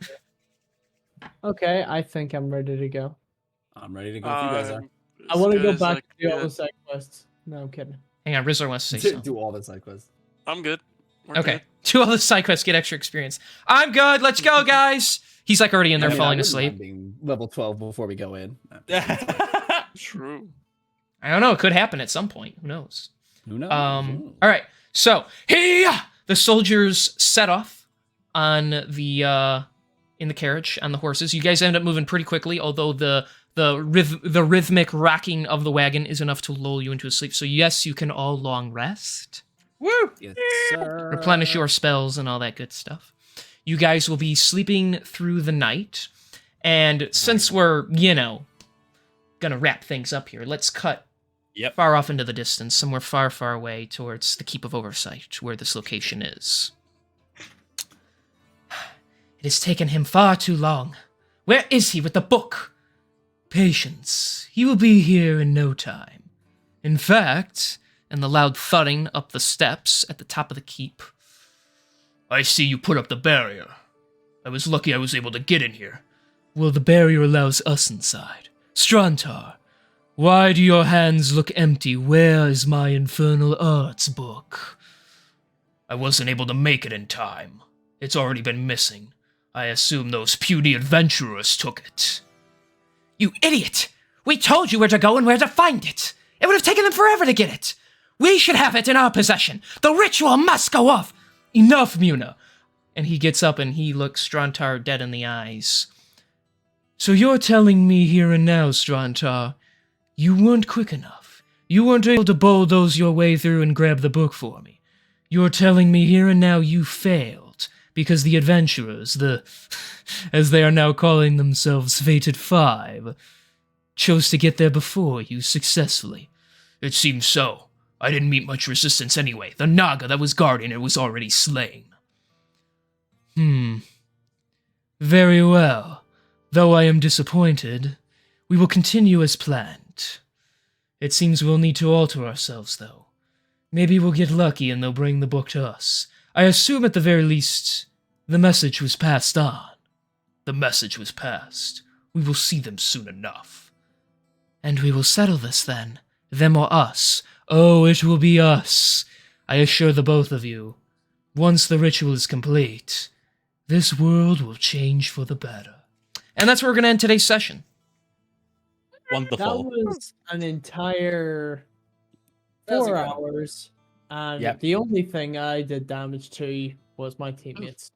Okay, I think I'm ready to go.
I'm ready to go if you guys are.
I want to go back to do all the side quests. No, I'm kidding.
hang on, Rizzler wants to say something.
Do all the side quests.
I'm good. We're
Okay,
good.
do all the side quests, get extra experience. I'm good. Let's go, guys. He's like already in there
I mean,
falling
I wouldn't
asleep.
mind being level 12 before we go in.
True.
I don't know. It could happen at some point. Who knows?
Who knows?
All right. So, the soldiers set off on the in the carriage on the horses. You guys end up moving pretty quickly, although the rhythmic rocking of the wagon is enough to lull you into a sleep. So yes, you can all long rest. Woo!
Yes, sir.
Replenish your spells and all that good stuff. You guys will be sleeping through the night, and since we're gonna wrap things up here, let's cut far off into the distance, somewhere far, far away towards the Keep of Oversight, where this location is. It has taken him far too long. Where is he with the book? Patience. He will be here in no time. In fact, and the loud thudding up the steps at the top of the keep. I see you put up the barrier. I was lucky I was able to get in here. Well, the barrier allows us inside. Strantar, why do your hands look empty? Where is my infernal arts book? I wasn't able to make it in time. It's already been missing. I assume those puny adventurers took it. You idiot! We told you where to go and where to find it. It would have taken them forever to get it. We should have it in our possession. The ritual must go off. Enough, Muna. And he gets up and he looks Strantar dead in the eyes. So you're telling me here and now, Strantar, you weren't quick enough. You weren't able to bulldoze your way through and grab the book for me. You're telling me here and now you failed, because the adventurers, as they are now calling themselves Fated Five, chose to get there before you successfully. It seems so. I didn't meet much resistance anyway. The Naga that was guarding it was already slain. Very well. Though I am disappointed, we will continue as planned. It seems we'll need to alter ourselves, though. Maybe we'll get lucky and they'll bring the book to us. I assume at the very least, the message was passed on. The message was passed. We will see them soon enough. And we will settle this then. Them or us. Oh, it will be us. I assure the both of you. Once the ritual is complete, this world will change for the better. And that's where we're going to end today's session.
Wonderful.
That was an entire 4 hours, and the only thing I did damage to was my teammates.